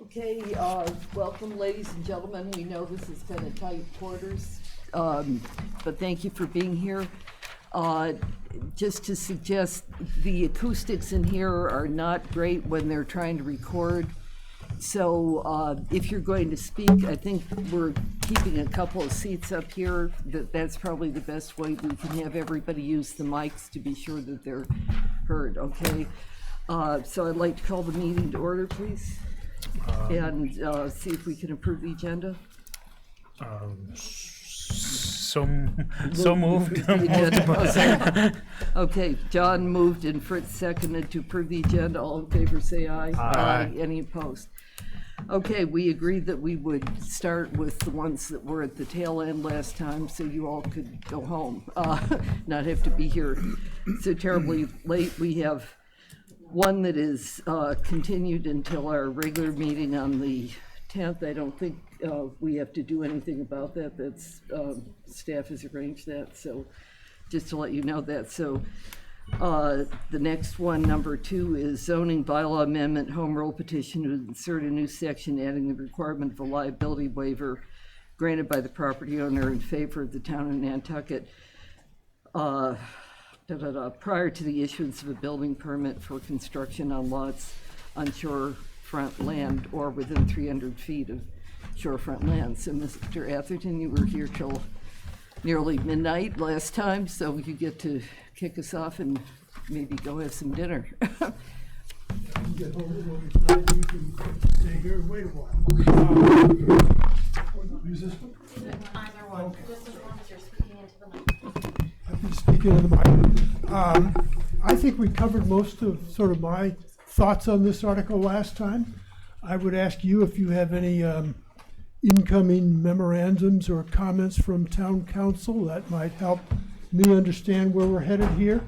Okay, welcome, ladies and gentlemen. We know this has been a tight quarters, but thank you for being here. Just to suggest, the acoustics in here are not great when they're trying to record. So if you're going to speak, I think we're keeping a couple of seats up here. That's probably the best way. We can have everybody use the mics to be sure that they're heard, okay? So I'd like to call the meeting to order, please. And see if we can approve the agenda. So moved. Okay, John moved and Fritz seconded to approve the agenda. All in favor say aye. Aye. Any opposed? Okay, we agreed that we would start with the ones that were at the tail end last time so you all could go home, not have to be here so terribly late. We have one that is continued until our regular meeting on the 10th. I don't think we have to do anything about that. That's staff has arranged that, so just to let you know that. So the next one, number 2, is zoning bylaw amendment, home rule petition to insert a new section adding the requirement of a liability waiver granted by the property owner in favor of the town of Nantucket prior to the issuance of a building permit for construction on lots on shorefront land or within 300 feet of shorefront land. So Mr. Atherton, you were here till nearly midnight last time, so you get to kick us off and maybe go have some dinner. Get home a little bit tonight, you can stay here and wait a while. Use this one? Either one, Okay. just as long as you're speaking into the mic. I've been speaking of the mic. I think we covered most of sort of my thoughts on this article last time. I would ask you if you have any incoming memorandums or comments from town council that might help me understand where we're headed here.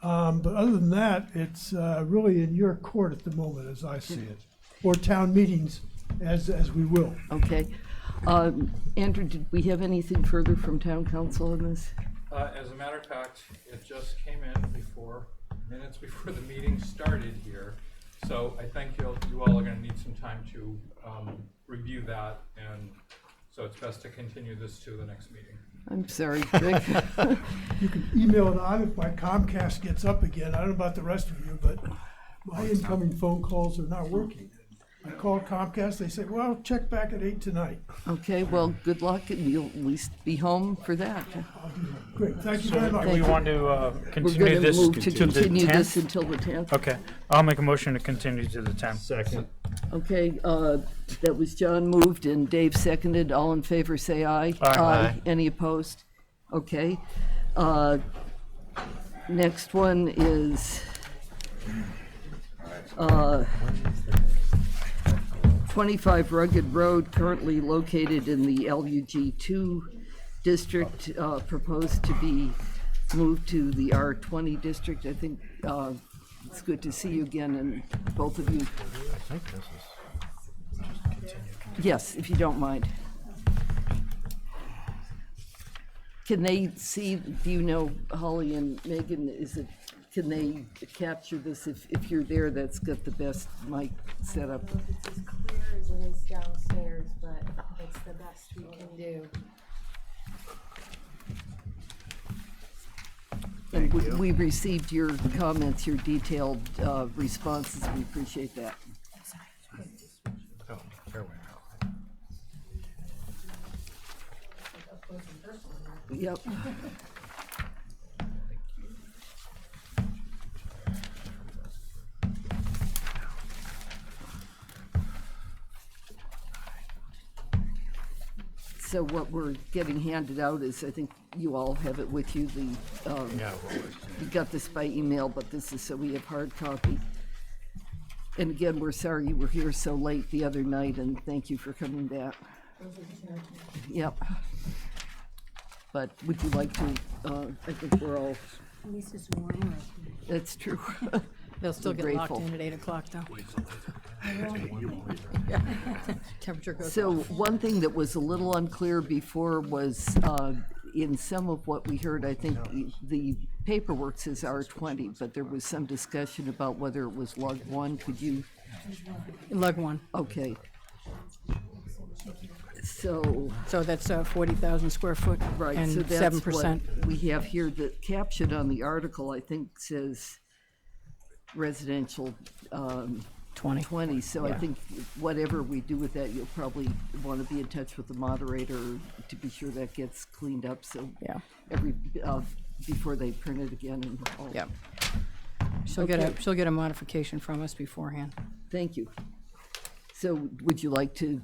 But other than that, it's really in your court at the moment, as I see it, or town meetings, as we will. Okay. Andrew, did we have anything further from town council on this? As a matter of fact, it just came in minutes before the meeting started here. So I think you all are going to need some time to review that, and so it's best to continue this to the next meeting. I'm sorry, Rick. You can email it on if my Comcast gets up again. I don't know about the rest of you, but my incoming phone calls are not working. I called Comcast, they said, well, check back at 8 tonight. Okay, well, good luck, and you'll at least be home for that. Great, thank you very much. We want to We're continue going to this move to to the continue this 10th? until the 10th. Okay, I'll make a motion to continue to the 10th. Second. Okay, that was John moved and Dave seconded. All in favor, say aye. Aye. Any opposed? Okay. Next one is 25 Rugged Road, currently located in the LUG2 district, proposed to be moved to the R20 district. I think it's good to see you again, and both of you. I think this is just continue. Yes, if you don't mind. Can they see, do you know, Holly and Megan, can they capture this if you're there? That's got the best mic set up. It's as clear as it is downstairs, but it's the best we can do. And we received your comments, your detailed responses. We appreciate that. Oh, fairway. Yep. So what we're getting handed out is, I think you all have it with you, Yeah, you got this by email, but this is so we have hard copy. And again, we're sorry you were here so late the other night, and thank you for coming back. Yep. But would you like to, I think we're all, At least it's warm. that's true. They'll still get locked Grateful. in at 8 o'clock though. Temperature goes So off. one thing that was a little unclear before was, in some of what we heard, I think the paperwork says R20, but there was some discussion about whether it was lug 1. Could you, Lug 1. okay. So, So that's 40,000 square foot right, and so that's 7%. what we have here. The caption on the article, I think, says residential 20, so I Yeah. think whatever we do with that, you'll probably want to be in touch with the moderator to be sure that gets cleaned up, so Yeah, before they print it again and all. yeah. Okay. She'll get a modification from us beforehand. Thank you. So would you like to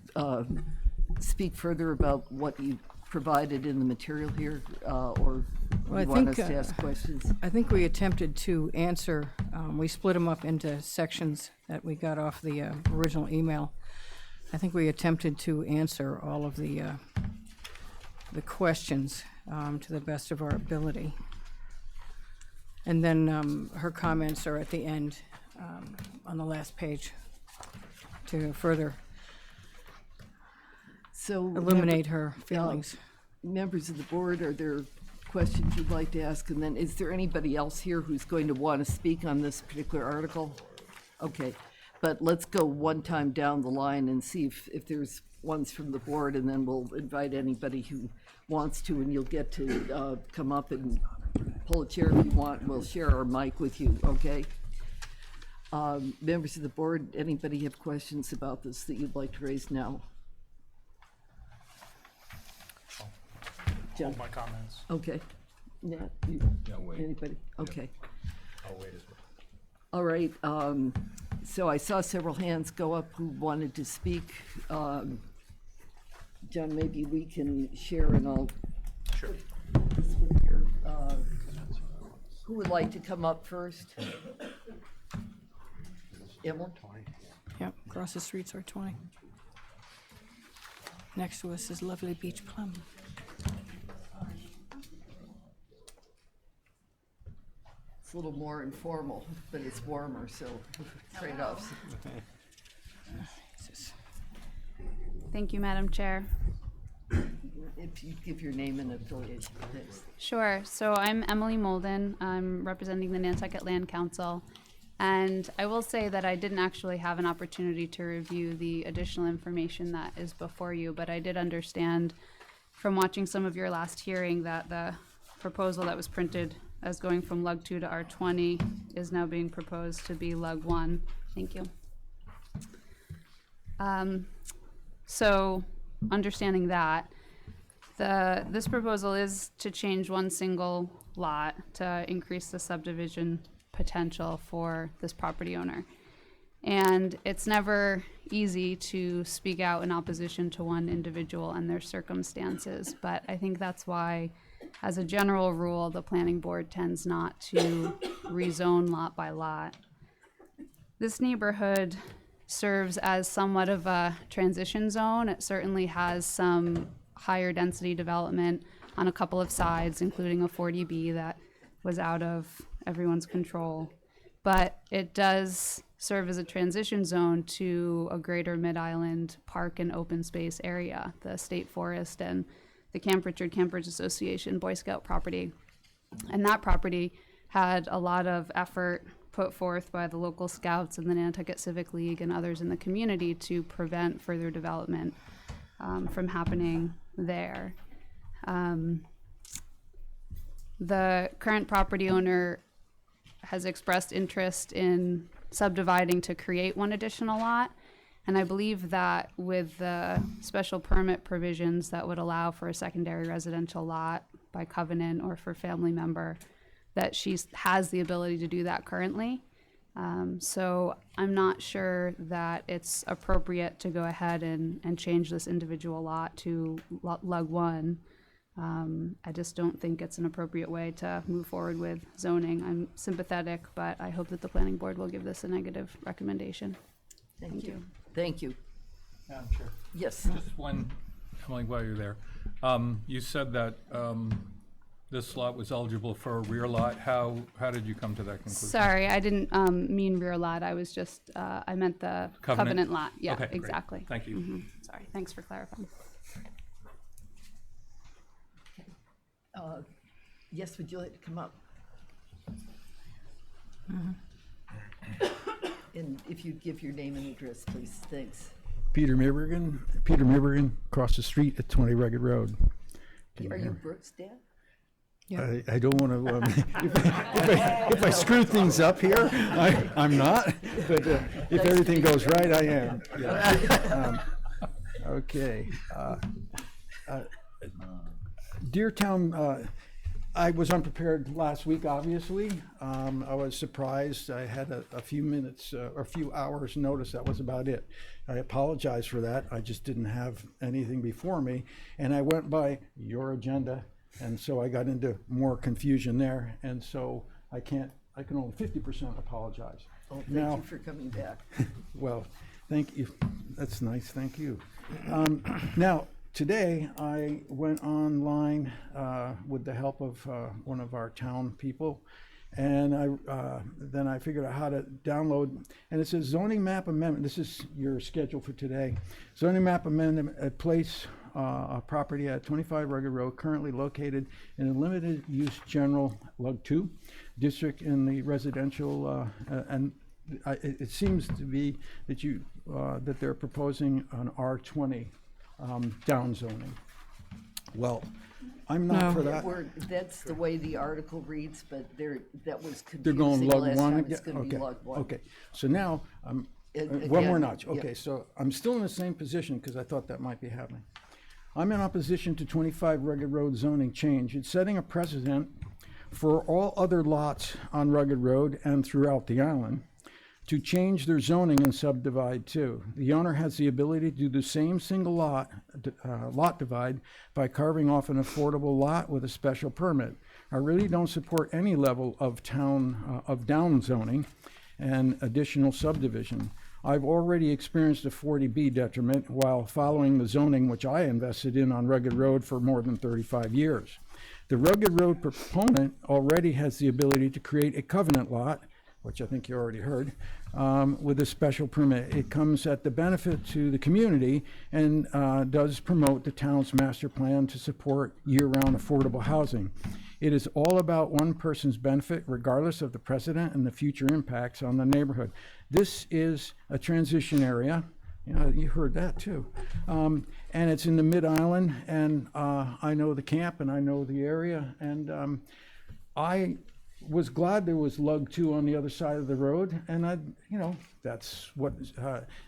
speak further about what you provided in the material here, or Well, I you want us think, to ask questions? I think we attempted to answer, we split them up into sections that we got off the original email. I think we attempted to answer all of the questions to the best of our ability. And then her comments are at the end on the last page to further So illuminate her feelings. members of the board, are there questions you'd like to ask? And then is there anybody else here who's going to want to speak on this particular article? Okay, but let's go one time down the line and see if there's ones from the board, and then we'll invite anybody who wants to, and you'll get to come up and pull a chair if you want. We'll share our mic with you, okay? Members of the board, anybody have questions about this that you'd like to raise now? John? Hold my comments. Okay. Nat, you, anybody? Okay. I'll wait as well. All right, so I saw several hands go up who wanted to speak. John, maybe we can share and I'll. Sure. This one here. Who would like to come up first? Emily? Yep, across the streets are 20. Next to us is lovely Beach Plum. It's a little more informal, but it's warmer, so trade-offs. Thank you, Madam Chair. If you give your name and affiliation, thanks. Sure. So I'm Emily Molden. I'm representing the Nantucket Land Council. And I will say that I didn't actually have an opportunity to review the additional information that is before you, but I did understand from watching some of your last hearing that the proposal that was printed as going from Lug 2 to R20 is now being proposed to be Lug 1. Thank you. So understanding that, this proposal is to change one single lot to increase the subdivision potential for this property owner. And it's never easy to speak out in opposition to one individual and their circumstances, but I think that's why, as a general rule, the planning board tends not to rezone lot by lot. This neighborhood serves as somewhat of a transition zone. It certainly has some higher density development on a couple of sides, including a 40B that was out of everyone's control. But it does serve as a transition zone to a greater Mid-Island park and open space area, the State Forest and the Camp Richard Campers Association Boy Scout property. And that property had a lot of effort put forth by the local scouts and the Nantucket Civic League and others in the community to prevent further development from happening there. The current property owner has expressed interest in subdividing to create one additional lot. And I believe that with the special permit provisions that would allow for a secondary residential lot by covenant or for family member, that she has the ability to do that currently. So I'm not sure that it's appropriate to go ahead and change this individual lot to Lug 1. I just don't think it's an appropriate way to move forward with zoning. I'm sympathetic, but I hope that the planning board will give this a negative recommendation. Thank you. Thank you. Madam Chair, Yes. just one, Emily, while you're there. You said that this lot was eligible for a rear lot. How did you come to that conclusion? Sorry, I didn't mean rear lot. I was just, I meant the covenant lot. Yeah, Okay, great. exactly. Thank you. Sorry, thanks for clarifying. Yes, would you like to come up? And if you'd give your name and address, please, thanks. Peter Mirbergen, across the street at 20 Rugged Road. Can Are hear you me? Brooks' dad? I don't want to, if I screw things up here, I'm not, but if everything goes right, I am. Yeah. Okay. Dear Town, I was unprepared last week, obviously. I was surprised. I had a few minutes or a few hours notice. That was about it. I apologize for that. I just didn't have anything before me. And I went by your agenda. And so I got into more confusion there. And so I can only 50% apologize. Oh, thank Now- you for coming back. Well, thank you. That's nice. Thank you. Now, today I went online with the help of one of our town people, and then I figured out how to download. And it says zoning map amendment. This is your schedule for today. Zoning map amendment, a property at 25 Rugged Road, currently located in a limited use general Lug 2 district in the residential and. It seems to be that that they're proposing an R20 down zoning. Well, I'm not No. for that. That's the way the article reads, but that was They're going confusing lug last one time. It's again? gonna be Okay, lug one. okay. So now, Again, one more notch. yeah. Okay, so I'm still in the same position because I thought that might be happening. I'm in opposition to 25 Rugged Road zoning change. It's setting a precedent for all other lots on Rugged Road and throughout the island to change their zoning and subdivide too. The owner has the ability to do the same single lot divide by carving off an affordable lot with a special permit. I really don't support any level of down zoning and additional subdivision. I've already experienced a 40B detriment while following the zoning which I invested in on Rugged Road for more than 35 years. The Rugged Road proponent already has the ability to create a covenant lot, which I think you already heard, with a special permit. It comes at the benefit to the community and does promote the town's master plan to support year-round affordable housing. It is all about one person's benefit, regardless of the precedent and the future impacts on the neighborhood. This is a transition area. You heard that too. And it's in the Mid-Island, and I know the camp and I know the area, and I was glad there was Lug 2 on the other side of the road, and that's what,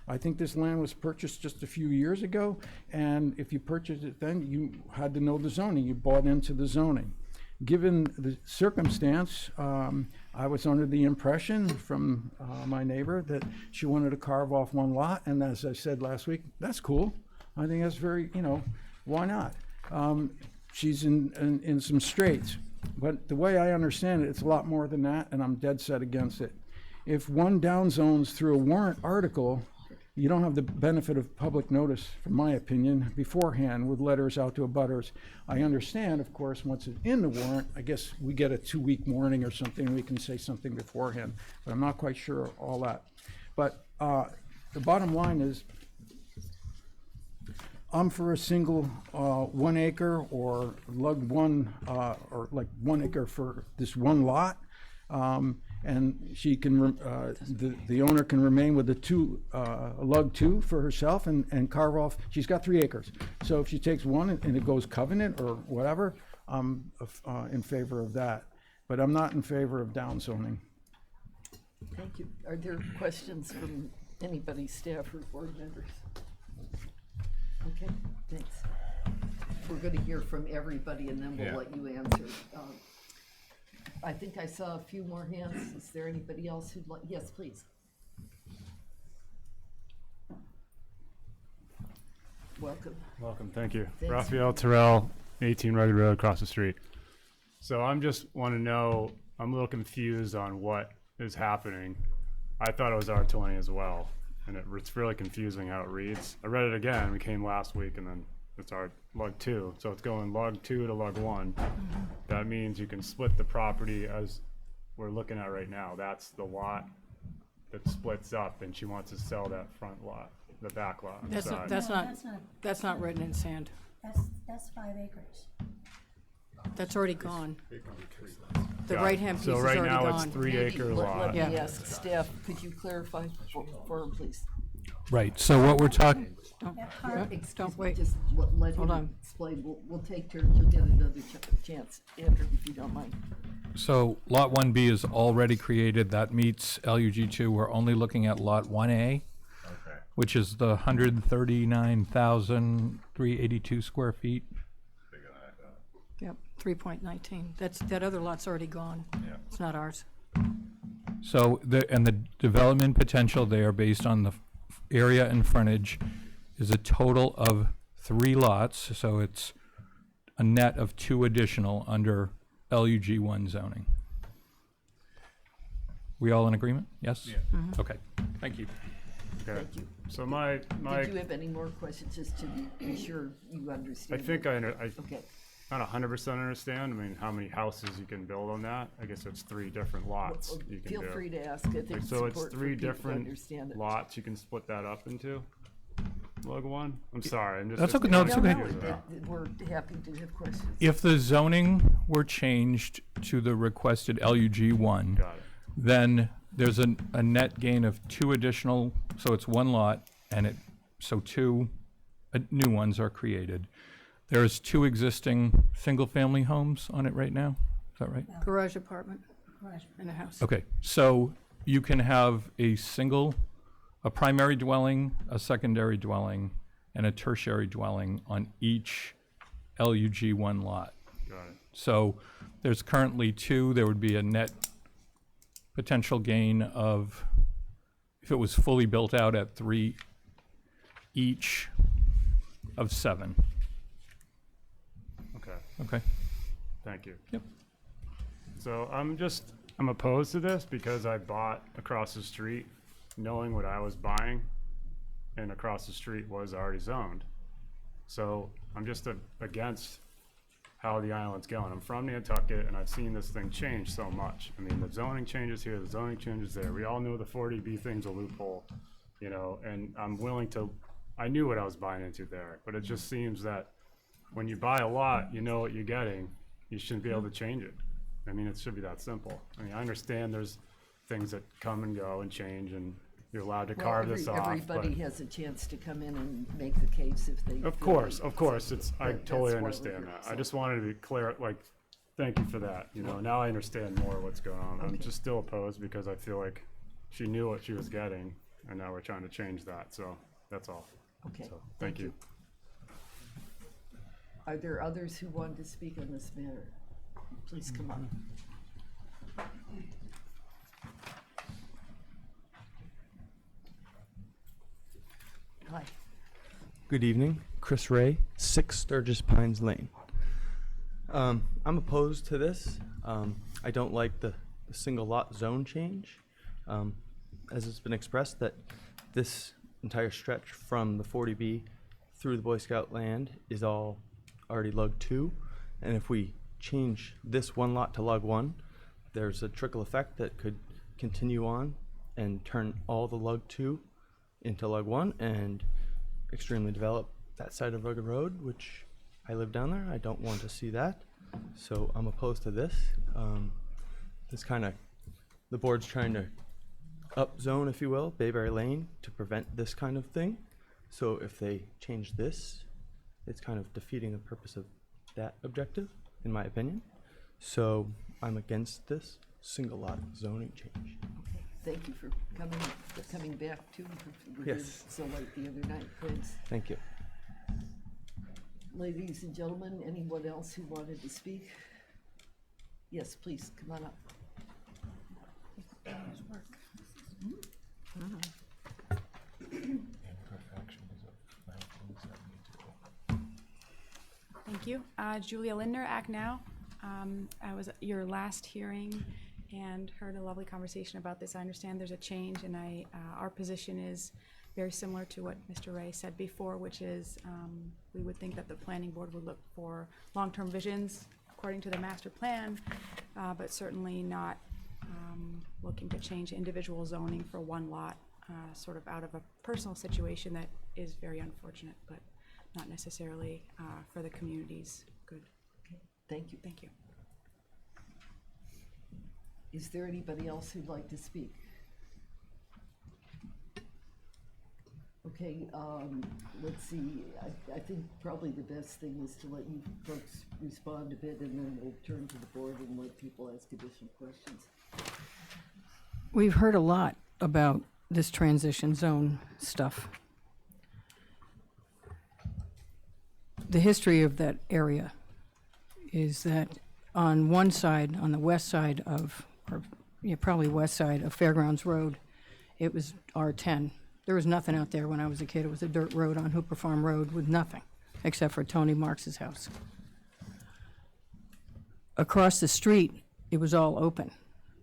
I think this land was purchased just a few years ago, and if you purchased it then, you had to know the zoning, you bought into the zoning. Given the circumstance, I was under the impression from my neighbor that she wanted to carve off one lot, and as I said last week, that's cool. I think that's very, why not? She's in some straits. But the way I understand it, it's a lot more than that, and I'm dead set against it. If one downzones through a warrant article, you don't have the benefit of public notice, from my opinion, beforehand with letters out to abutters. I understand, of course, once it's in the warrant, I guess we get a 2-week warning or something, we can say something beforehand, but I'm not quite sure of all that. But the bottom line is, I'm for a single 1 acre or Lug 1, or like 1 acre for this one lot. And she can, the owner can remain with a Lug 2 for herself and carve off, she's got 3 acres. So if she takes one and it goes covenant or whatever, I'm in favor of that. But I'm not in favor of down zoning. Thank you. Are there questions from anybody, staff or board members? Okay, thanks. We're going to hear from everybody and then we'll let you answer. I think I saw a few more hands. Is there anybody else who'd like? Yes, please. Welcome. Welcome, thank you. Thanks. Raphael Terrell, 18 Rugged Road across the street. So I'm just want to know, I'm a little confused on what is happening. I thought it was R20 as well, and it's really confusing how it reads. I read it again, we came last week, and then it's our Lug 2. So it's going Lug 2 to Lug 1. That means you can split the property as we're looking at right now. That's the lot that splits up, and she wants to sell that front lot, the back lot. on the side. That's not written in sand. That's 5 acres. That's already gone. The Got it. right-hand piece So is right already now gone. it's 3 acre Let lot. me Yeah. ask staff, could you clarify for him, please? Right, so what we're talking, Don't, Excuse don't me, wait. just let Hold him on. explain. We'll take turns. You'll get another chance, Andrew, if you don't mind. So Lot 1B is already created. That meets LUG 2. We're only looking at Lot 1A, which is the 139,382 square feet. Yep, 3.19. That other lot's already gone. It's not ours. So the development potential there, based on the area and frontage, is a total of 3 lots. So it's a net of 2 additional under LUG 1 zoning. We all in agreement? Yes? Yeah. Okay, thank you. Okay. Thank you. So my, Did you have any more questions, just to be sure you I understand? think I Okay. not 100% understand. I mean, how many houses you can build on that? I guess it's 3 different lots Well, you can feel do. free to ask. I think Like, it's so it's important for 3 people to different understand it. lots you can split that up into? Log 1? I'm sorry, I'm just. That's it's okay. No, kinda it's okay. confusing. We're happy to have questions. If the zoning were changed to the requested LUG 1, Got it. then there's a net gain of 2 additional, so it's 1 lot, and so 2 new ones are created. There's 2 existing single-family homes on it right now, is that right? Garage apartment and a house. Okay, so you can have a primary dwelling, a secondary dwelling, and a tertiary dwelling on each LUG 1 lot. Got it. So there's currently 2. There would be a net potential gain of, if it was fully built out, at 3 each, of 7. Okay. Okay? Thank you. Yep. So I'm opposed to this because I bought across the street knowing what I was buying, and across the street was already zoned. So I'm just against how the island's going. I'm from Nantucket, and I've seen this thing change so much. I mean, the zoning changes here, the zoning changes there. We all know the 40B thing's a loophole, and I'm willing to, I knew what I was buying into there, but it just seems that when you buy a lot, you know what you're getting, you shouldn't be able to change it. I mean, it should be that simple. I mean, I understand there's things that come and go and change, and you're allowed to carve this off, Everybody but has a chance to come in and make the case if they. of feel course, like- of course, I That's totally why we're understand here, that. so. I just wanted to be clear, thank you for that, now I understand more what's going on. I'm Okay. just still opposed because I feel like she knew what she was getting, and now we're trying to change that, so that's all. Okay. So, thank you. Are there others who want to speak on this matter? Please come up. Hi. Good evening, Chris Ray, 6 Sturgis Pines Lane. I'm opposed to this. I don't like the single lot zone change. As it's been expressed, that this entire stretch from the 40B through the Boy Scout land is all already lug 2. And if we change this 1 lot to lug 1, there's a trickle effect that could continue on and turn all the lug 2 into lug 1 and extremely develop that side of Rugged Road, which I live down there. I don't want to see that, so I'm opposed to this. This kind of, the board's trying to up zone, if you will, Bayberry Lane to prevent this kind of thing. So if they change this, it's kind of defeating the purpose of that objective, in my opinion. So I'm against this single lot zoning change. Okay, thank you for coming back too. We were Yes. so late the other night, thanks. Thank you. Ladies and gentlemen, anyone else who wanted to speak? Yes, please, come on up. Thank you. Julia Lindner, Act Now. I was at your last hearing and heard a lovely conversation about this. I understand there's a change, and our position is very similar to what Mr. Ray said before, which is we would think that the planning board would look for long-term visions according to the master plan, but certainly not looking to change individual zoning for one lot, sort of out of a personal situation that is very unfortunate, but not necessarily for the community's good. Okay, thank you. Thank you. Is there anybody else who'd like to speak? Okay, let's see, I think probably the best thing is to let you folks respond a bit, and then we'll turn to the board and let people ask additional questions. We've heard a lot about this transition zone stuff. The history of that area is that on one side, on the west side of, or yeah, probably west side of Fairgrounds Road, it was R10. There was nothing out there when I was a kid. It was a dirt road on Hooper Farm Road with nothing, except for Tony Marks's house. Across the street, it was all open.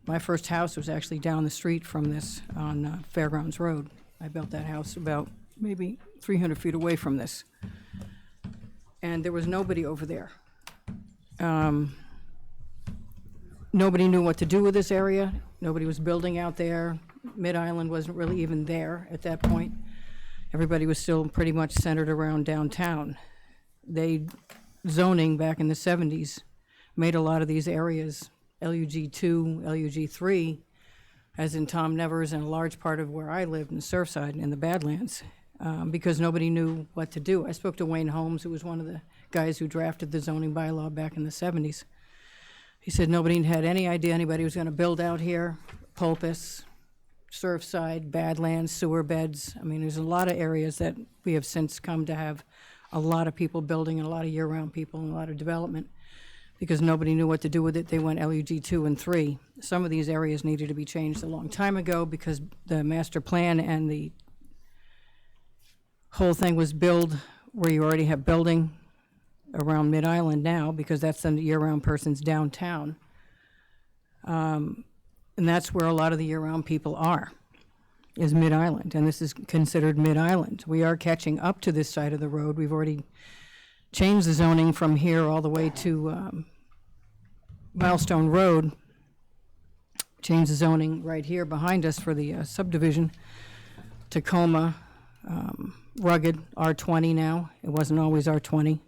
My first house was actually down the street from this on Fairgrounds Road. I built that house about maybe 300 feet away from this. And there was nobody over there. Nobody knew what to do with this area. Nobody was building out there. Mid-Island wasn't really even there at that point. Everybody was still pretty much centered around downtown. Zoning back in the 70s made a lot of these areas LUG2, LUG3, as in Tom Nevers and a large part of where I lived in Surfside in the Badlands, because nobody knew what to do. I spoke to Wayne Holmes, who was one of the guys who drafted the zoning bylaw back in the 70s. He said nobody had any idea anybody was going to build out here. Poultice, Surfside, Badlands, sewer beds. I mean, there's a lot of areas that we have since come to have a lot of people building and a lot of year-round people and a lot of development because nobody knew what to do with it. They went LUG 2 and 3. Some of these areas needed to be changed a long time ago because the master plan and the whole thing was build where you already have building around Mid-Island now because that's the year-round person's downtown. And that's where a lot of the year-round people are, is Mid-Island, and this is considered Mid-Island. We are catching up to this side of the road. We've already changed the zoning from here all the way to Milestone Road, changed the zoning right here behind us for the subdivision, Tacoma, rugged, R20 now. It wasn't always R20.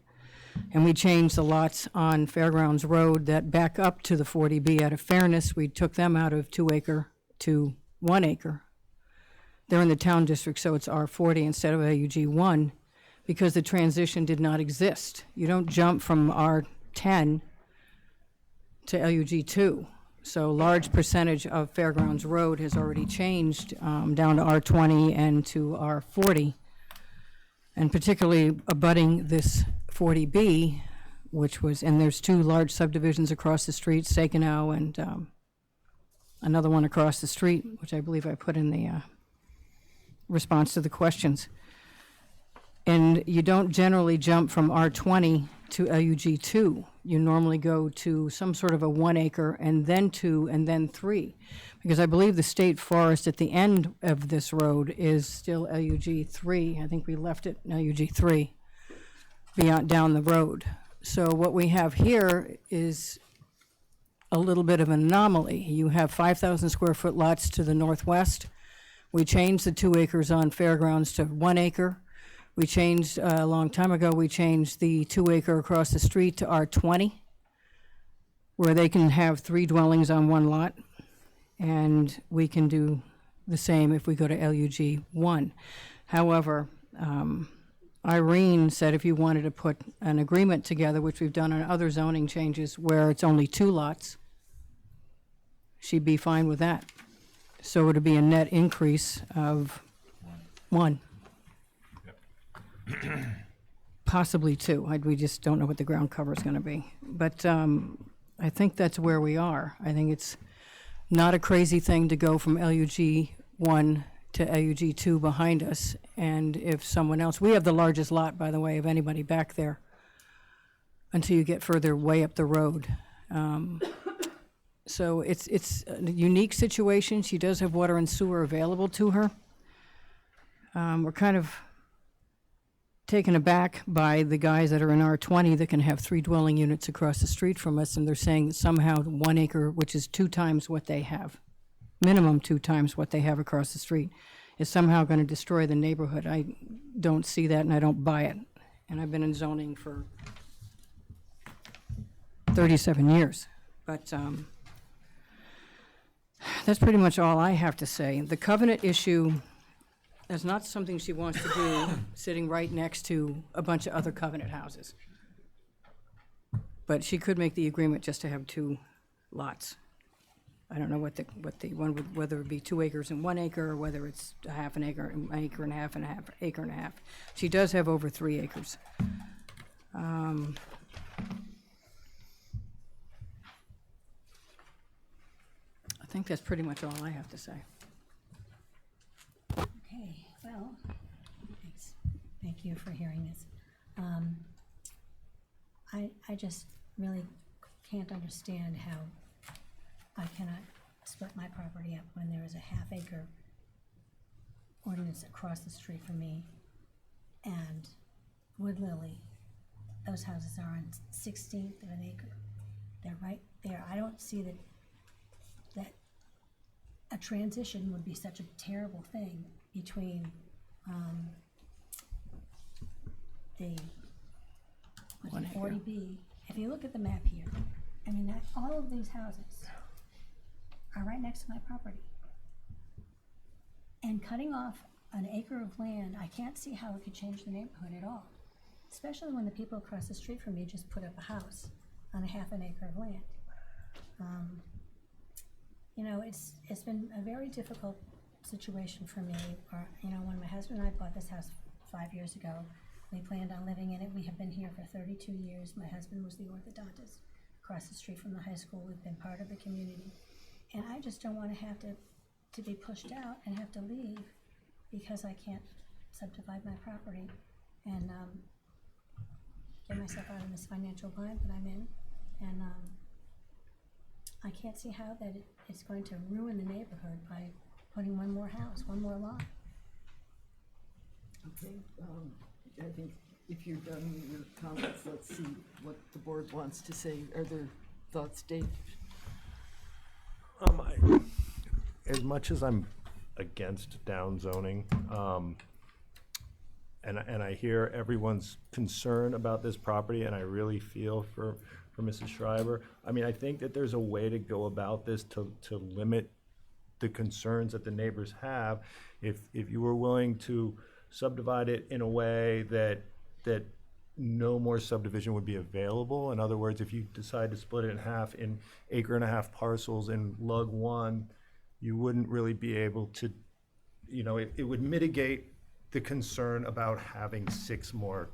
And we changed the lots on Fairgrounds Road that back up to the 40B. Out of fairness, we took them out of 2 acre to 1 acre. They're in the town district, so it's R40 instead of AUG 1 because the transition did not exist. You don't jump from R10 to LUG 2. So a large percentage of Fairgrounds Road has already changed down to R20 and to R40. And particularly abutting this 40B, which was, and there's 2 large subdivisions across the street, Saginaw and another one across the street, which I believe I put in the response to the questions. And you don't generally jump from R20 to LUG2. You normally go to some sort of a 1 acre and then 2 and then 3. Because I believe the state forest at the end of this road is still LUG 3. I think we left it LUG 3 beyond down the road. So what we have here is a little bit of an anomaly. You have 5,000 square foot lots to the northwest. We changed the 2 acres on Fairgrounds to 1 acre. We changed, a long time ago, we changed the 2 acre across the street to R20, where they can have 3 dwellings on 1 lot. And we can do the same if we go to LUG 1. However, Irene said if you wanted to put an agreement together, which we've done on other zoning changes where it's only 2 lots, she'd be fine with that. So it would be a net increase of 1. Possibly 2. We just don't know what the ground cover is going to be. But I think that's where we are. I think it's not a crazy thing to go from LUG 1 to LUG 2 behind us. And if someone else, we have the largest lot, by the way, of anybody back there until you get further way up the road. So it's a unique situation. She does have water and sewer available to her. We're kind of taken aback by the guys that are in R20 that can have 3 dwelling units across the street from us, and they're saying that somehow 1 acre, which is 2 times what they have, minimum 2 times what they have across the street, is somehow going to destroy the neighborhood. I don't see that, and I don't buy it. And I've been in zoning for 37 years. But that's pretty much all I have to say. The covenant issue, That's not something she wants to do, sitting right next to a bunch of other covenant houses. But she could make the agreement just to have 2 lots. I don't know what the one would, whether it be 2 acres and 1 acre, or whether it's a half an acre, an acre and a half, acre and a half. She does have over 3 acres. I think that's pretty much all I have to say. Okay, well, thanks. Thank you for hearing this. I just really can't understand how I cannot split my property up when there is a half-acre ordinance across the street from me, and Wood Lily, those houses are on 1/16 of an acre. They're right there. I don't see that a transition would be such a terrible thing between the 40B. If you look at the map here, I mean, all of these houses are right next to my property. And cutting off an acre of land, I can't see how it could change the neighborhood at all. Especially when the people across the street from me just put up a house on a half an acre of land. You know, it's been a very difficult situation for me. When my husband and I bought this house 5 years ago, we planned on living in it. We have been here for 32 years. My husband was the orthodontist across the street from the high school. We've been part of the community. And I just don't want to have to be pushed out and have to leave because I can't subdivide my property and get myself out of this financial bind that I'm in. And I can't see how that it's going to ruin the neighborhood by putting one more house, one more lot. Okay, I think if you're done with your comments, let's see what the board wants to say. Are there thoughts, Dave? As much as I'm against down zoning, and I hear everyone's concern about this property, and I really feel for Mrs. Schreiber. I mean, I think that there's a way to go about this to limit the concerns that the neighbors have. If you were willing to subdivide it in a way that no more subdivision would be available. In other words, if you decide to split it in half in acre-and-a-half parcels in lug 1, you wouldn't really be able to, it would mitigate the concern about having 6 more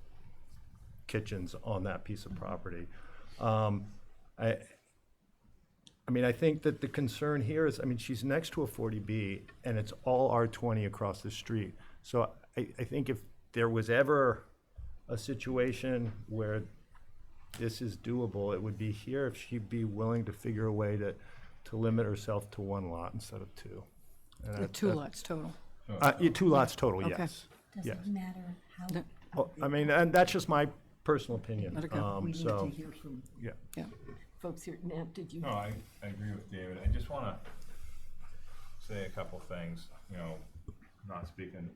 kitchens on that piece of property. I think that the concern here is, she's next to a 40B, and it's all R20 across the street. So I think if there was ever a situation where this is doable, it would be here if she'd be willing to figure a way to limit herself to 1 lot instead of 2. And 2 lots total. 2 lots total, Okay. yes. Does Yes. it matter how? And that's just my personal opinion. Let it go. We need So, to hear from yeah. folks here. Nat, did you? No, I agree with David. I just want to say a couple things, not speaking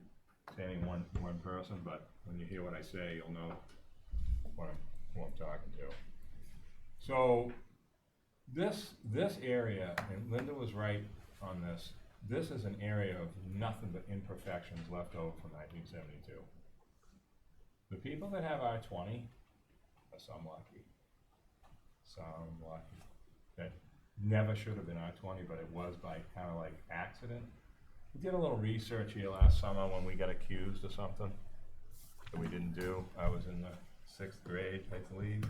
to any one person, but when you hear what I say, you'll know who I'm talking to. So this area, and Linda was right on this, this is an area of nothing but imperfections left over from 1972. The people that have R20 are some lucky. That never should have been R20, but it was by kind of like accident. We did a little research here last summer when we got accused of something that we didn't do. I was in the 6th grade, I believe,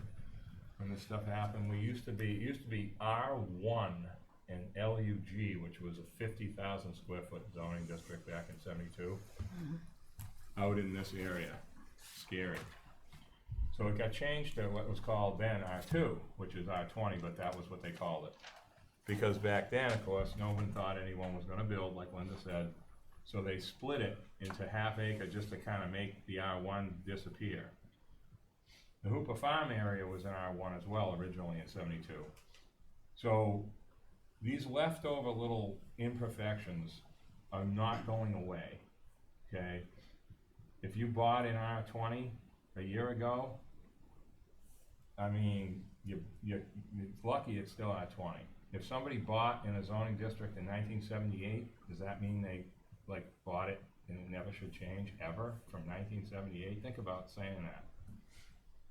when this stuff happened. It used to be R1 and LUG, which was a 50,000 square foot zoning district back in '72, out in this area. Scary. So it got changed to what was called then R2, which is R20, but that was what they called it. Because back then, of course, no one thought anyone was going to build, like Linda said. So they split it into half acre just to kind of make the R1 disappear. The Hooper Farm area was in R1 as well, originally in '72. So these leftover little imperfections are not going away, okay? If you bought in R20 a year ago, you're lucky it's still R20. If somebody bought in a zoning district in 1978, does that mean they bought it and it never should change ever from 1978. Think about saying that.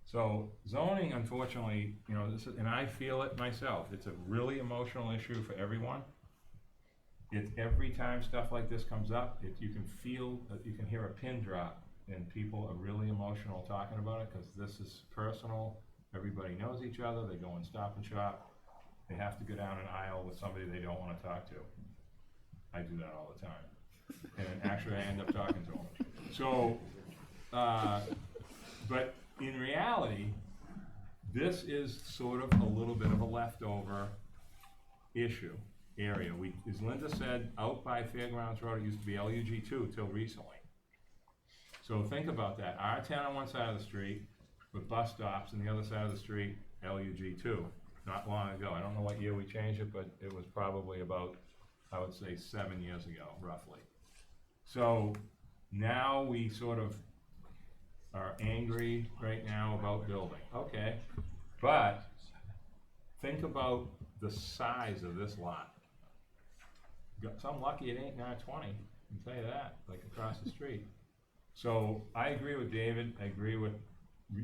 So zoning, unfortunately, you know, this is, and I feel it myself, it's a really emotional issue for everyone. It's every time stuff like this comes up, you can feel, you can hear a pin drop, and people are really emotional talking about it because this is personal. Everybody knows each other. They go and Stop and Shop. They have to go down an aisle with somebody they don't want to talk to. I do that all the time, and actually I end up talking to them. So, but in reality, this is sort of a little bit of a leftover area. As Linda said, out by Fairgrounds Road, it used to be LUG2 till recently. So think about that. R10 on one side of the street with bus stops, and the other side of the street, LUG2. Not long ago. I don't know what year we changed it, but it was probably about, I would say, 7 years ago, roughly. So now we sort of are angry right now about building. Okay, but think about the size of this lot. So I'm lucky it ain't R20, I can tell you that, like across the street. So I agree with David. I agree with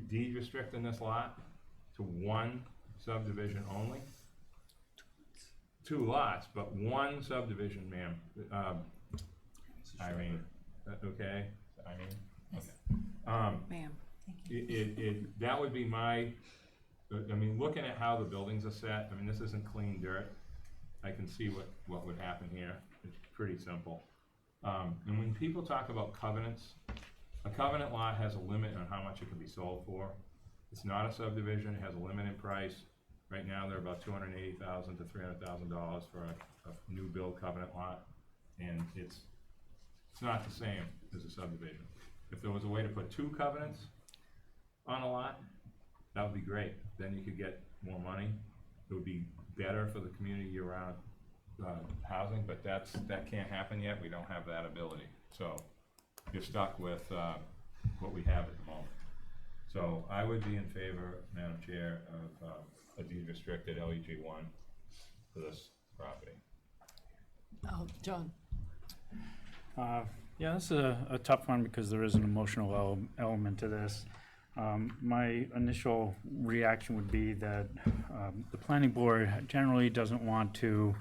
deed restricting this lot to one subdivision only. 2 lots, but one subdivision, ma'am. Irene, okay? Irene? Okay. Ma'am. That would be my, I mean, looking at how the buildings are set, I mean, this isn't clean dirt. I can see what would happen here. It's pretty simple. And when people talk about covenants, a covenant lot has a limit on how much it can be sold for. It's not a subdivision, it has a limited price. Right now, they're about $280,000 to $300,000 for a new build covenant lot, and it's not the same as a subdivision. If there was a way to put 2 covenants on a lot, that would be great. Then you could get more money. It would be better for the community year-round housing, but that can't happen yet. We don't have that ability. So you're stuck with what we have at the moment. So I would be in favor, Madam Chair, of a deed restricted LEG1 for this property. John. Yeah, this is a tough one because there is an emotional element to this. My initial reaction would be that the planning board generally doesn't want to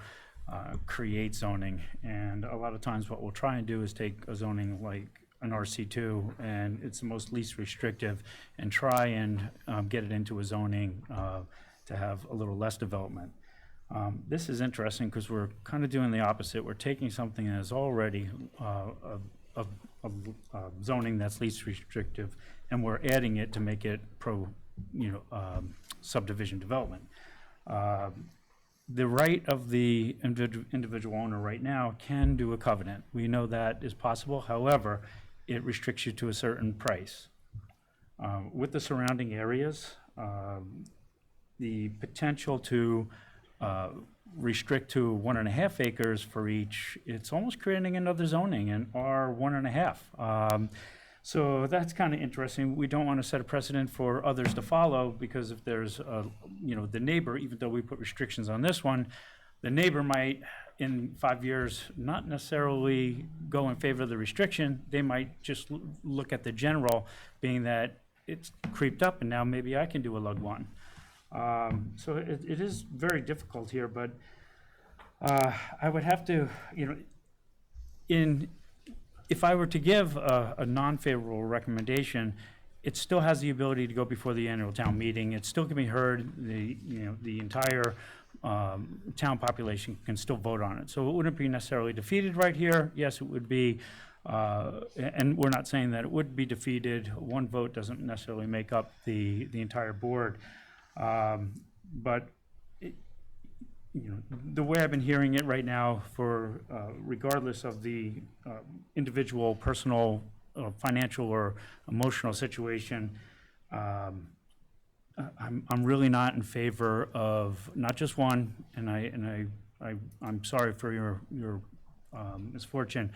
create zoning, and a lot of times what we'll try and do is take a zoning like an RC2, and it's the most least restrictive, and try and get it into a zoning to have a little less development. This is interesting because we're kind of doing the opposite. We're taking something that is already a zoning that's least restrictive, and we're adding it to make it subdivision development. The right of the individual owner right now can do a covenant. We know that is possible. However, it restricts you to a certain price. With the surrounding areas, the potential to restrict to 1.5 acres for each, it's almost creating another zoning, an R1.5. So that's kind of interesting. We don't want to set a precedent for others to follow, because if there's, the neighbor, even though we put restrictions on this one, the neighbor might, in 5 years, not necessarily go in favor of the restriction. They might just look at the general, being that it's creeped up and now maybe I can do a lug one. So it is very difficult here, but I would have to, if I were to give a non-favorable recommendation, it still has the ability to go before the annual town meeting. It still can be heard. The entire town population can still vote on it. So it wouldn't be necessarily defeated right here. Yes, it would be, and we're not saying that it would be defeated. One vote doesn't necessarily make up the entire board. But the way I've been hearing it right now, for regardless of the individual personal, financial or emotional situation, I'm really not in favor of not just one, and I'm sorry for your misfortune,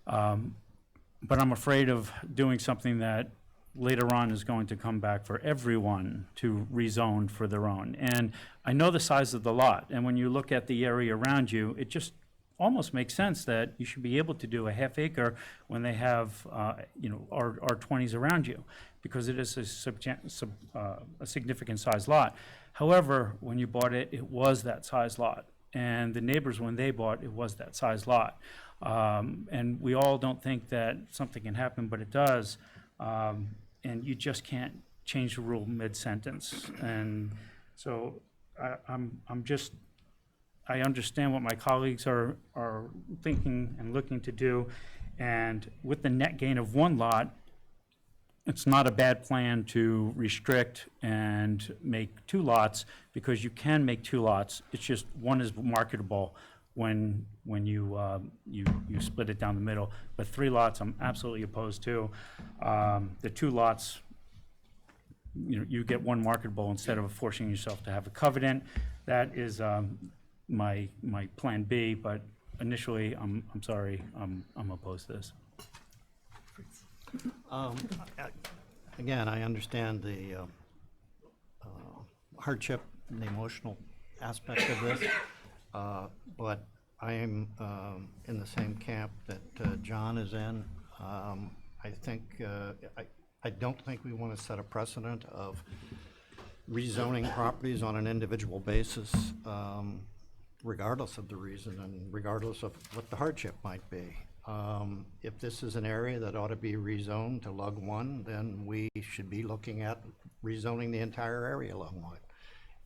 but I'm afraid of doing something that later on is going to come back for everyone to rezone for their own. And I know the size of the lot, and when you look at the area around you, it just almost makes sense that you should be able to do a half acre when they have, R20s around you, because it is a significant size lot. However, when you bought it, it was that size lot. And the neighbors, when they bought, it was that size lot. And we all don't think that something can happen, but it does. And you just can't change the rule mid-sentence. And so I understand what my colleagues are thinking and looking to do. And with the net gain of one lot, it's not a bad plan to restrict and make two lots, because you can make two lots. It's just one is marketable when you split it down the middle. But three lots, I'm absolutely opposed to. The two lots, you get one marketable instead of forcing yourself to have a covenant. That is my plan B, but initially, I'm sorry, I'm opposed to this. Again, I understand the hardship and the emotional aspect of this, but I am in the same camp that John is in. I think I don't think we want to set a precedent of rezoning properties on an individual basis, regardless of the reason and regardless of what the hardship might be. If this is an area that ought to be rezoned to Lug 1, then we should be looking at rezoning the entire area Lug 1,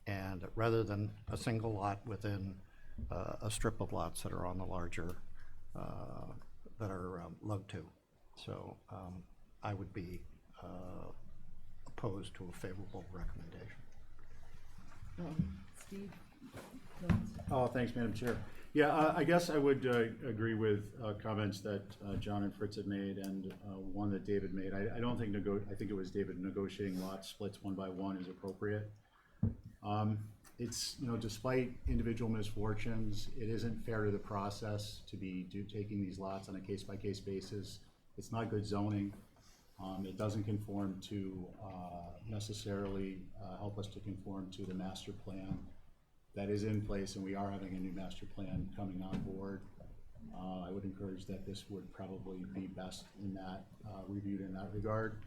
and rather than a single lot within a strip of lots that are on the larger, that are Lug 2. So I would be opposed to a favorable recommendation. Steve? Oh, thanks, Madam Chair. Yeah, I guess I would agree with comments that John and Fritz have made, and one that David made. I don't think I think it was David, negotiating lot splits one by one is appropriate. It's, despite individual misfortunes, it isn't fair to the process to be taking these lots on a case-by-case basis. It's not good zoning. It doesn't conform to, necessarily help us to conform to the master plan that is in place, and we are having a new master plan coming on board. I would encourage that this would probably be best in that, reviewed in that regard.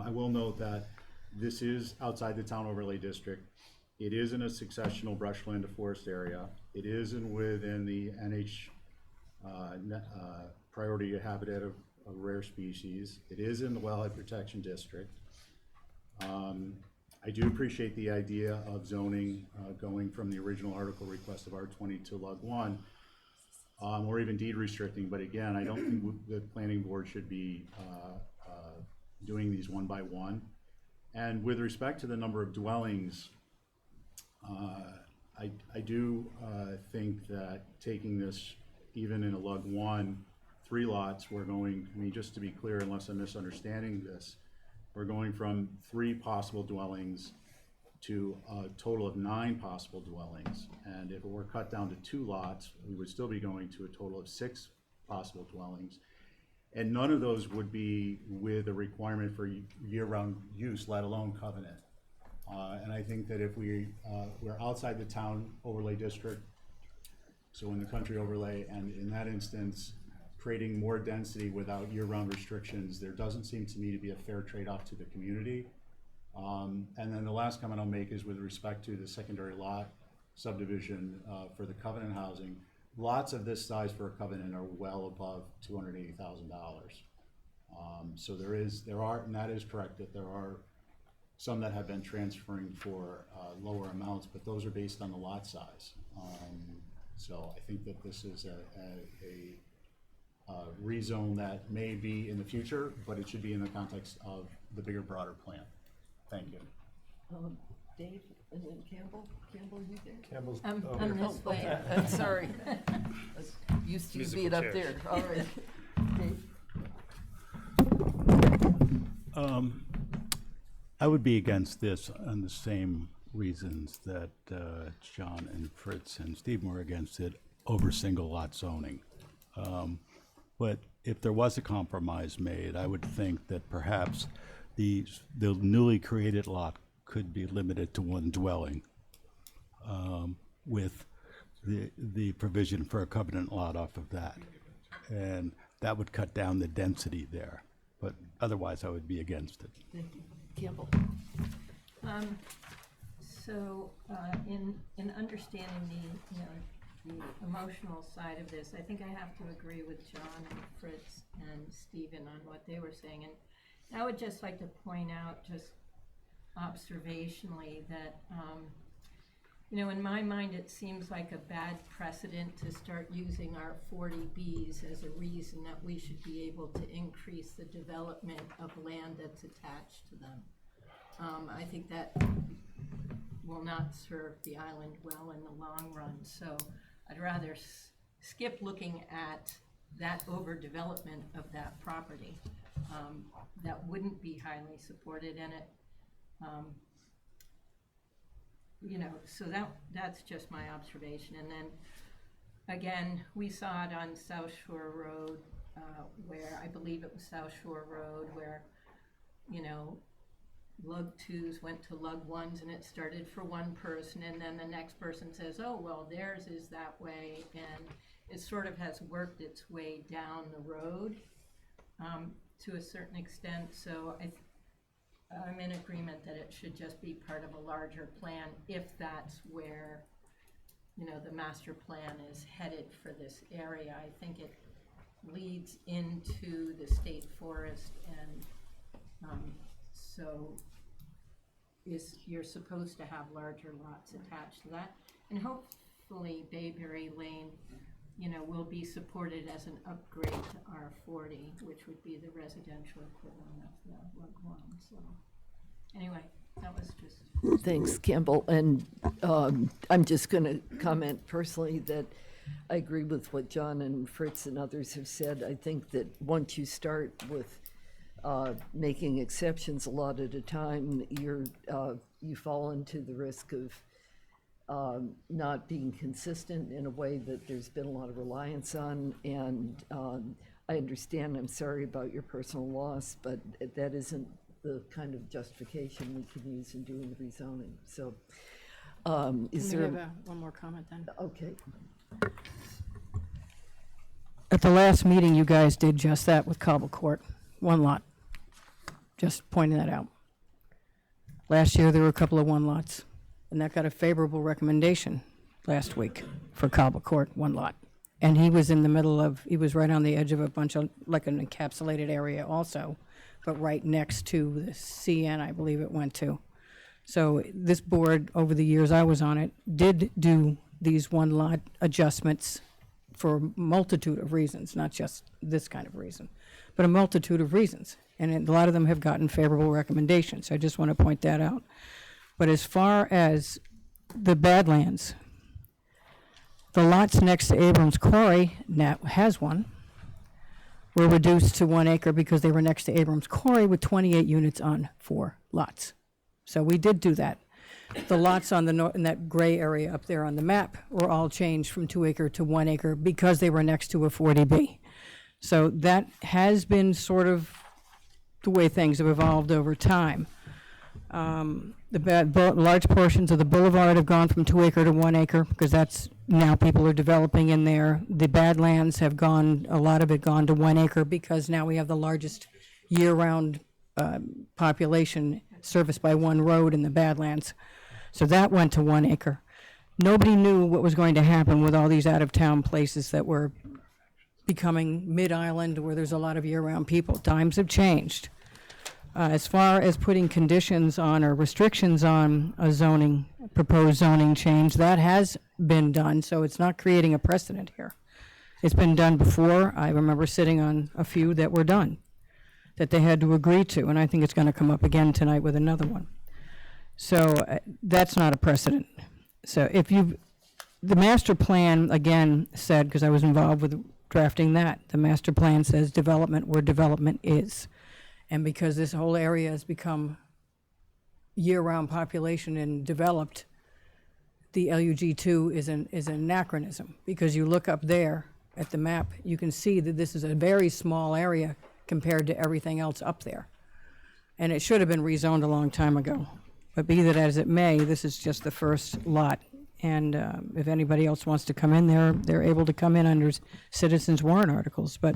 I will note that this is outside the town overlay district. It is in a successional brushland to forest area. It is within the NH priority habitat of rare species. It is in the wellhead protection district. I do appreciate the idea of zoning going from the original article request of R20 to Lug 1, or even deed restricting. But again, I don't think the planning board should be doing these one by one. And with respect to the number of dwellings, I do think that taking this even in a Lug 1, 3 lots, we're going, just to be clear, unless I'm misunderstanding this, we're going from 3 possible dwellings to a total of 9 possible dwellings. And if it were cut down to 2 lots, we would still be going to a total of 6 possible dwellings. And none of those would be with a requirement for year-round use, let alone covenant. And I think that if we're outside the town overlay district, so in the country overlay, and in that instance, creating more density without year-round restrictions, there doesn't seem to me to be a fair trade-off to the community. And then the last comment I'll make is with respect to the secondary lot subdivision for the covenant housing. Lots of this size for a covenant are well above $280,000. So there are, and that is correct, that there are some that have been transferring for lower amounts, but those are based on the lot size. So I think that this is a rezone that may be in the future, but it should be in the context of the bigger, broader plan. Thank you. Dave, and then Campbell. Campbell, you there? Campbell's I'm over here. this way. I'm sorry. Used to you being up there. All right. Dave? I would be against this on the same reasons that John and Fritz and Steve were against it over single lot zoning. But if there was a compromise made, I would think that perhaps the newly created lot could be limited to 1 dwelling, with the provision for a covenant lot off of that. And that would cut down the density there, but otherwise I would be against it. Thank you. Campbell? In understanding the emotional side of this, I think I have to agree with John and Fritz and Stephen on what they were saying. And I would just like to point out, just observationally, that in my mind, it seems like a bad precedent to start using our 40Bs as a reason that we should be able to increase the development of land that's attached to them. I think that will not serve the island well in the long run. So I'd rather skip looking at that overdevelopment of that property. That wouldn't be highly supported in it. So that's just my observation. And then again, we saw it on South Shore Road, where I believe it was South Shore Road, where lug 2s went to lug 1s, and it started for one person, and then the next person says, oh, well, theirs is that way, and it sort of has worked its way down the road to a certain extent. So I'm in agreement that it should just be part of a larger plan if that's where the master plan is headed for this area. I think it leads into the state forest, and so you're supposed to have larger lots attached to that. And hopefully Bayberry Lane, will be supported as an upgrade to R40, which would be the residential equivalent of the Lug 1. So anyway, that was just... Thanks, Campbell. And I'm just going to comment personally that I agree with what John and Fritz and others have said. I think that once you start with making exceptions a lot at a time, you fall into the risk of not being consistent in a way that there's been a lot of reliance on. And I understand, I'm sorry about your personal loss, but that isn't the kind of justification we can use in doing the rezoning. So is there... Can we have one more comment then? Okay. At the last meeting, you guys did just that with Cobble Court, one lot. Just pointing that out. Last year, there were a couple of one lots, and that got a favorable recommendation last week for Cobble Court, one lot. And he was in the middle of, he was right on the edge of a bunch of, like an encapsulated area also, but right next to the CN, I believe it went to. So this board, over the years I was on it, did do these one lot adjustments for a multitude of reasons, not just this kind of reason, but a multitude of reasons. And a lot of them have gotten favorable recommendations. I just want to point that out. But as far as the Badlands, the lots next to Abrams Quarry, now has one, were reduced to 1 acre because they were next to Abrams Quarry with 28 units on 4 lots. So we did do that. The lots on the north, in that gray area up there on the map, were all changed from 2 acre to 1 acre because they were next to a 40B. So that has been sort of the way things have evolved over time. Large portions of the boulevard have gone from 2 acre to 1 acre because that's now people are developing in there. The Badlands have gone, a lot of it gone to 1 acre because now we have the largest year-round population serviced by one road in the Badlands. So that went to 1 acre. Nobody knew what was going to happen with all these out-of-town places that were becoming mid-island where there's a lot of year-round people. Times have changed. As far as putting conditions on or restrictions on a zoning, proposed zoning change, that has been done, so it's not creating a precedent here. It's been done before. I remember sitting on a few that were done, that they had to agree to, and I think it's going to come up again tonight with another one. So that's not a precedent. So if the master plan, again, said, because I was involved with drafting that, the master plan says development where development is. And because this whole area has become year-round population and developed, the LUG2 is an anachronism. Because you look up there at the map, you can see that this is a very small area compared to everything else up there. And it should have been rezoned a long time ago. But be that as it may, this is just the first lot And if anybody else wants to come in, they're able to come in under citizens warrant articles. But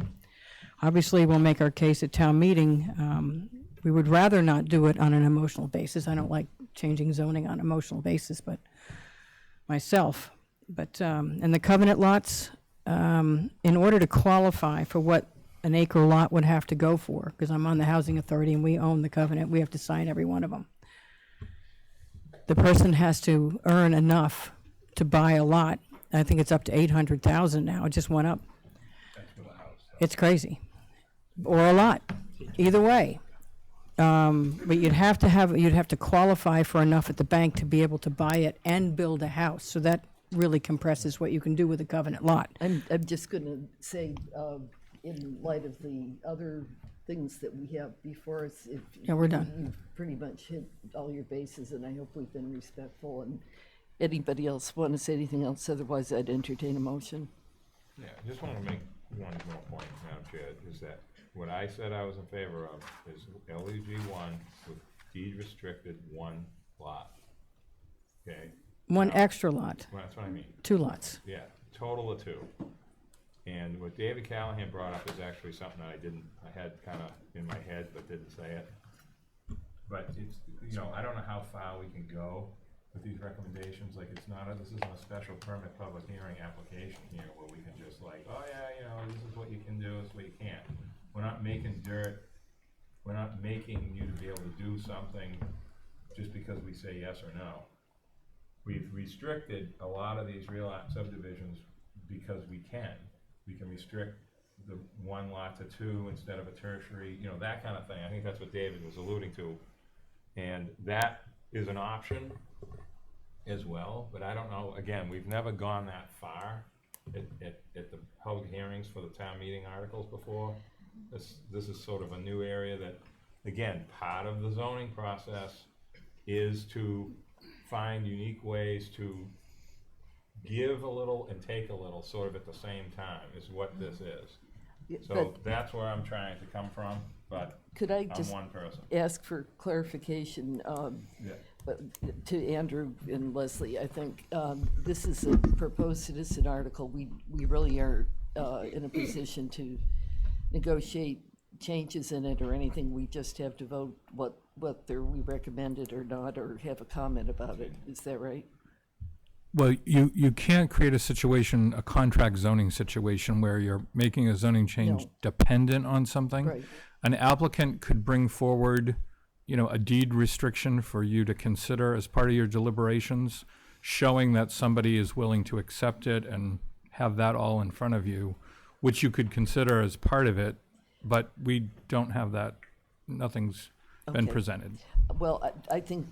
obviously, we'll make our case at town meeting. We would rather not do it on an emotional basis. I don't like changing zoning on an emotional basis, but myself. But, and the covenant lots, in order to qualify for what an acre lot would have to go for, because I'm on the housing authority and we own the covenant, we have to sign every one of them. The person has to earn enough to buy a lot. I think it's up to 800,000 now. It just went up. It's crazy. Or a lot, either way. But you'd have to qualify for enough at the bank to be able to buy it and build a house. So that really compresses what you can do with a covenant lot. I'm just going to say, in light of the other things that we have before us, if Yeah, we're done. you've pretty much hit all your bases, and I hope we've been respectful. And anybody else want to say anything else? Otherwise, I'd entertain a motion. Yeah, I just want to make one more point, Madam Chair, is that what I said I was in favor of is LEG 1 with deed restricted 1 lot. Okay? One extra lot. Well, that's what I mean. 2 lots. Yeah, total of 2. And what David Callahan brought up is actually something that I had kind of in my head, but didn't say it. But it's, I don't know how far we can go with these recommendations. Like, this isn't a special permit public hearing application here where we can just like, oh yeah, this is what you can do, this is what you can't. We're not making dirt, we're not making you to be able to do something just because we say yes or no. We've restricted a lot of these real subdivisions because we can. We can restrict the 1 lot to 2 instead of a tertiary, that kind of thing. I think that's what David was alluding to. And that is an option as well, but I don't know, again, we've never gone that far at the public hearings for the town meeting articles before. This is sort of a new area that, again, part of the zoning process is to find unique ways to give a little and take a little sort of at the same time is what this is. Yeah, So but that's where I'm trying to come from, but could I I'm just one person. ask for clarification? But to Andrew and Leslie, I think this is a proposed citizen article. We really are in a position to negotiate changes in it or anything. We just have to vote whether we recommend it or not, or have a comment about it. Is that right? Well, you can't create a contract zoning situation where you're making a zoning change No. dependent on something. Right. An applicant could bring forward, a deed restriction for you to consider as part of your deliberations, showing that somebody is willing to accept it and have that all in front of you, which you could consider as part of it, but we don't have that. Nothing's been Okay. presented. Well, I think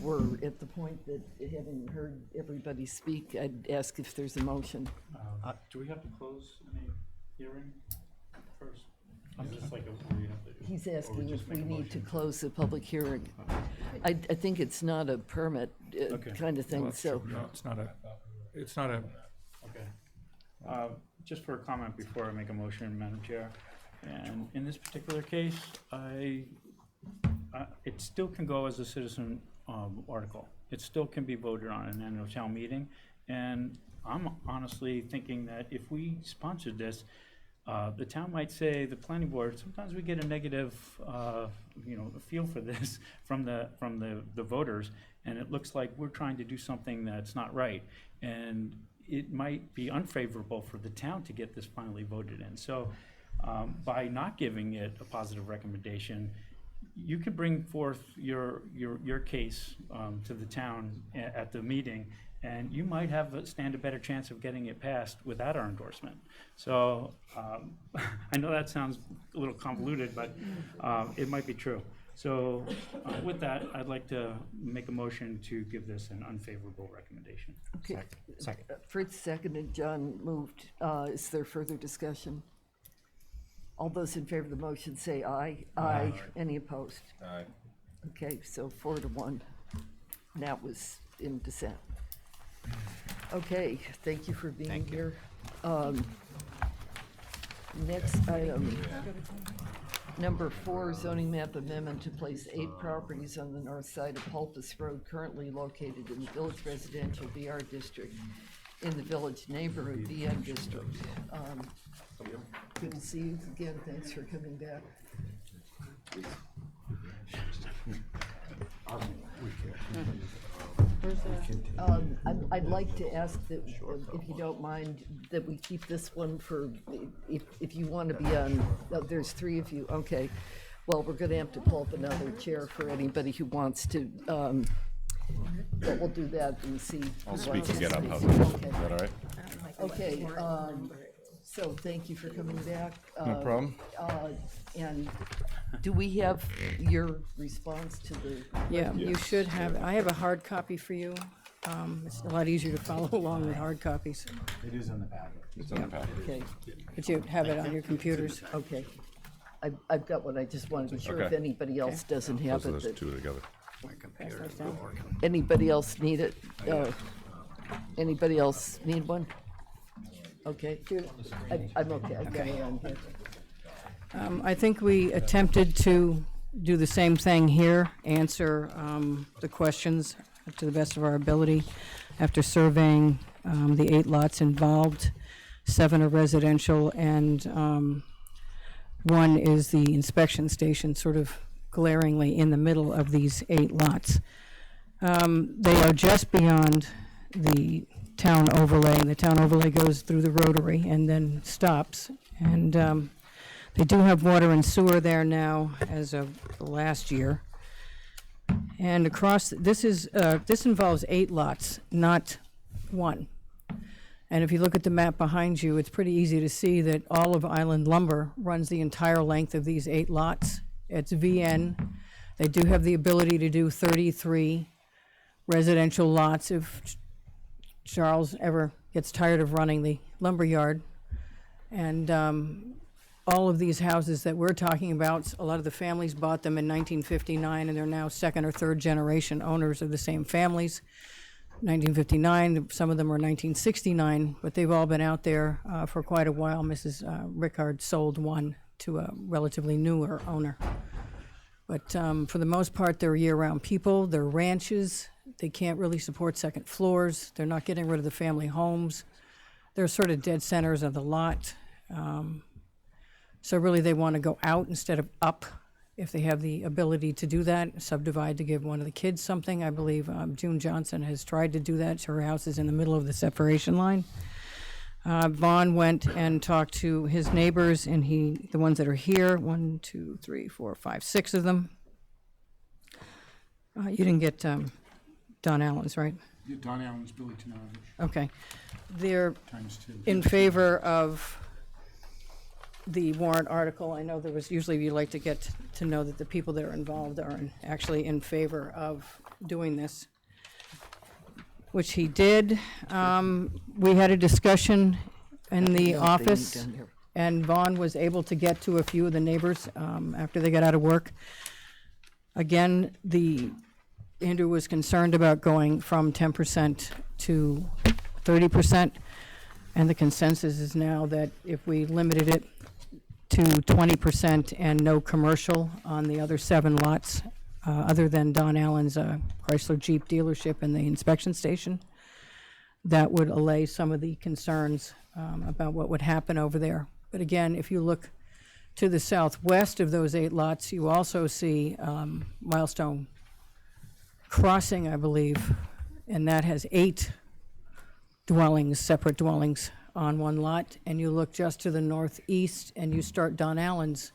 we're at the point that, having heard everybody speak, I'd ask if there's a motion. Do we have to close any hearing first? Is this like He's asking if we need to close the public hearing. I think it's not a permit kind of thing, so. No, it's not a, Okay. Just for a comment before I make a motion, Madam Chair, and in this particular case, it still can go as a citizen article. It still can be voted on in an annual town meeting, and I'm honestly thinking that if we sponsored this, the town might say, the planning board, sometimes we get a negative, feel for this from the voters, and it looks like we're trying to do something that's not right, and it might be unfavorable for the town to get this finally voted in. So by not giving it a positive recommendation, you could bring forth your case to the town at the meeting, and you might stand a better chance of getting it passed without our endorsement. So I know that sounds a little convoluted, but it might be true. So with that, I'd like to make a motion to give this an unfavorable recommendation. Okay. Second. Fritz seconded, John moved. Is there further discussion? All those in favor of the motion say aye. Aye. Any opposed? Aye. Okay, so 4-1. That was in dissent. Okay, thank you for being here. Next item, number 4, zoning map amendment to place 8 properties on the north side of Poultice Road currently located in the Village Residential VR District in the Village Neighborhood VM District. Good to see you again. Thanks for coming back. I'd like to ask that, if you don't mind, that we keep this one for, if you want to be on, there's 3 of you, okay. Well, we're gonna have to pull up another chair for anybody who wants to, but we'll do that and see. I'll speak and get up, how's Okay. that? Is that all right? Okay, so thank you for coming back. No problem. And do we have your response to the? Yeah, you should have, I have a hard copy for you. It's a lot easier to follow along with hard copies. It is in the packet. It's on the packet. Okay, But you have it on your computers. okay. I've got one, I just wanted to be sure if Okay. anybody else doesn't have Those are it. those two together. Pass those down. Anybody else need it? Anybody else need one? Okay, I'm okay, I've got it on here. I think we attempted to do the same thing here, answer the questions to the best of our ability after surveying the 8 lots involved. 7 are residential, and 1 is the inspection station, sort of glaringly in the middle of these 8 lots. They are just beyond the town overlay, and the town overlay goes through the rotary and then stops. And they do have water and sewer there now as of last year. And across, this involves 8 lots, not 1. And if you look at the map behind you, it's pretty easy to see that all of Island Lumber runs the entire length of these 8 lots. It's VN. They do have the ability to do 33 residential lots if Charles ever gets tired of running the lumber yard. And all of these houses that we're talking about, a lot of the families bought them in 1959, and they're now 2nd or 3rd generation owners of the same families. 1959, some of them were 1969, but they've all been out there for quite a while. Mrs. Rickard sold one to a relatively newer owner. But for the most part, they're year-round people. They're ranches. They can't really support 2nd floors. They're not getting rid of the family homes. They're sort of dead centers of the lot. So really, they want to go out instead of up if they have the ability to do that, subdivide to give one of the kids something. I believe June Johnson has tried to do that. Her house is in the middle of the separation line. Vaughn went and talked to his neighbors, and the ones that are here, 1, 2, 3, 4, 5, 6 of them. You didn't get Don Allen's, right? Yeah, Don Allen's, Billy Tanovich. Okay. They're ×2. in favor of the warrant article. I know there was, usually you like to get to know that the people that are involved are actually in favor of doing this, which he did. We had a discussion in the office, and Vaughn was able to get to a few of the neighbors after they got out of work. Again, Andrew was concerned about going from 10% to 30%, and the consensus is now that if we limited it to 20% and no commercial on the other 7 lots, other than Don Allen's Chrysler Jeep dealership and the inspection station, that would allay some of the concerns about what would happen over there. But again, if you look to the southwest of those 8 lots, you also see Milestone Crossing, I believe, and that has 8 dwellings, separate dwellings on one lot. And you look just to the northeast and you start Don Allen's,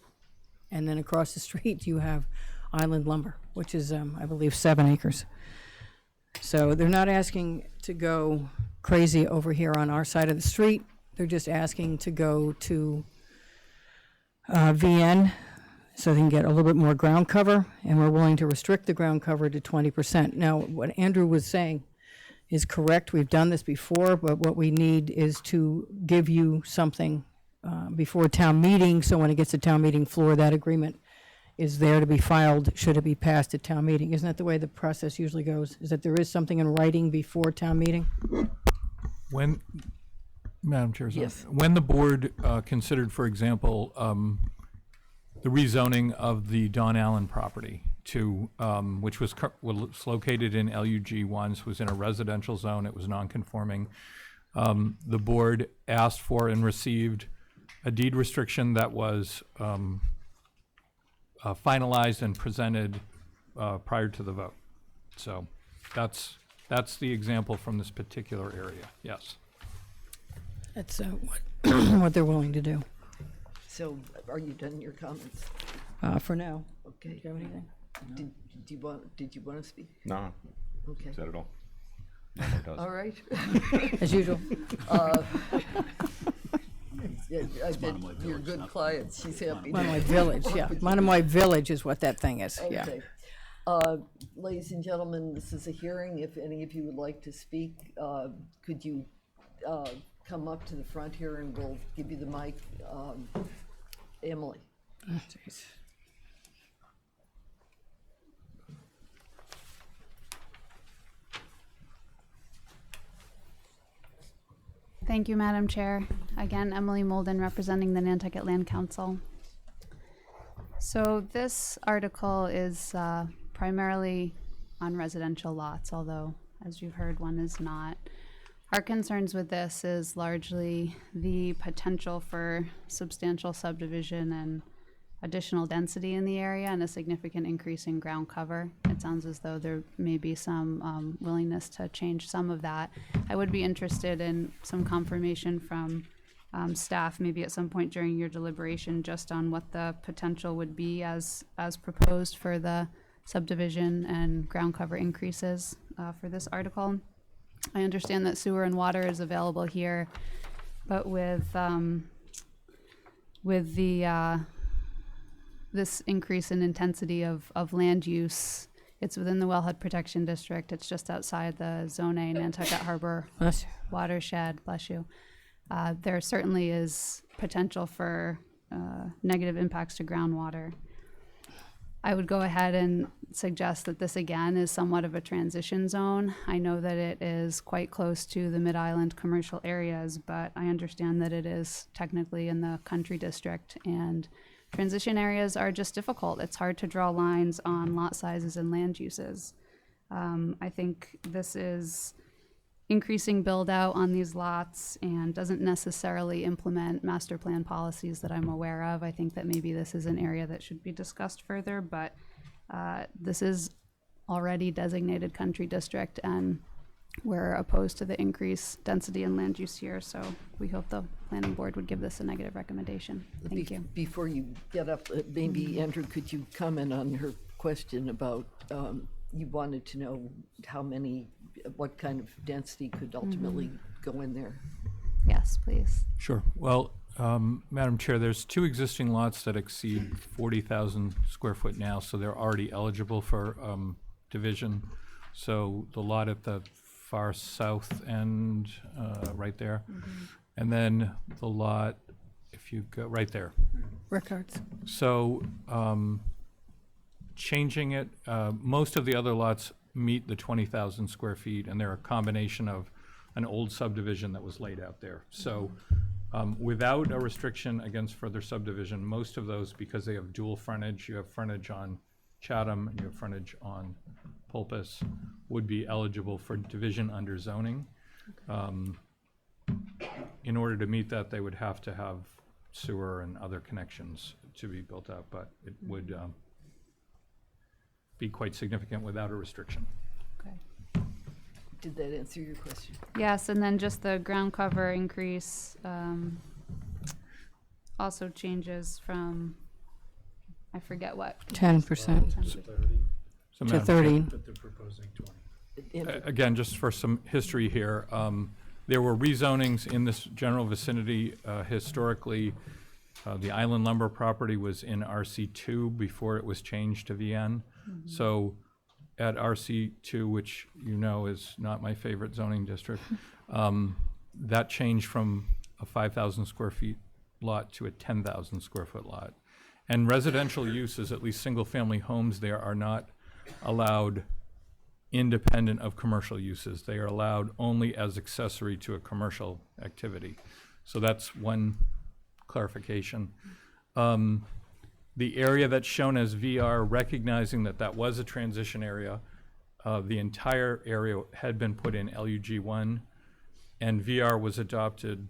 and then across the street you have Island Lumber, which is, I believe, 7 acres. So they're not asking to go crazy over here on our side of the street. They're just asking to go to VN so they can get a little bit more ground cover, and we're willing to restrict the ground cover to 20%. Now, what Andrew was saying is correct. We've done this before, but what we need is to give you something before town meeting, so when it gets to town meeting floor, that agreement is there to be filed should it be passed at town meeting. Isn't that the way the process usually goes? Is that there is something in writing before town meeting? When Madam Chair, Yes. when the board considered, for example, the rezoning of the Don Allen property to, which was located in LUG 1, was in a residential zone, it was non-conforming, the board asked for and received a deed restriction that was finalized and presented prior to the vote. So that's the example from this particular area, yes. That's what they're willing to do. So are you done your comments? For now. Okay. Do you have anything? Did you want to speak? No. Okay. Said it all. No one does. All right. As usual. Yeah, I bet you're good clients. She's happy. Monomoy Village, yeah. Monomoy Village is what that thing is, yeah. Okay. Ladies and gentlemen, this is a hearing. If any of you would like to speak, could you come up to the front here and we'll give you the mic. Emily. Oh, jeez. Thank you, Madam Chair. Again, Emily Molden, representing the Nantucket Land Council. So this article is primarily on residential lots, although, as you've heard, one is not. Our concerns with this is largely the potential for substantial subdivision and additional density in the area and a significant increase in ground cover. It sounds as though there may be some willingness to change some of that. I would be interested in some confirmation from staff, maybe at some point during your deliberation, just on what the potential would be as proposed for the subdivision and ground cover increases for this article. I understand that sewer and water is available here, but with the this increase in intensity of land use, it's within the Wellhead Protection District. It's just outside the Zone A Nantucket Harbor watershed. Bless you. There certainly is potential for negative impacts to groundwater. I would go ahead and suggest that this again is somewhat of a transition zone. I know that it is quite close to the Mid-Island commercial areas, but I understand that it is technically in the country district, and transition areas are just difficult. It's hard to draw lines on lot sizes and land uses. I think this is increasing build out on these lots and doesn't necessarily implement master plan policies that I'm aware of. I think that maybe this is an area that should be discussed further, but this is already designated country district, and we're opposed to the increased density and land use here, so we hope the planning board would give this a negative recommendation. Thank you. Before you get up, maybe Andrew, could you comment on her question about, you wanted to know what kind of density could ultimately go in there? Yes, please. Sure. Well, Madam Chair, there's two existing lots that exceed 40,000 square foot now, so they're already eligible for division. So the lot at the far south end, right there, and then the lot, if you go right there. Records. So changing it, most of the other lots meet the 20,000 square feet, and they're a combination of an old subdivision that was laid out there. So without a restriction against further subdivision, most of those, because they have dual frontage, you have frontage on Chatham and you have frontage on Poultice, would be eligible for division under zoning. In order to meet that, they would have to have sewer and other connections to be built up, but it would be quite significant without a restriction. Okay. Did that answer your question? Yes, and then just the ground cover increase also changes from, I forget what. 10%. So To Madam 30. But they're proposing 20. Again, just for some history here, there were rezonings in this general vicinity. Historically, the Island Lumber property was in RC2 before it was changed to VN. So at RC2, which you know is not my favorite zoning district, that changed from a 5,000 square feet lot to a 10,000 square foot lot. And residential uses, at least single family homes there, are not allowed independent of commercial uses. They are allowed only as accessory to a commercial activity. So that's one clarification. The area that's shown as VR, recognizing that that was a transition area, the entire area had been put in LUG1, and VR was adopted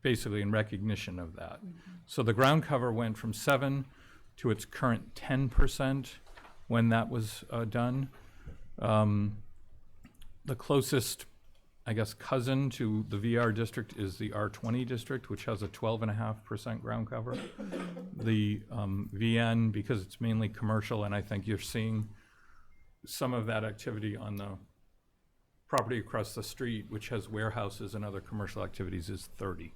basically in recognition of that. So the ground cover went from 7 to its current 10% when that was done. The closest, I guess, cousin to the VR district is the R20 district, which has a 12.5% ground cover. The VN, because it's mainly commercial, and I think you're seeing some of that activity on the property across the street, which has warehouses and other commercial activities, is 30.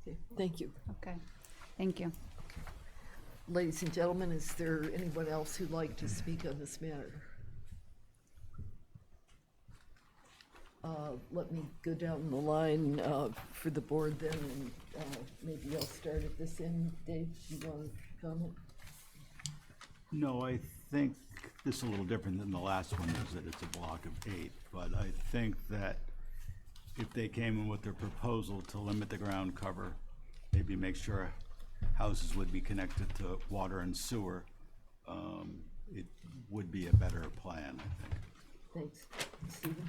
Okay, thank you. Okay, thank you. Ladies and gentlemen, is there anyone else who'd like to speak on this matter? Let me go down the line for the board then, and maybe I'll start at this end. Dave, you want to comment? No, I think this is a little different than the last one, is that it's a block of 8. But I think that if they came in with their proposal to limit the ground cover, maybe make sure houses would be connected to water and sewer, it would be a better plan, I think. Thanks. Stephen?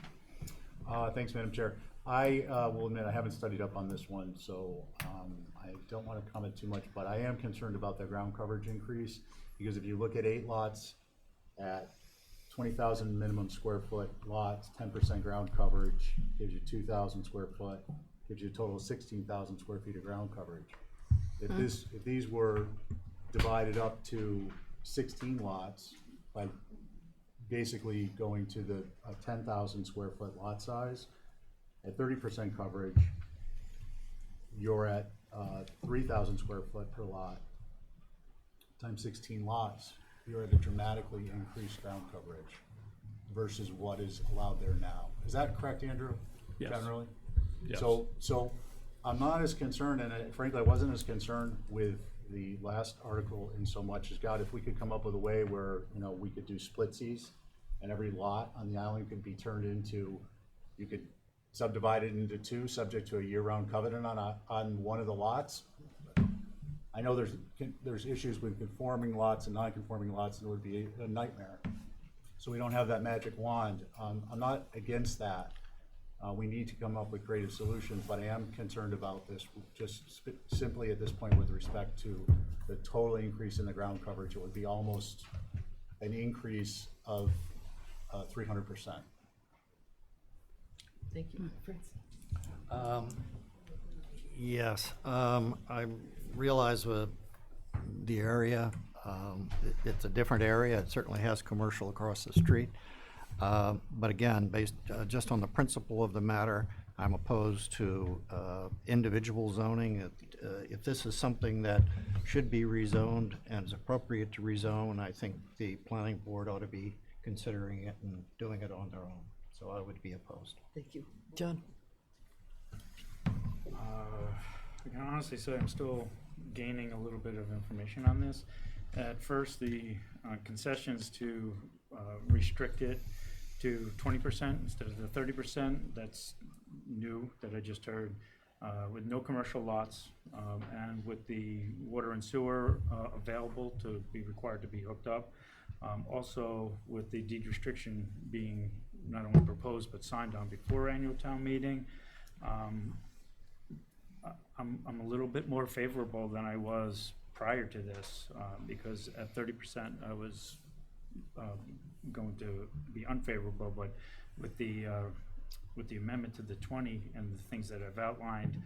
Thanks, Madam Chair. I will admit I haven't studied up on this one, so I don't want to comment too much, but I am concerned about the ground coverage increase, because if you look at 8 lots at 20,000 minimum square foot lots, 10% ground coverage gives you 2,000 square foot, gives you a total of 16,000 square feet of ground coverage. If these were divided up to 16 lots by basically going to the 10,000 square foot lot size, at 30% coverage, you're at 3,000 square foot per lot. Times 16 lots, you're at a dramatically increased ground coverage versus what is allowed there now. Is that correct, Andrew? Yes. Generally? Yes. So I'm not as concerned, and frankly, I wasn't as concerned with the last article in so much as, God, if we could come up with a way where, we could do splitsies and every lot on the island could be turned into, you could subdivide it into 2, subject to a year-round covenant on one of the lots. I know there's issues with conforming lots and non-conforming lots, and it would be a nightmare. So we don't have that magic wand. I'm not against that. We need to come up with creative solutions, but I am concerned about this, just simply at this point with respect to the total increase in the ground coverage. It would be almost an increase of 300%. Thank you. Fritz? Yes, I realize with the area, it's a different area. It certainly has commercial across the street. But again, based just on the principle of the matter, I'm opposed to individual zoning. If this is something that should be rezoned and is appropriate to rezone, I think the planning board ought to be considering it and doing it on their own. So I would be opposed. Thank you. John? I can honestly say I'm still gaining a little bit of information on this. At first, the concessions to restrict it to 20% instead of the 30%, that's new that I just heard, with no commercial lots, and with the water and sewer available to be required to be hooked up. Also with the deed restriction being not only proposed but signed on before annual town meeting, I'm a little bit more favorable than I was prior to this, because at 30% I was going to be unfavorable, but with the amendment to the 20 and the things that I've outlined,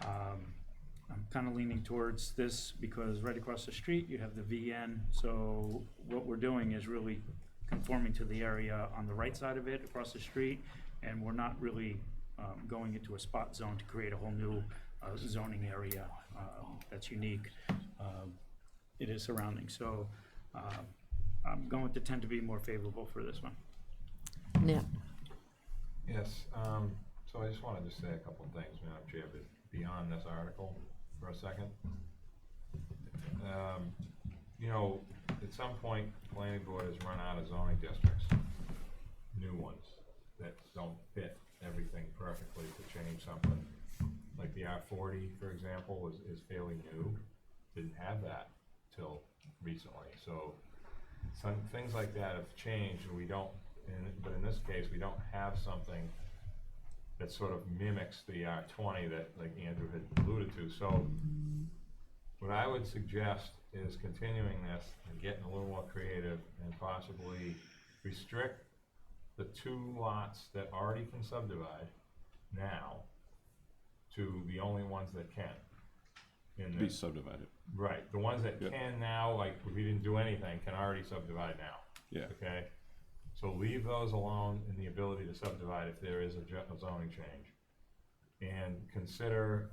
I'm kind of leaning towards this, because right across the street you have the VN. So what we're doing is really conforming to the area on the right side of it across the street, and we're not really going into a spot zone to create a whole new zoning area that's unique. It is surrounding. So I'm going to tend to be more favorable for this one. Nat? Yes, so I just wanted to say a couple of things, Madam Chair, but beyond this article for a second. at some point, the planning board has run out of zoning districts, new ones, that don't fit everything perfectly to change something. Like the R40, for example, is fairly new, didn't have that till recently. So some things like that have changed, and we don't, but in this case, we don't have something that sort of mimics the R20 that, like Andrew had alluded to. So what I would suggest is continuing this and getting a little more creative and possibly restrict the 2 lots that already can subdivide now to the only ones that can. Be subdivided. Right, the ones that can now, like if we didn't do anything, can already subdivide now. Yeah. Okay? So leave those alone in the ability to subdivide if there is a zoning change. And consider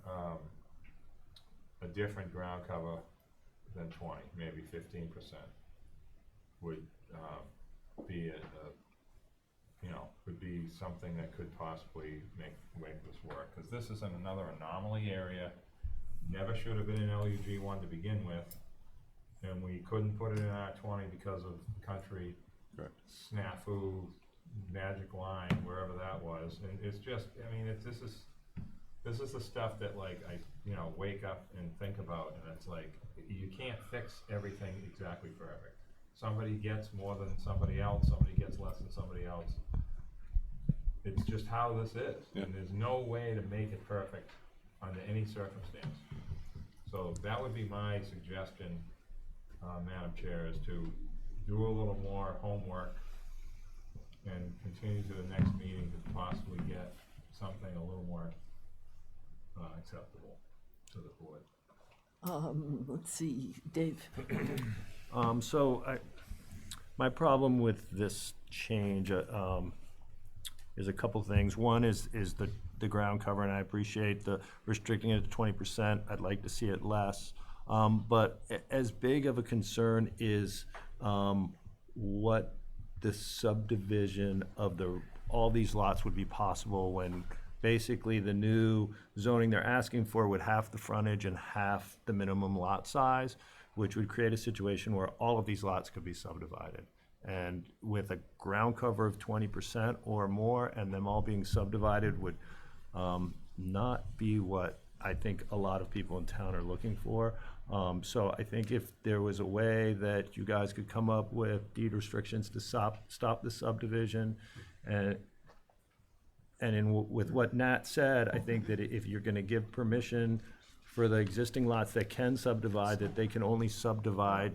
a different ground cover than 20, maybe 15% would be would be something that could possibly make this work. Because this is in another anomaly area, never should have been in LUG 1 to begin with, and we couldn't put it in R20 because of country snafu, magic line, wherever that was. And it's just, I mean, this is the stuff that, like, I wake up and think about, and it's like, you can't fix everything exactly forever. Somebody gets more than somebody else, somebody gets less than somebody else. It's just how this is, and there's no way to make it perfect under any circumstance. So that would be my suggestion, Madam Chair, is to do a little more homework and continue to the next meeting to possibly get something a little more acceptable to the board. Let's see, Dave. My problem with this change is a couple things. One is the ground cover, and I appreciate the restricting it to 20%. I'd like to see it less. But as big of a concern is what the subdivision of all these lots would be possible when basically the new zoning they're asking for would half the frontage and half the minimum lot size, which would create a situation where all of these lots could be subdivided. And with a ground cover of 20% or more, and them all being subdivided would not be what I think a lot of people in town are looking for. So I think if there was a way that you guys could come up with deed restrictions to stop the subdivision, with what Nat said, I think that if you're gonna give permission for the existing lots that can subdivide, that they can only subdivide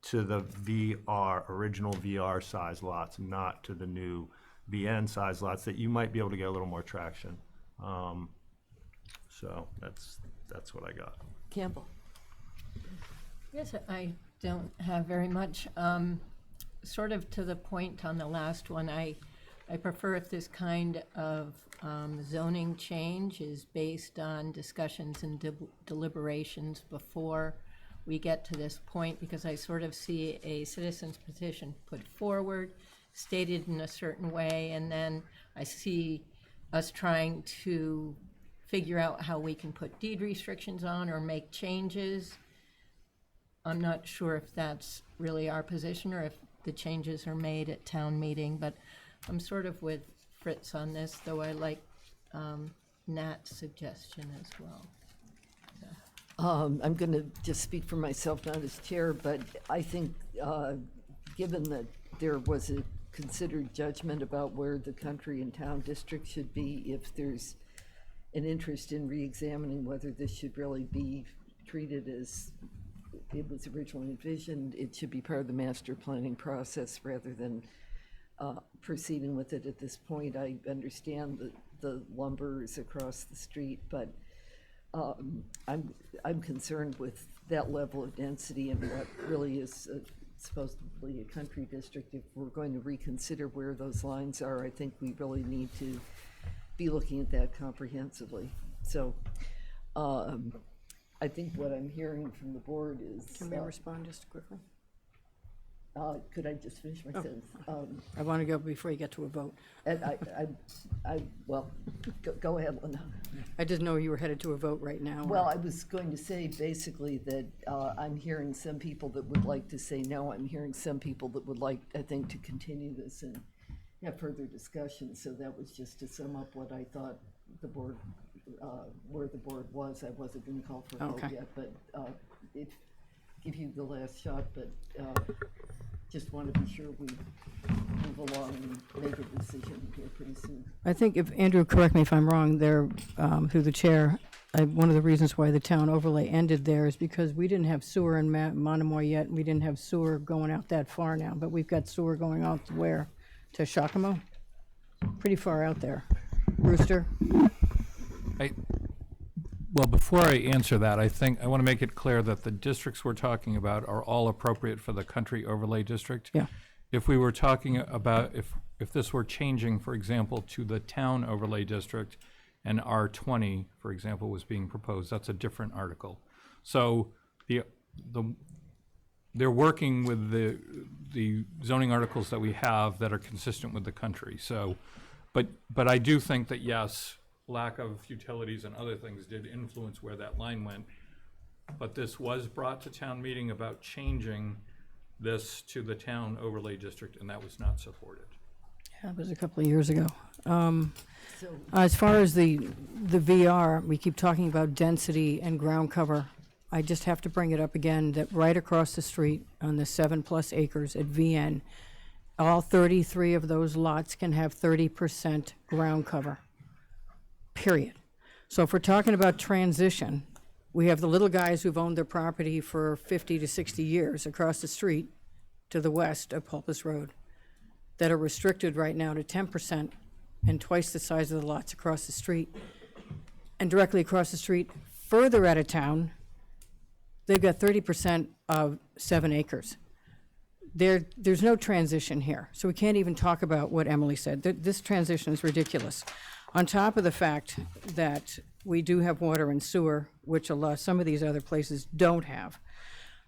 to the original VR size lots, not to the new VN size lots, that you might be able to get a little more traction. So that's what I got. Campbell. Yes, I don't have very much. Sort of to the point on the last one, I prefer if this kind of zoning change is based on discussions and deliberations before we get to this point, because I sort of see a citizen's petition put forward, stated in a certain way, and then I see us trying to figure out how we can put deed restrictions on or make changes. I'm not sure if that's really our position or if the changes are made at town meeting, but I'm sort of with Fritz on this, though I like Nat's suggestion as well. I'm going to just speak for myself, not as chair, but I think given that there was a considered judgment about where the country and town district should be, if there's an interest in re-examining whether this should really be treated as it was originally envisioned, it should be part of the master planning process rather than proceeding with it at this point. I understand that the lumber is across the street, but I'm concerned with that level of density and what really is supposedly a country district. If we're going to reconsider where those lines are, I think we really need to be looking at that comprehensively. So I think what I'm hearing from the board is... Can we respond just quickly? Could I just finish my sentence? I want to go before you get to a vote. And well, go ahead, Linda. I didn't know you were headed to a vote right now. Well, I was going to say basically that I'm hearing some people that would like to say no. I'm hearing some people that would like, I think, to continue this and have further discussion. So that was just to sum up what I thought the board, where the board was. I wasn't going to call for a vote Okay. yet, but give you the last shot. But just want to be sure we move along and make a decision here pretty soon. I think if, Andrew, correct me if I'm wrong, there, through the chair, one of the reasons why the town overlay ended there is because we didn't have sewer in Monomoy yet, and we didn't have sewer going out that far now, but we've got sewer going out to where? To Shakamo? Pretty far out there. Brewster? Well, before I answer that, I want to make it clear that the districts we're talking about are all appropriate for the country overlay district. Yeah. If we were talking about, if this were changing, for example, to the town overlay district and R20, for example, was being proposed, that's a different article. So they're working with the zoning articles that we have that are consistent with the country. So, but I do think that, yes, lack of utilities and other things did influence where that line went. But this was brought to town meeting about changing this to the town overlay district, and that was not supported. Yeah, it was a couple of years ago. As far as the VR, we keep talking about density and ground cover. I just have to bring it up again that right across the street on the 7+ acres at VN, all 33 of those lots can have 30% ground cover. Period. So if we're talking about transition, we have the little guys who've owned their property for 50 to 60 years across the street to the west of Poultice Road that are restricted right now to 10% and twice the size of the lots across the street. And directly across the street, further out of town, they've got 30% of 7 acres. There's no transition here, so we can't even talk about what Emily said. This transition is ridiculous. On top of the fact that we do have water and sewer, which some of these other places don't have.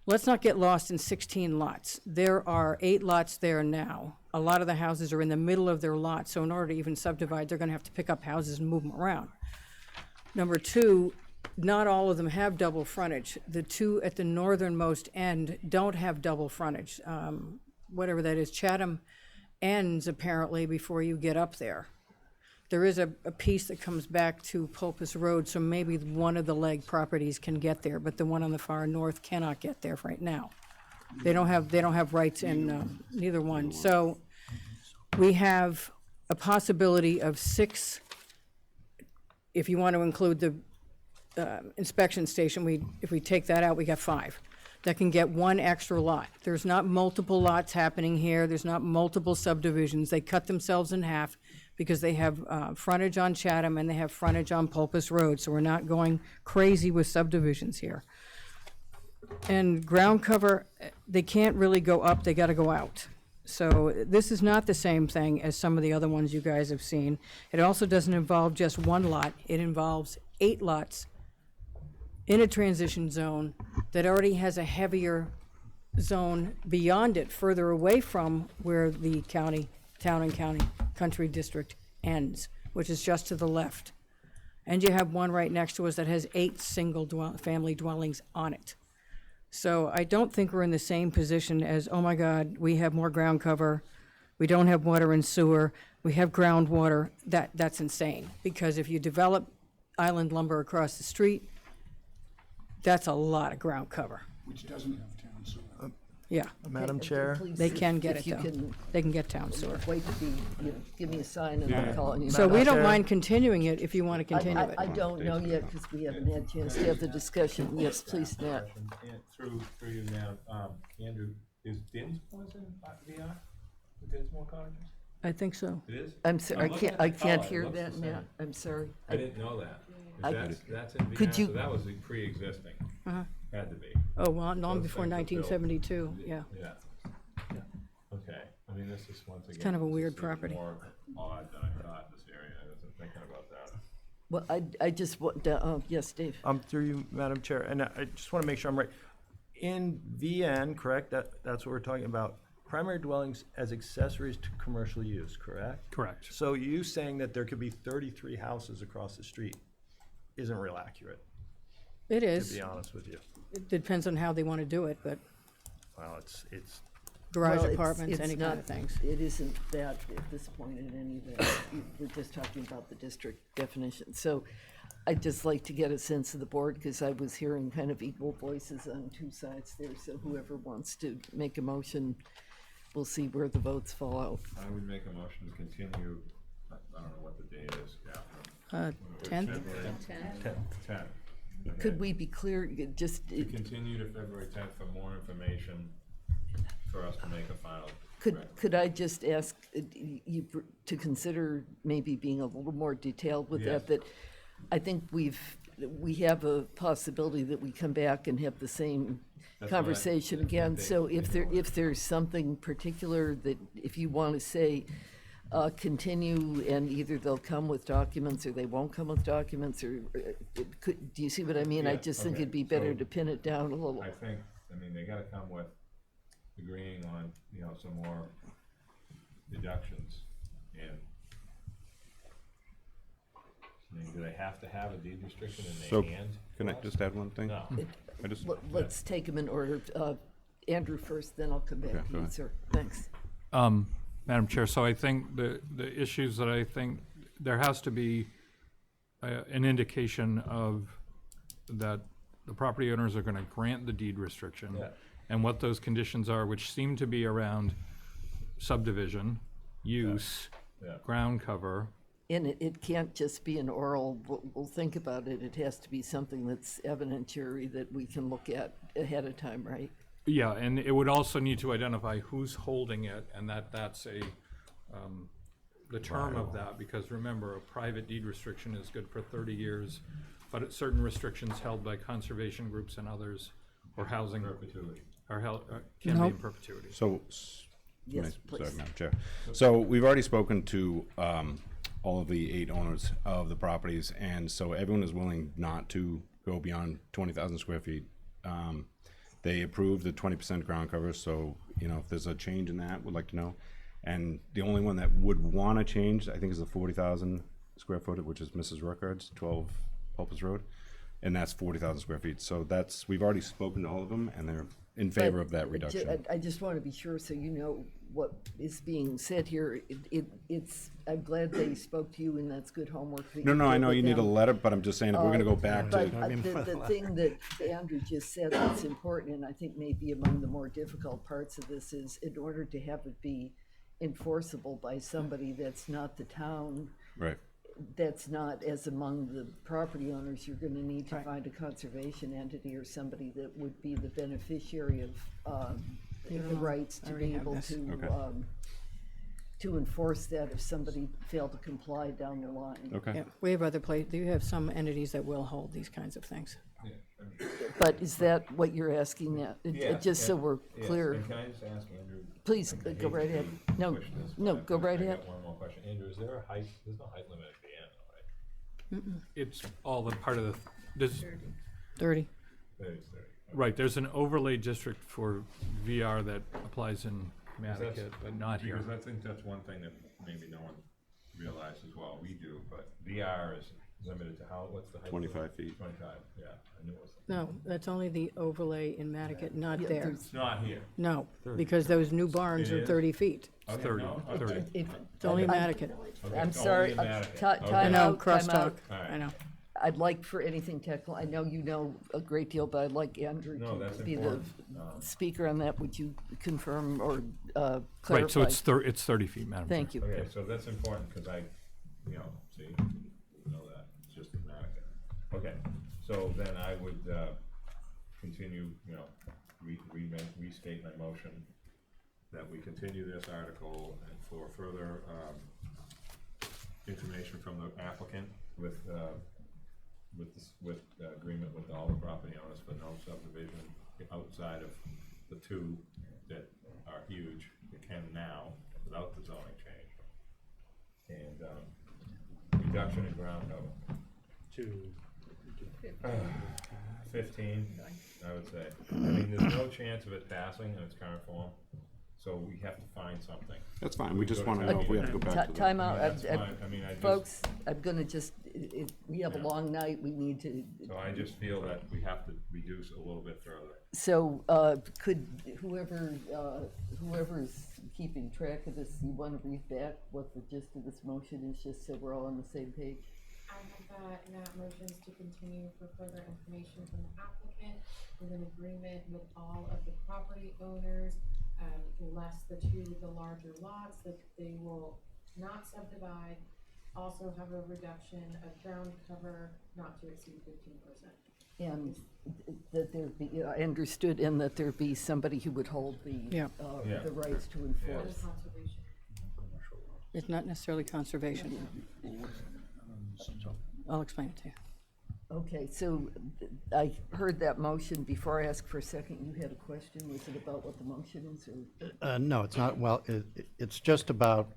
Let's not get lost in 16 lots. There are 8 lots there now. A lot of the houses are in the middle of their lot, so in order to even subdivide, they're gonna have to pick up houses and move them around. Number 2, not all of them have double frontage. The 2 at the northernmost end don't have double frontage. Whatever that is, Chatham ends apparently before you get up there. There is a piece that comes back to Poultice Road, so maybe one of the leg properties can get there, but the one on the far north cannot get there right now. They don't have rights in neither one. So we have a possibility of 6, if you want to include the inspection station, if we take that out, we got 5 that can get 1 extra lot. There's not multiple lots happening here. There's not multiple subdivisions. They cut themselves in half because they have frontage on Chatham and they have frontage on Poultice Road, so we're not going crazy with subdivisions here. And ground cover, they can't really go up, they gotta go out. So this is not the same thing as some of the other ones you guys have seen. It also doesn't involve just 1 lot, it involves 8 lots in a transition zone that already has a heavier zone beyond it, further away from where the town and county country district ends, which is just to the left. And you have one right next to us that has 8 single family dwellings on it. So I don't think we're in the same position as, oh my God, we have more ground cover, we don't have water and sewer, we have groundwater. That's insane, because if you develop island lumber across the street, that's a lot of ground cover. Which doesn't have town sewer. Yeah. Madam Chair? They can get If it, you though. can They can get town sewer. wait to be, give me a sign and I'll call you. So we don't mind continuing it if you want to continue it. I don't know yet because we haven't had a chance to have the discussion. Yes, please, Nat. Through you now, Andrew, is Dinsmore's in VR? The Dinsmore cottages? I think so. It is? I'm sorry, looking at I the can't color, it hear looks that, the same. Nat. I'm sorry. I didn't know that. That's in Could VR, you- so that was the pre-existing. Had to be. Oh, well, long Those before things were built. 1972, yeah. Yeah. Okay, I mean, this is once again. kind of a this weird is property. More odd than I thought, this area, I wasn't thinking about that. Well, I just want, yes, Dave. Through you, Madam Chair, and I just want to make sure I'm right. In VN, correct, that's what we're talking about, primary dwellings as accessories to commercial use, correct? Correct. So you saying that there could be 33 houses across the street isn't real accurate, It to is. be honest with you. It depends on how they want to do it, but Well, it's garage Well, apartments, it's any kind not- of things. It isn't that at this point in any event. We're just talking about the district definition. So I'd just like to get a sense of the board, because I was hearing kind of equal voices on two sides there. So whoever wants to make a motion, we'll see where the votes fall out. I would make a motion to continue, I don't know what the date is, Catherine. 10th? February 10th. Could we be clear, just, To continue to February 10th for more information for us to make a final. could I just ask you to consider maybe being a little more detailed with Yes. that I think we have a possibility that we come back and have the same That's conversation what I again. think So they if there's something particular that, if you want to say, continue, and either they'll come with documents or they won't come with documents, or do you see what I mean? I Yeah, just think okay. it'd be better So to pin it down a little. I think, they gotta come with agreeing on, some more deductions, and do they have to have a deed restriction in So, their hand? can I just add one thing? No. I just, Let's take them in order. Andrew first, then I'll come back Okay, to go you, ahead. sir. Thanks. Madam Chair, so I think the issues that I think, there has to be an indication of that the property owners are gonna grant the deed restriction. Yeah. And what those conditions are, which seem to be around subdivision, use, Yeah. ground cover. And it can't just be an oral, we'll think about it. It has to be something that's evidentiary that we can look at ahead of time, right? Yeah, and it would also need to identify who's holding it, and that's the term of that, because remember, a private deed restriction is good for 30 years, but certain restrictions held by conservation groups and others, or housing. Perpetuity. Can be Nope. in perpetuity. so, Yes, sorry, please. Madam Chair. So we've already spoken to, all of the 8 owners of the properties, and so everyone is willing not to go beyond 20,000 square feet. They approved the 20% ground cover, so, if there's a change in that, we'd like to know. And the only one that would want to change, I think, is the 40,000 square foot, which is Mrs. Ruckard's, 12 Poultice Road, and that's 40,000 square feet. So we've already spoken to all of them, and they're in favor of that reduction. I just want to be sure, so you know what is being said here. I'm glad they spoke to you, and that's good homework. that No, you I did know with you need a them. letter, but I'm just saying, if we're gonna go back But to, the thing that Andrew just said that's important, and I think maybe among the more difficult parts of this, is in order to have it be enforceable by somebody that's not the town, right, that's not as among the property owners, you're gonna need to find a conservation entity or somebody that would be the beneficiary of the rights I to already be have able this. to enforce that if somebody failed to comply down the line. okay. Yeah, we have other places, you have some entities that will hold these kinds of things. But is that what you're asking now? Just so we're Yes, clear. and can I just ask Andrew? Please, I hate go right to ahead. No, push this, no, but go right I ahead. got one more question. Andrew, is there a height, there's no height limit at the end, right? It's all the part of there's, 30. There's 30. right, there's an overlay district for VR that applies in Because that's- Nantucket, but not here. Because I think that's one thing that maybe no one realizes, well, we do, but VR is limited to what's the height? 25 feet. 25, yeah, I knew it was. No, that's only the overlay in Mattocket, not Yeah, there. It's not here. No, because those new barns It are is? 30 feet. Okay, 30, no? 30. Okay. It's only Mattocket. Okay, I'm it's sorry, only in Mattocket. time Okay. I know, out, time crosstalk, out. All right. I know. I'd like for anything technical, I know you know a great deal, but I'd like Andrew No, that's to be the important. speaker on that. Would you confirm or clarify? Right, so it's 30 feet, Madam Chair. Thank you. Okay, so that's important, because see, know that, it's just a Mattocket. Okay, so then I would, continue, restate my motion that we continue this article and for further, information from the applicant with agreement with all the property owners for no subdivision outside of the 2 that are huge, that can now, without the zoning change. And, reduction in ground cover. 15, I would say. I mean, there's no chance of it passing in its current form, So we have to find something. That's fine, we just wanna know if we have to go back to the. Time out, That's fine. I mean, I just- folks, I'm gonna just, we have a long night, we need to, So I just feel that we have to reduce a little bit further. so, could whoever's keeping track of this, you wanna read back what the gist of this motion is, just so we're all on the same page? I have that motions to continue for further information from the applicant with an agreement with all of the property owners, less the larger lots, that they will not subdivide, also have a reduction of ground cover not to exceed 15%. And that there be, I understood, and that there be somebody who would hold the rights to enforce. Conservation. It's not necessarily conservation. I'll explain it to you. Okay, so I heard that motion. Before I ask for a second, you had a question. Was it about what the motion is, or? No, it's not. Well, it's just about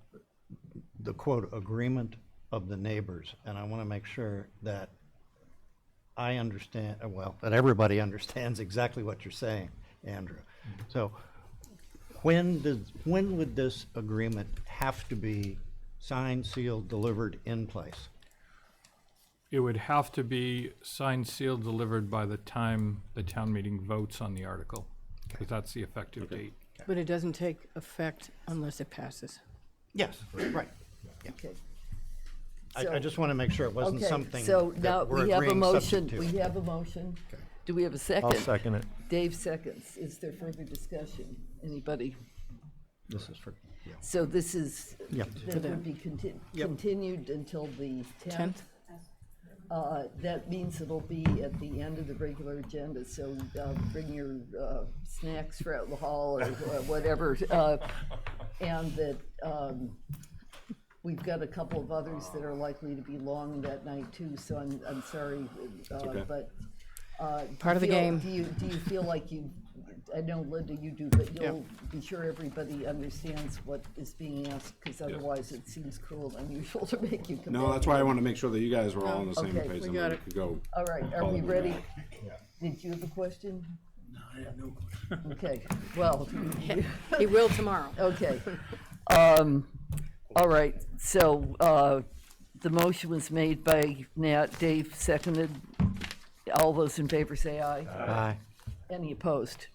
the quote, agreement of the neighbors. And I want to make sure that I understand, well, that everybody understands exactly what you're saying, Andrew. So when would this agreement have to be signed, sealed, delivered, in place? It would have to be signed, sealed, delivered by the time the town meeting votes on the article, because that's the effective date. But it doesn't take effect unless it passes. Yes, right. Okay. I just want to make sure it wasn't something So now that we're we have a agreeing motion. subject to. We have a motion. Do we have a second? I'll second it. Dave seconds. Is there further discussion? Anybody? This is for, yeah. So this is, Yep. that would be continued until the 10th? That means it'll be at the end of the regular agenda, so bring your snacks for out in the hall or whatever. And that we've got a couple of others that are likely to be long that night too, so I'm sorry. Okay. But Part of the game. Do you feel like you, I know Linda, you do, but you'll be sure everybody understands what is being asked, because otherwise it seems cruel and unusual to make you come back. No, that's why I wanted to make sure that you guys were all on the same Okay, page, we and got then we it. could go. All right, are Follow we me ready? back. Did you have a question? No, I have no question. Okay, well. He will tomorrow. Okay. All right, so the motion was made by Nat, Dave seconded. All those in favor say aye. Aye. Any opposed?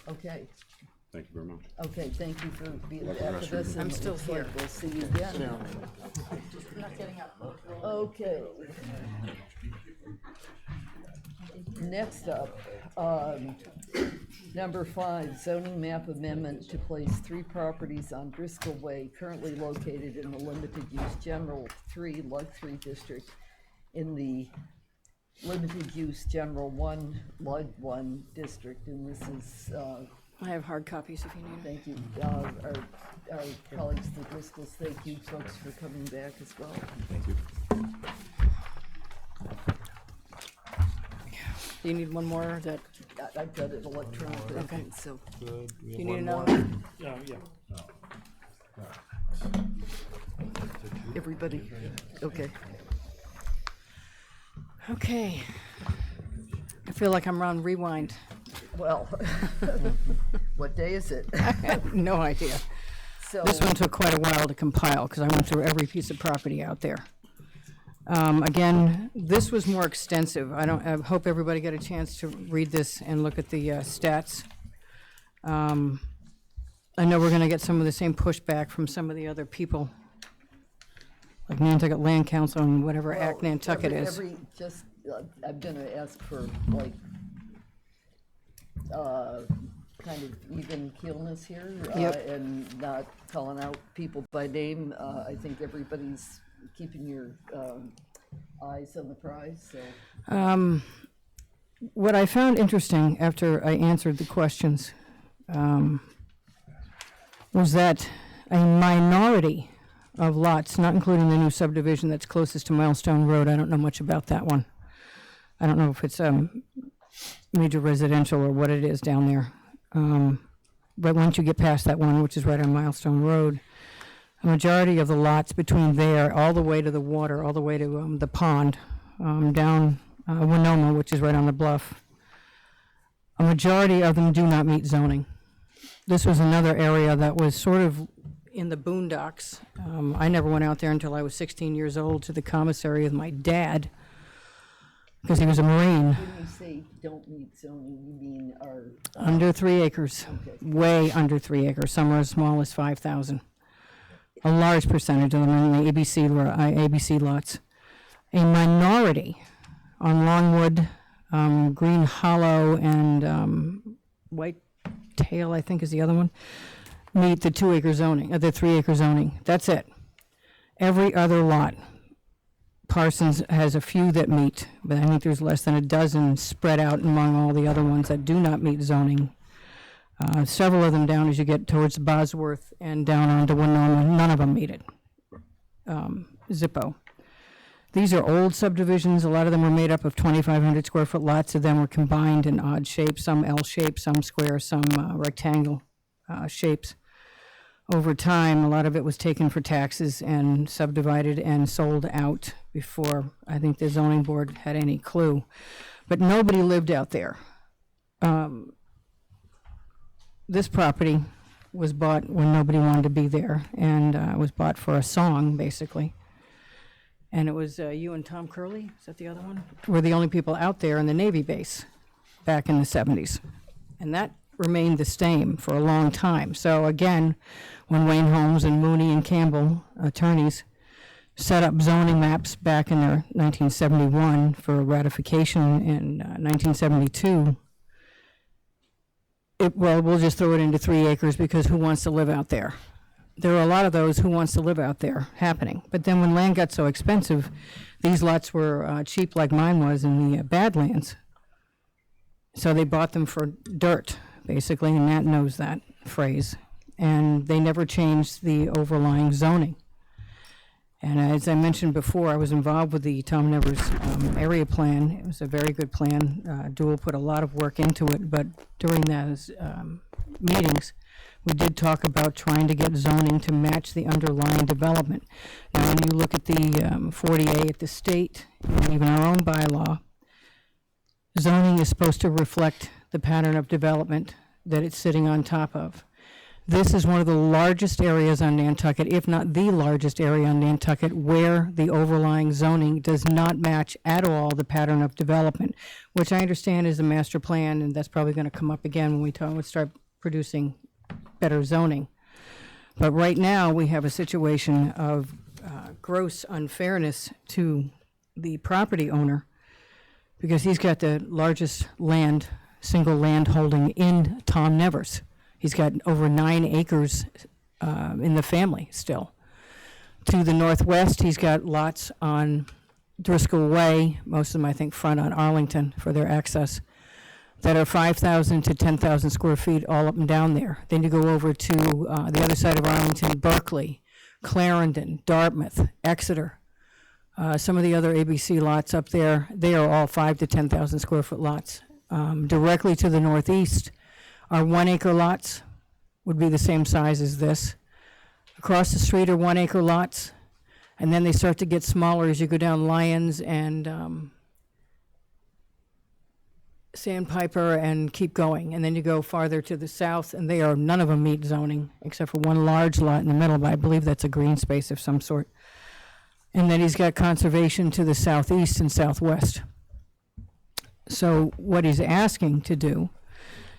Okay, Thank you very much. okay, thank you for being Like the back rest with of us. you. and I'm still looks like here. We'll see you again. Okay. Next up, number 5, zoning map amendment to place 3 properties on Driscoll Way currently located in the limited use general 3, Lug 3 district in the limited use general 1, Lug 1 district. And this is, I have hard copies if you need them. thank you, our colleagues, the Driscolls, thank you folks for coming back as well. Thank you. Do you need one more, or is that, I've got it electronically, Okay. so. Good. We have you need one another more. one? Everybody, okay. Okay. I feel like I'm on rewind. Well, what day is it? I have no idea. So, This one took quite a while to compile, because I went through every piece of property out there. Again, this was more extensive. I hope everybody got a chance to read this and look at the stats. I know we're gonna get some of the same pushback from some of the other people, like Nantucket Land Council and whatever Act well, Nantucket is. just, I'm gonna ask for like, kind of even keelness here. Yep. And not calling out people by name. I think everybody's keeping your eyes on the prize, so. What I found interesting after I answered the questions was that a minority of lots, not including the new subdivision that's closest to Milestone Road, I don't know much about that one. I don't know if it's major residential or what it is down there. But once you get past that one, which is right on Milestone Road, a majority of the lots between there, all the way to the water, all the way to the pond, down Winoma, which is right on the bluff, a majority of them do not meet zoning. This was another area that was sort of in the boondocks. I never went out there until I was 16 years old to the commissary with my dad, because he was a Marine. When you say don't meet zoning, you mean are. Under 3 acres, way under 3 acres, some are as small as 5,000. A large percentage of them are in the ABC lots. A minority on Longwood, Green Hollow, and White Tail, I think is the other one, meet the 2 acre zoning, the 3 acre zoning. That's it. Every other lot, Parsons has a few that meet, but I think there's less than a dozen spread out among all the other ones that do not meet zoning. Several of them down as you get towards Bosworth and down onto Winona, none of them meet it. Zippo. These are old subdivisions. A lot of them were made up of 2,500 square foot lots. Of them were combined in odd shapes, some L shapes, some square, some rectangle shapes. Over time, a lot of it was taken for taxes and subdivided and sold out before I think the zoning board had any clue. But nobody lived out there. This property was bought when nobody wanted to be there, and was bought for a song, basically. And it was you and Tom Curley, is that the other one? Were the only people out there in the Navy base back in the 70s. And that remained the same for a long time. So again, when Wayne Holmes and Mooney and Campbell, attorneys, set up zoning maps back in their 1971 for ratification in 1972, we'll just throw it into 3 acres because who wants to live out there? There are a lot of those who wants to live out there happening. But then when land got so expensive, these lots were cheap like mine was in the Badlands. So they bought them for dirt, basically, and Nat knows that phrase. And they never changed the overlying zoning. And as I mentioned before, I was involved with the Tom Nevers area plan. It was a very good plan. Dual put a lot of work into it, but during those meetings, we did talk about trying to get zoning to match the underlying development. Now, when you look at the 40A at the state, and even our own bylaw, zoning is supposed to reflect the pattern of development that it's sitting on top of. This is one of the largest areas on Nantucket, if not the largest area on Nantucket, where the overlying zoning does not match at all the pattern of development, which I understand is a master plan, and that's probably going to come up again when we start producing better zoning. But right now, we have a situation of gross unfairness to the property owner because he's got the largest single land holding in Tom Nevers. He's got over 9 acres in the family still. To the northwest, he's got lots on Driscoll Way, most of them I think front on Arlington for their access, that are 5,000 to 10,000 square feet all up and down there. Then you go over to the other side of Arlington, Berkeley, Clarendon, Dartmouth, Exeter. Some of the other ABC lots up there, they are all 5 to 10,000 square foot lots. Directly to the northeast, our 1 acre lots would be the same size as this. Across the street are 1 acre lots, and then they start to get smaller as you go down Lyons and Sandpiper and keep going. And then you go farther to the south, and none of them meet zoning, except for one large lot in the middle, but I believe that's a green space of some sort. And then he's got conservation to the southeast and southwest. So what he's asking to do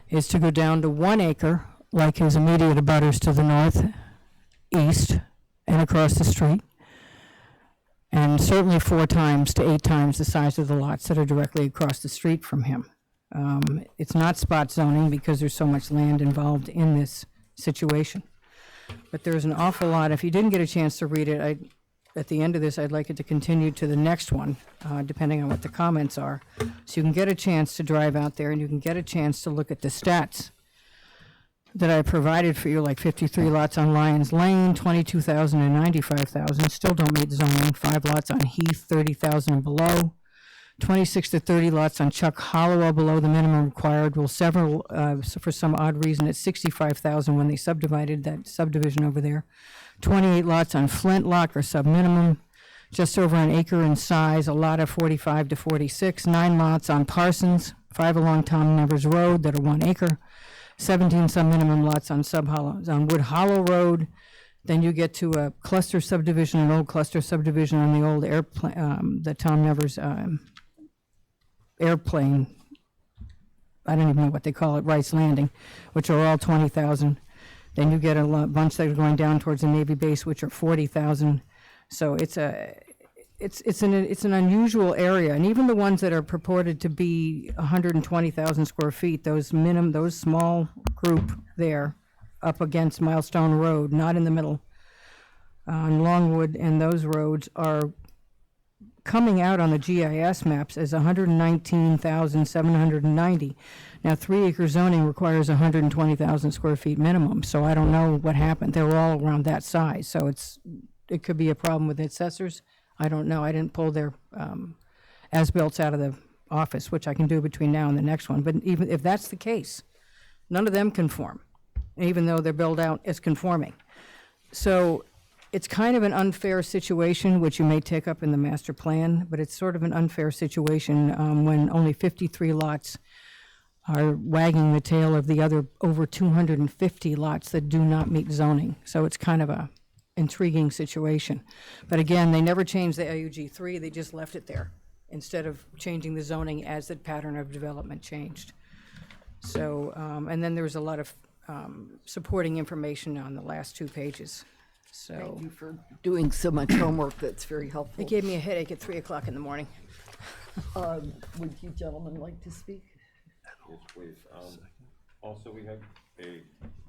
is to go down to 1 acre, like his immediate abutters to the north, east, and across the street, and certainly 4 times to 8 times the size of the lots that are directly across the street from him. It's not spot zoning because there's so much land involved in this situation. But there's an awful lot. If you didn't get a chance to read it, at the end of this, I'd like it to continue to the next one, depending on what the comments are. So you can get a chance to drive out there and you can get a chance to look at the stats that I provided for you, like 53 lots on Lyons Lane, 22,000 and 95,000, still don't meet zoning. 5 lots on Heath, 30,000 and below. 26 to 30 lots on Chuck Hollowell below the minimum required. Well, several, for some odd reason, at 65,000 when they subdivided that subdivision over there. 28 lots on Flintlock are sub-minimum, just over an acre in size, a lot of 45 to 46. 9 lots on Parsons, 5 along Tom Nevers Road that are 1 acre, 17 some minimum lots on on Wood Hollow Road. Then you get to a cluster subdivision, an old cluster subdivision on the old airplane, the Tom Nevers airplane. I don't even know what they call it, Rice Landing, which are all 20,000. Then you get a bunch that are going down towards the Navy base, which are 40,000. So it's an unusual area, and even the ones that are purported to be 120,000 square feet, those small group there, up against Milestone Road, not in the middle, on Longwood, and those roads are coming out on the GIS maps as 119,790. Now, 3-acre zoning requires 120,000 square feet minimum, so I don't know what happened. They were all around that size, so it could be a problem with the assessors. I don't know. I didn't pull their as-built out of the office, which I can do between now and the next one. But even if that's the case, none of them conform, even though they're built out as conforming. So it's kind of an unfair situation, which you may take up in the master plan, but it's sort of an unfair situation when only 53 lots are wagging the tail of the other over 250 lots that do not meet zoning. So it's kind of a intriguing situation. But again, they never changed the AUG 3, they just left it there instead of changing the zoning as the pattern of development changed. So, and then there's a lot of supporting information on the last 2 pages. So Thank you for doing so much homework, that's very helpful. it gave me a headache at 3 o'clock in the morning. Would you gentlemen like to speak? Yes, please. Also, we have a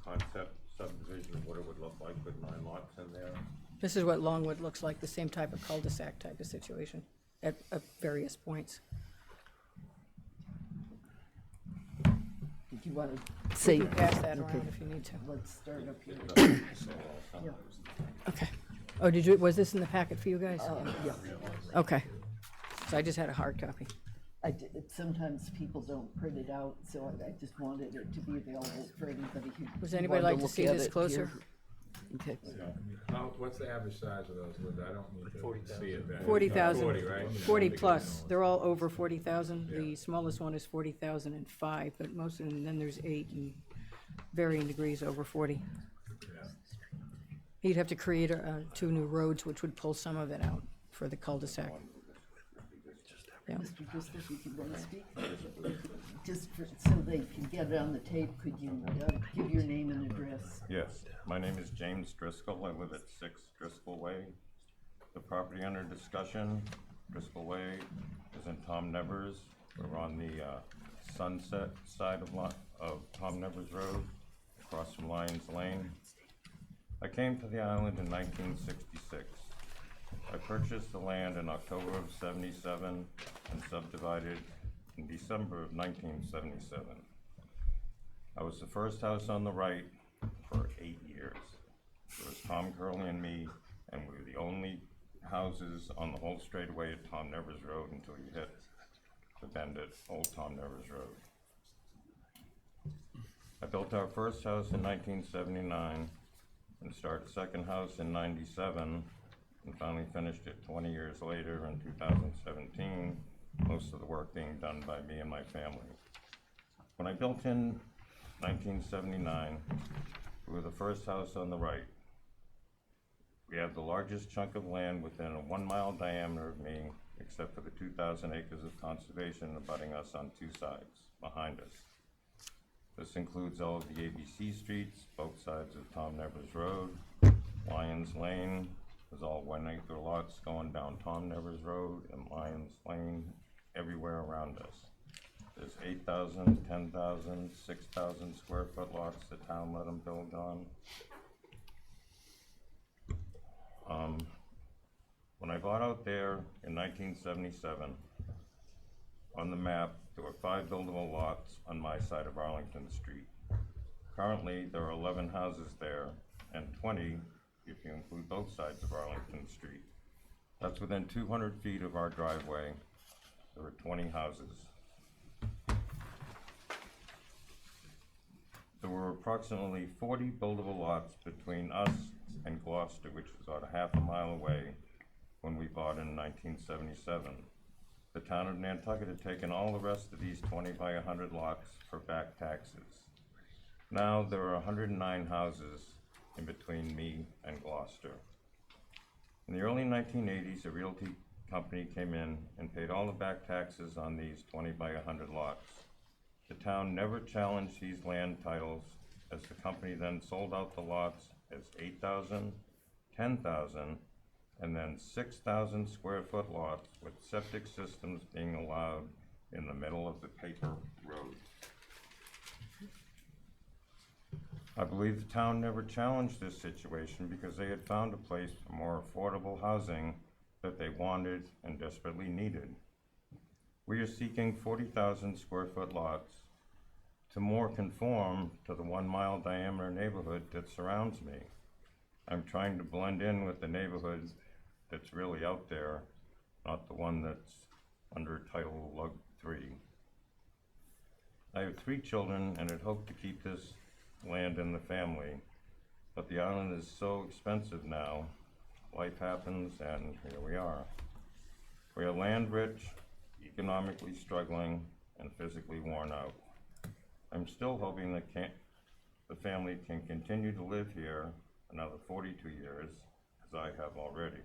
concept subdivision of what it would look like with 9 lots in there. This is what Longwood looks like, the same type of cul-de-sac type of situation at various points. Did you want to say? We can pass that Okay. around if you need to. Let's start up here. Yeah. Okay. Oh, was this in the packet for you guys? Yeah. Okay. So I just had a hard copy. Sometimes people don't print it out, so I just wanted it to be available for anybody who. Would anybody wanted like to look see at this it closer? here. Okay. What's the average size of those, Linda? I don't need to see it then. 40,000. 40, right? 40 plus. They're all over 40,000. The smallest one is 40,005, but most of them, then there's 8 and varying degrees over 40. You'd have to create 2 new roads, which would pull some of it out for the cul-de-sac. Yeah. Mr. Driscoll, if you want to speak, just so they can get it on the tape, could you give your name and address? Yes, my name is James Driscoll. I live at 6 Driscoll Way. The property under discussion, Driscoll Way, is in Tom Nevers. We're on the sunset side of Tom Nevers Road, across from Lions Lane. I came to the island in 1966. I purchased the land in October of '77 and subdivided in December of 1977. I was the first house on the right for 8 years. It was Tom Curley and me, and we were the only houses on the whole straightaway at Tom Nevers Road until you hit the bend at Old Tom Nevers Road. I built our first house in 1979 and started a second house in '97 and finally finished it 20 years later in 2017, most of the work being done by me and my family. When I built in 1979, we were the first house on the right. We have the largest chunk of land within a 1-mile diameter of me, except for the 2,000 acres of conservation abutting us on 2 sides behind us. This includes all of the ABC streets, both sides of Tom Nevers Road, Lions Lane. There's all 1-acre lots going down Tom Nevers Road and Lions Lane, everywhere around us. There's 8,000, 10,000, 6,000 square foot lots the town let them build on. When I bought out there in 1977, on the map, there were 5 buildable lots on my side of Arlington Street. Currently, there are 11 houses there and 20 if you include both sides of Arlington Street. That's within 200 feet of our driveway. There are 20 houses. There were approximately 40 buildable lots between us and Gloucester, which was about a half a mile away when we bought in 1977. The town of Nantucket had taken all the rest of these 20 by 100 lots for back taxes. Now there are 109 houses in between me and Gloucester. In the early 1980s, a realty company came in and paid all the back taxes on these 20 by 100 lots. The town never challenged these land titles, as the company then sold out the lots as 8,000, 10,000, and then 6,000 square foot lots with septic systems being allowed in the middle of the paper road. I believe the town never challenged this situation because they had found a place for more affordable housing that they wanted and desperately needed. We are seeking 40,000 square foot lots to more conform to the 1 mile diameter neighborhood that surrounds me. I'm trying to blend in with the neighborhood that's really out there, not the one that's under Title Lug 3. I have 3 children and had hoped to keep this land in the family, but the island is so expensive now. Life happens, and here we are. We are land rich, economically struggling, and physically worn out. I'm still hoping that the family can continue to live here another 42 years, as I have already.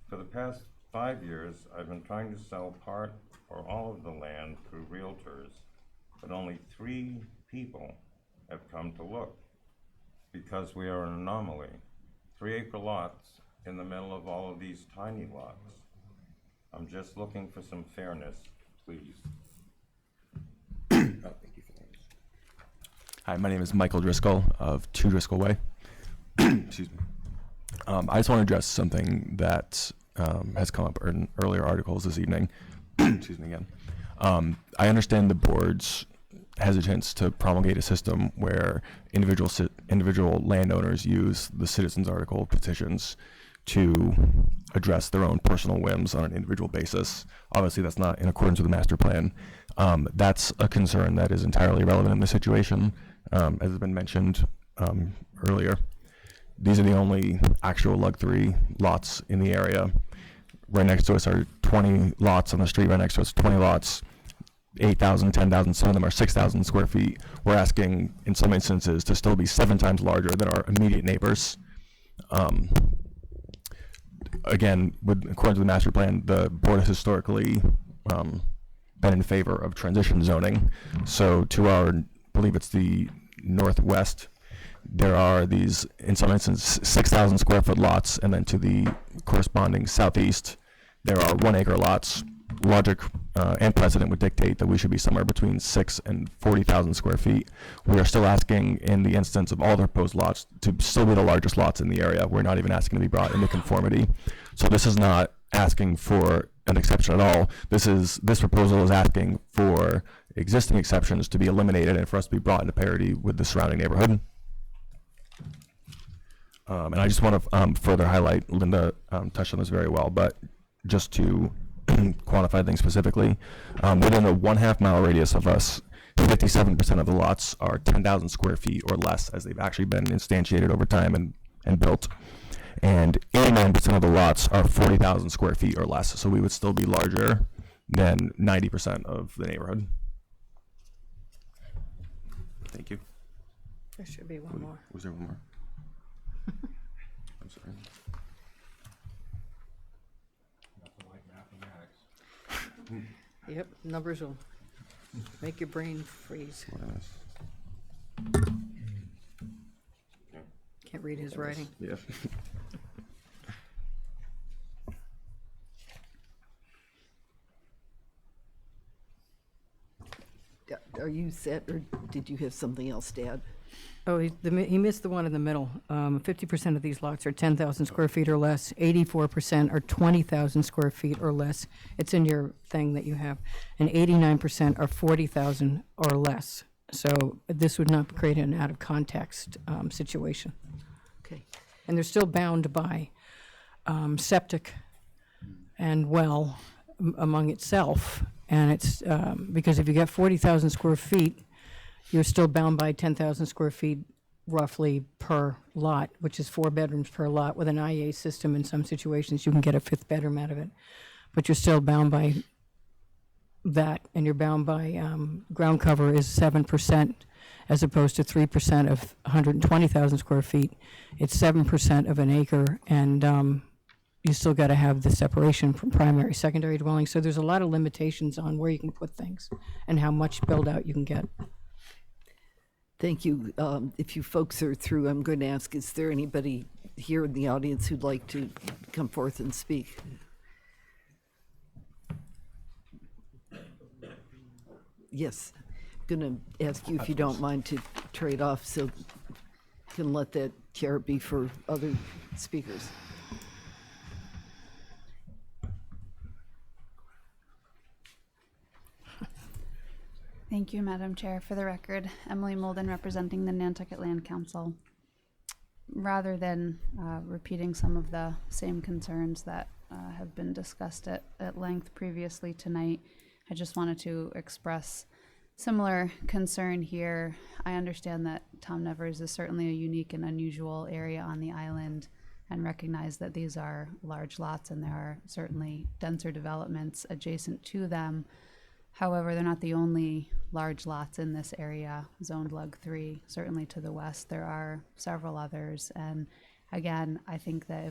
For the past 5 years, I've been trying to sell part or all of the land through realtors, but only 3 people have come to look, because we are an anomaly. 3-acre lots in the middle of all of these tiny lots. I'm just looking for some fairness, please. Hi, my name is Michael Driscoll of 2 Driscoll Way. Excuse me. I just want to address something that has come up in earlier articles this evening. Excuse me again. I understand the board's hesitance to promulgate a system where individual landowners use the citizens article petitions to address their own personal whims on an individual basis. Obviously, that's not in accordance with the master plan. That's a concern that is entirely relevant in this situation. As has been mentioned earlier, these are the only actual Lug 3 lots in the area. Right next to us are 20 lots on the street. Right next to us, 20 lots. 8,000, 10,000, some of them are 6,000 square feet. We're asking, in some instances, to still be 7 times larger than our immediate neighbors. Again, according to the master plan, the board has historically been in favor of transition zoning. So to our, I believe it's the northwest, there are these, in some instances, 6,000 square foot lots, and then to the corresponding southeast, there are 1-acre lots. Logic and precedent would dictate that we should be somewhere between 6 and 40,000 square feet. We are still asking, in the instance of all the proposed lots, to still be the largest lots in the area. We're not even asking to be brought into conformity. So this is not asking for an exception at all. This proposal is asking for existing exceptions to be eliminated and for us to be brought into parity with the surrounding neighborhood. And I just want to further highlight, Linda touched on this very well, but just to quantify things specifically, within a 1/2 mile radius of us, 57% of the lots are 10,000 square feet or less, as they've actually been instantiated over time and built. And 89% of the lots are 40,000 square feet or less, so we would still be larger than 90% of the neighborhood. Thank you. There should be one more. Was there one more? I'm sorry. Yep, numbers will make your brain freeze. Can't read his writing. Yeah. Are you set, or did you have something else to add? Oh, he missed the one in the middle. 50% of these lots are 10,000 square feet or less. 84% are 20,000 square feet or less. It's in your thing that you have. And 89% are 40,000 or less. So this would not create an out of context situation. Okay. And they're still bound by septic and well among itself. And it's because if you get 40,000 square feet, you're still bound by 10,000 square feet roughly per lot, which is 4 bedrooms per lot. With an IA system, in some situations, you can get a 5th bedroom out of it. But you're still bound by that, and you're bound by ground cover is 7% as opposed to 3% of 120,000 square feet. It's 7% of an acre, and you still got to have the separation from primary, secondary dwelling. So there's a lot of limitations on where you can put things and how much build out you can get. Thank you. If you folks are through, I'm going to ask, is there anybody here in the audience who'd like to come forth and speak? Yes. I'm going to ask you if you don't mind to trade off so can let that chair be for other speakers. Thank you, Madam Chair. For the record, Emily Molden representing the Nantucket Land Council. Rather than repeating some of the same concerns that have been discussed at length previously tonight, I just wanted to express similar concern here. I understand that Tom Nevers is certainly a unique and unusual area on the island, and recognize that these are large lots and there are certainly denser developments adjacent to them. However, they're not the only large lots in this area, zoned Lug 3. Certainly to the west, there are several others. And again, I think that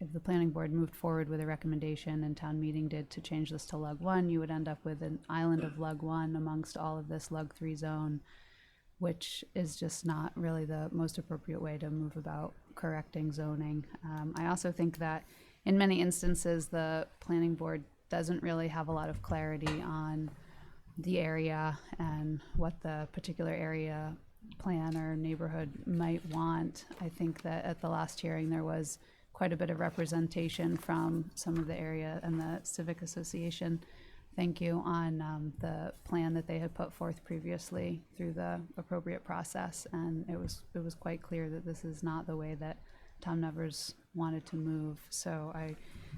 if the planning board moved forward with a recommendation and town meeting did to change this to Lug 1, you would end up with an island of Lug 1 amongst all of this Lug 3 zone, which is just not really the most appropriate way to move about correcting zoning. I also think that in many instances, the planning board doesn't really have a lot of clarity on the area and what the particular area plan or neighborhood might want. I think that at the last hearing there was quite a bit of representation from some of the area and the Civic Association. Thank you on the plan that they had put forth previously through the appropriate process, and it was quite clear that this is not the way that Tom Nevers wanted to move. So I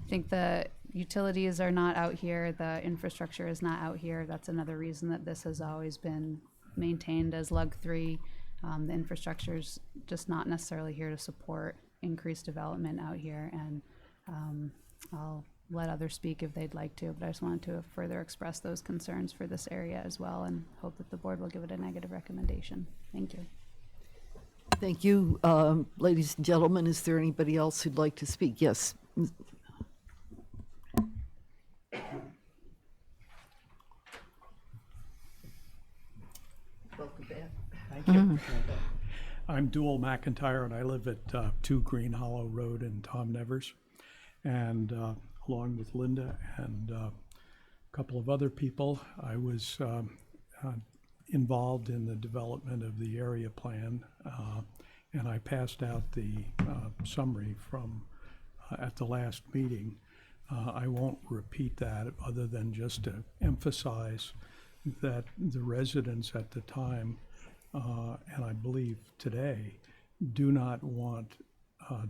think the utilities are not out here, the infrastructure is not out here. That's another reason that this has always been maintained as Lug 3. The infrastructure is just not necessarily here to support increased development out here, and I'll let others speak if they'd like to, but I just wanted to further express those concerns for this area as well, and hope that the board will give it a negative recommendation. Thank you. Thank you. Ladies and gentlemen, is there anybody else who'd like to speak? Yes. Welcome back. Thank you. I'm Dual McIntyre, and I live at 2 Green Hollow Road in Tom Nevers. And along with Linda and a couple of other people, I was involved in the development of the area plan, and I passed out the summary from at the last meeting. I won't repeat that other than just to emphasize that the residents at the time, and I believe today, do not want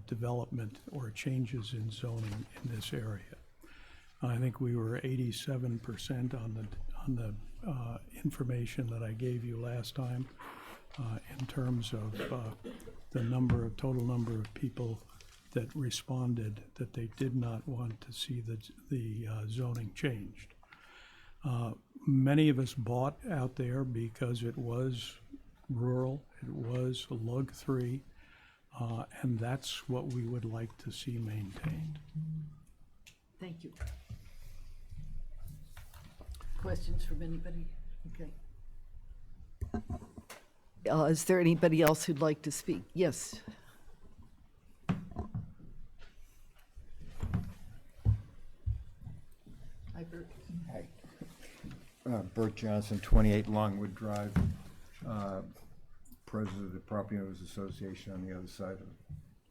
development or changes in zoning in this area. I think we were 87% on the information that I gave you last time in terms of the total number of people that responded that they did not want to see the zoning changed. Many of us bought out there because it was rural, it was Lug 3, and that's what we would like to see maintained. Thank you. Questions from anybody? Okay. Is there anybody else who'd like to speak? Yes. Hi, Bert. Hi. Bert Johnson, 28 Longwood Drive, president of the Property Owners Association on the other side of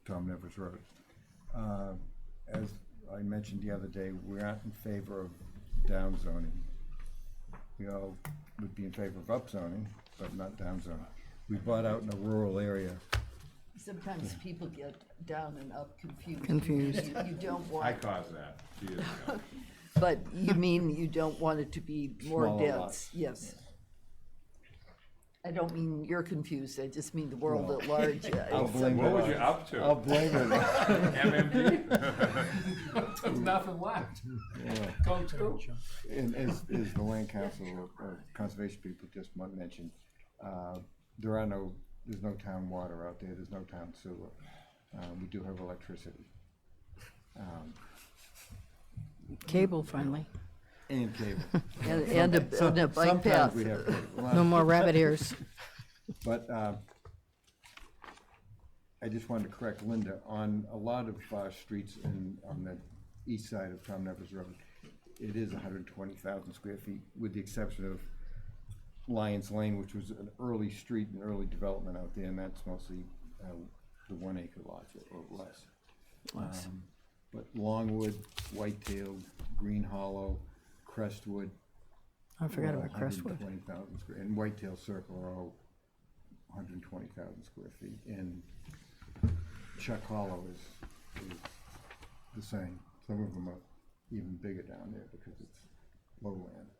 Tom Nevers Road. As I mentioned the other day, we're not in favor of down zoning. We all would be in favor of up zoning, but not down zoning. We bought out in a rural area. Sometimes people get down and up confused. You don't want. I caused that years ago. But you mean you don't want it to be more Smaller dense? lots. Yes. I don't mean you're confused, I just mean the world at large. I'll blame What it was on- you up to? I'll blame it on- MMD? There's nothing left. Yeah. Go to. And as the land council or conservation people just mentioned, There's no town water out there, there's no town sewer. We do have electricity. Cable finally. And cable. And a bike path. Sometimes we have cable. No more rabbit ears. But I just wanted to correct Linda, on a lot of streets on the east side of Tom Nevers Road, it is 120,000 square feet, with the exception of Lyons Lane, which was an early street and early development out there, and that's mostly the 1 acre lots or less. But Longwood, Whitetail, Green Hollow, Crestwood. I forgot about Crestwood. 120,000 square, and Whitetail Circle are all 120,000 square feet. And Chuck Hollow is the same. Some of them are even bigger down there because it's lowland.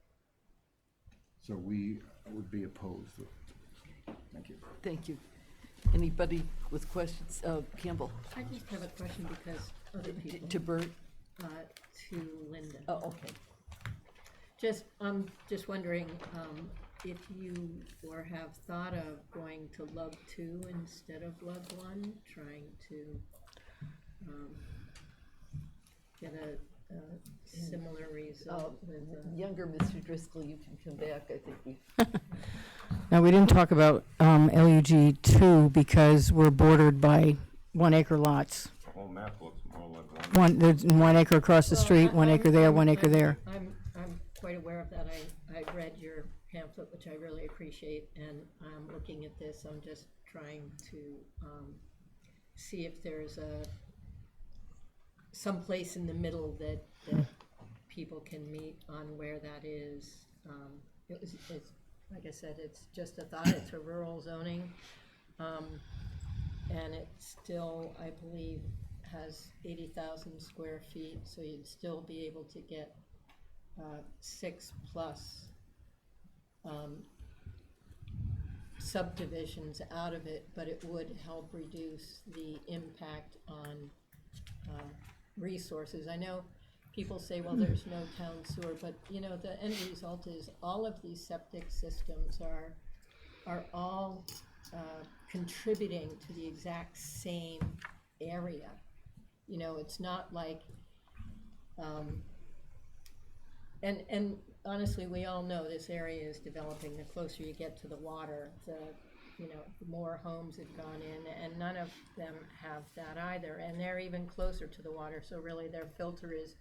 So we would be opposed. Thank you. Thank you. Anybody with questions? Campbell? I just have a question because other people. To Bert? To Linda. Oh, okay. I'm just wondering if you have thought of going to lug 2 instead of lug 1, trying to get a similar result with Younger Mr. Driscoll, you can come back. I think we. Now, we didn't talk about LUG 2 because we're bordered by 1 acre lots. The whole map looks more like There's 1 acre across the street, 1 acre there, 1 acre there. I'm quite aware of that. I read your pamphlet, which I really appreciate, and I'm looking at this. I'm just trying to see if there's some place in the middle that people can meet on where that is. It's like I said, it's just a thought. It's a rural zoning, and it still, I believe, has 80,000 square feet, so you'd still be able to get 6+ subdivisions out of it, but it would help reduce the impact on resources. I know people say, well, there's no town sewer, but you know, the end result is all of these septic systems are all contributing to the exact same area. You know, it's not like, and honestly, we all know this area is developing. The closer you get to the water, the more homes have gone in, and none of them have that either. And they're even closer to the water, so really their filter is,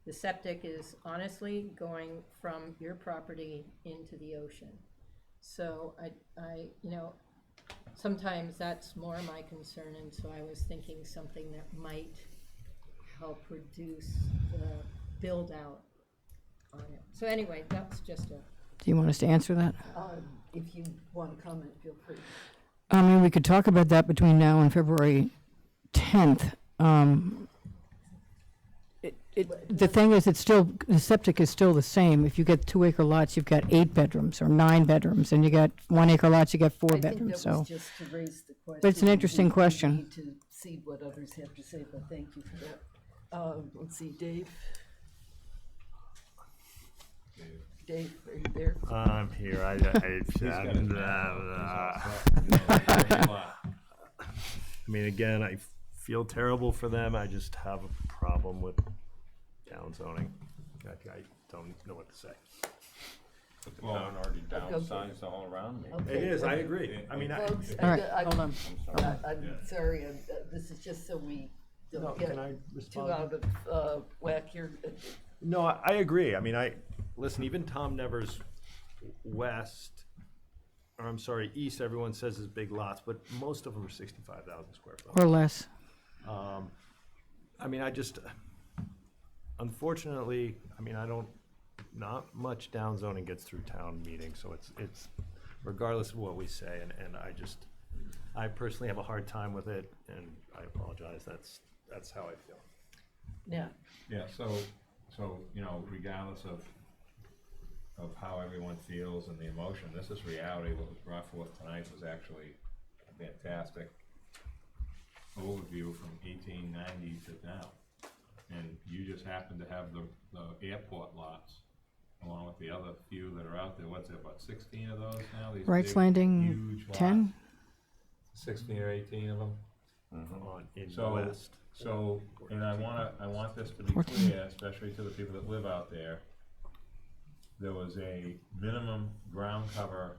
the septic is honestly going from your property into the ocean. So I sometimes that's more my concern, and so I was thinking something that might help reduce the build out on it. So anyway, that's just a. Do you want us to answer that? If you want to comment, feel free. I mean, we could talk about that between now and February 10th. The thing is, the septic is still the same. If you get 2 acre lots, you've got 8 bedrooms or 9 bedrooms, and you got 1 acre lots, you got 4 bedrooms. I think that was just to raise the question. But it's an interesting We question. need to see what others have to say, but thank you for that. Let's see, Dave. Dave, are you there? I'm here. I mean, again, I feel terrible for them. I just have a problem with down zoning. I don't know what to say. But the town already downsized all around me. Okay. It is, I agree. I mean, Folks, All right, I'm hold on. sorry, this is just so we No, don't get can I too respond? out of whack here. No, I agree. I mean, listen, even Tom Nevers West, or I'm sorry, East, everyone says is big lots, but most of them are 65,000 square foot. Or less. I mean, unfortunately, I mean, not much down zoning gets through town meetings, so it's regardless of what we say, and I personally have a hard time with it, and I apologize. That's how I feel. Yeah. Yeah, so, regardless of how everyone feels and the emotion, this is reality. What was brought forth tonight was actually a fantastic overview from 1890 to now. And you just happen to have the airport lots along with the other few that are out there. What's there, about 16 of those now? These Wright's big, Landing, huge lots? 10? 16 or 18 of them. So, and I want this to be 14. clear, especially to the people that live out there. There was a minimum ground cover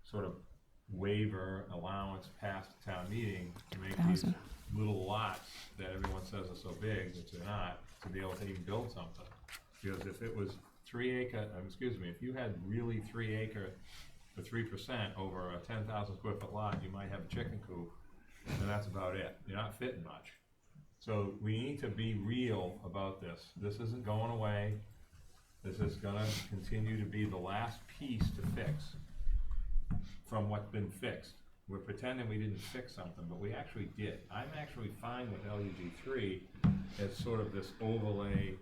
sort of waiver allowance passed at town meeting to make these little lots that everyone says are so big, which they're not, to be able to even build something. Because if it was if you had really 3 acre for 3% over a 10,000 square foot lot, you might have a chicken coop, and that's about it. You're not fitting much. So we need to be real about this. This isn't going away. This is gonna continue to be the last piece to fix from what's been fixed. We're pretending we didn't fix something, but we actually did. I'm actually fine with LUG3 as sort of this overlay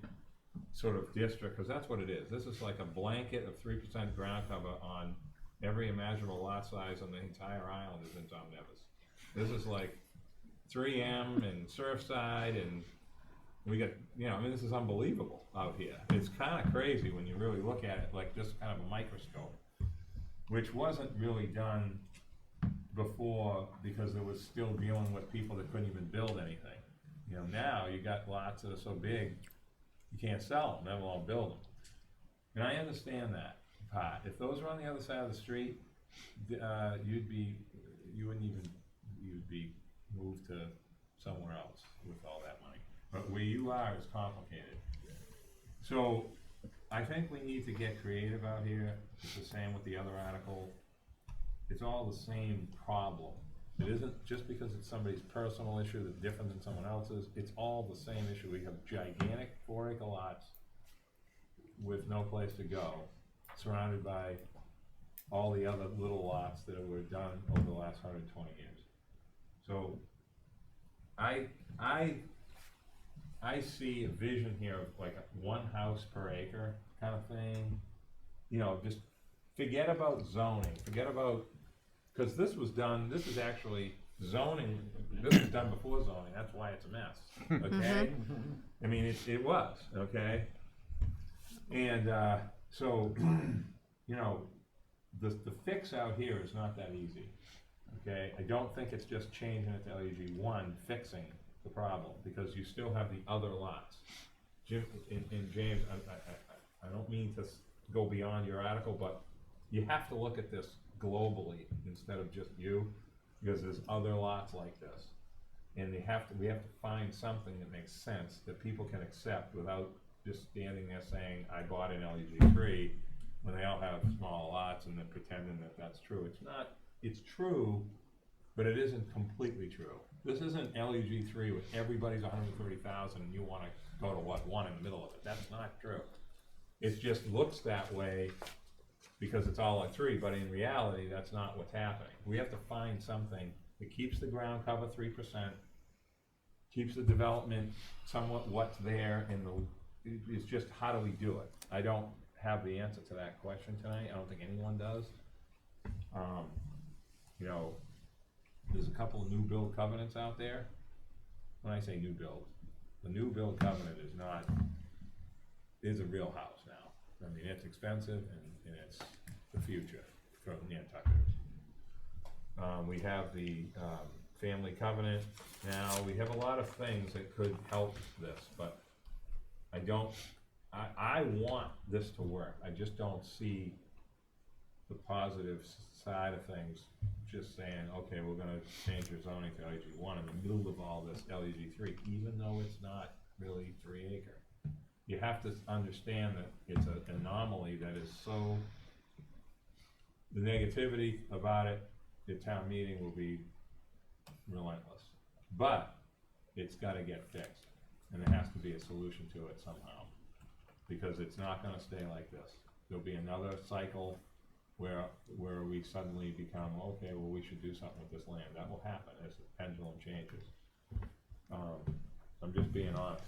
sort of district, because that's what it is. This is like a blanket of 3% ground cover on every imaginable lot size on the entire island is in Tom Nevis. This is like 3M and Surfside, and we got, this is unbelievable out here. It's kind of crazy when you really look at it like just kind of a microscope, which wasn't really done before because there was still dealing with people that couldn't even build anything. Now you got lots that are so big, you can't sell them, never alone build them. And I understand that part. If those were on the other side of the street, you'd be moved to somewhere else with all that money. But where you are is complicated. So I think we need to get creative out here. It's the same with the other article. It's all the same problem. It isn't just because it's somebody's personal issue that's different than someone else's. It's all the same issue. We have gigantic 4-acre lots with no place to go, surrounded by all the other little lots that were done over the last 120 years. So I see a vision here of like a 1 house per acre kind of thing. Just forget about zoning, because this is actually zoning, this was done before zoning, that's why it's a mess, okay? I mean, it was, okay? And so, the fix out here is not that easy, okay? I don't think it's just changing it to LUG1, fixing the problem, because you still have the other lots. Jim and James, I don't mean to go beyond your article, but you have to look at this globally instead of just you, because there's other lots like this. And we have to find something that makes sense that people can accept without just standing there saying, I bought an LUG3, when they all have small lots and then pretending that that's true. It's true, but it isn't completely true. This isn't LUG3 with everybody's 130,000 and you want to go to one in the middle of it. That's not true. It just looks that way because it's all at 3, but in reality, that's not what's happening. We have to find something that keeps the ground cover 3%, keeps the development somewhat what's there, and it's just how do we do it? I don't have the answer to that question tonight. I don't think anyone does. There's a couple of new build covenants out there. When I say new build, the new build covenant is a real house now. I mean, it's expensive and it's the future for Nantucketers. We have the family covenant now. We have a lot of things that could help this, but I want this to work. I just don't see the positive side of things just saying, okay, we're gonna change your zoning to LUG1 in the middle of all this LUG3, even though it's not really 3 acre. You have to understand that it's an anomaly that is so, the negativity about it at town meeting will be relentless. But it's gotta get fixed, and there has to be a solution to it somehow, because it's not gonna stay like this. There'll be another cycle where we suddenly become, okay, well, we should do something with this land. That will happen as the pendulum changes. I'm just being honest.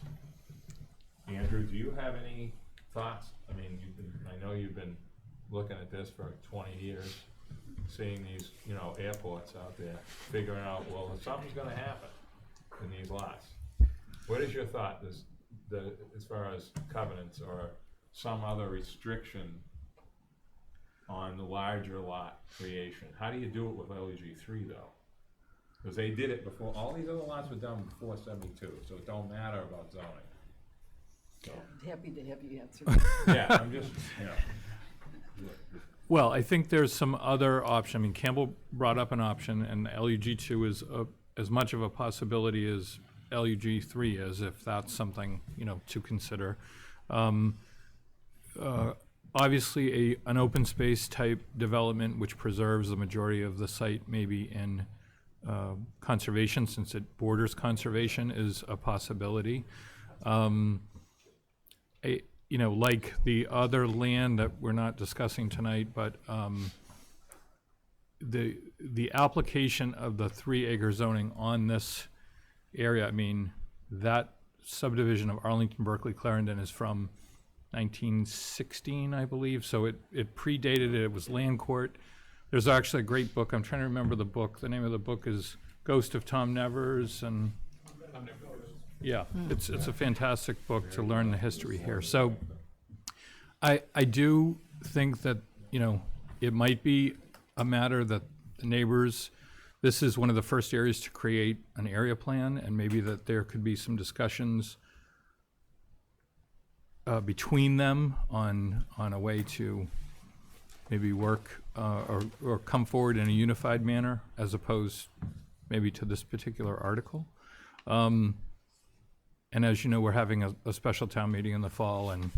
Andrew, do you have any thoughts? I mean, I know you've been looking at this for 20 years, seeing these, airports out there, figuring out, well, if something's gonna happen in these lots. What is your thought as far as covenants or some other restriction on the larger lot creation. How do you do it with LEG 3 though? Because they did it before, all these other lots were done before 72, so it don't matter about zoning. So, Happy to have you answer. yeah, I'm just, you know. Well, I think there's some other option. I mean, Campbell brought up an option, and LUG 2 is as much of a possibility as LUG 3 is, if that's something, you know, to consider. Obviously, an open space type development which preserves the majority of the site, maybe in conservation, since it borders conservation, is a possibility. You know, like the other land that we're not discussing tonight, but the application of the 3-acre zoning on this area, I mean, that subdivision of Arlington, Berkeley, Clarendon is from 1916, I believe, so it predated it. It was land court. There's actually a great book. I'm trying to remember the book. The name of the book is Ghost of Tom Nevers, and yeah, it's a fantastic book to learn the history here. So I do think that, you know, it might be a matter that the neighbors, this is one of the first areas to create an area plan, and maybe that there could be some discussions between them on a way to maybe work or come forward in a unified manner, as opposed maybe to this particular article. And as you know, we're having a special town meeting in the fall, and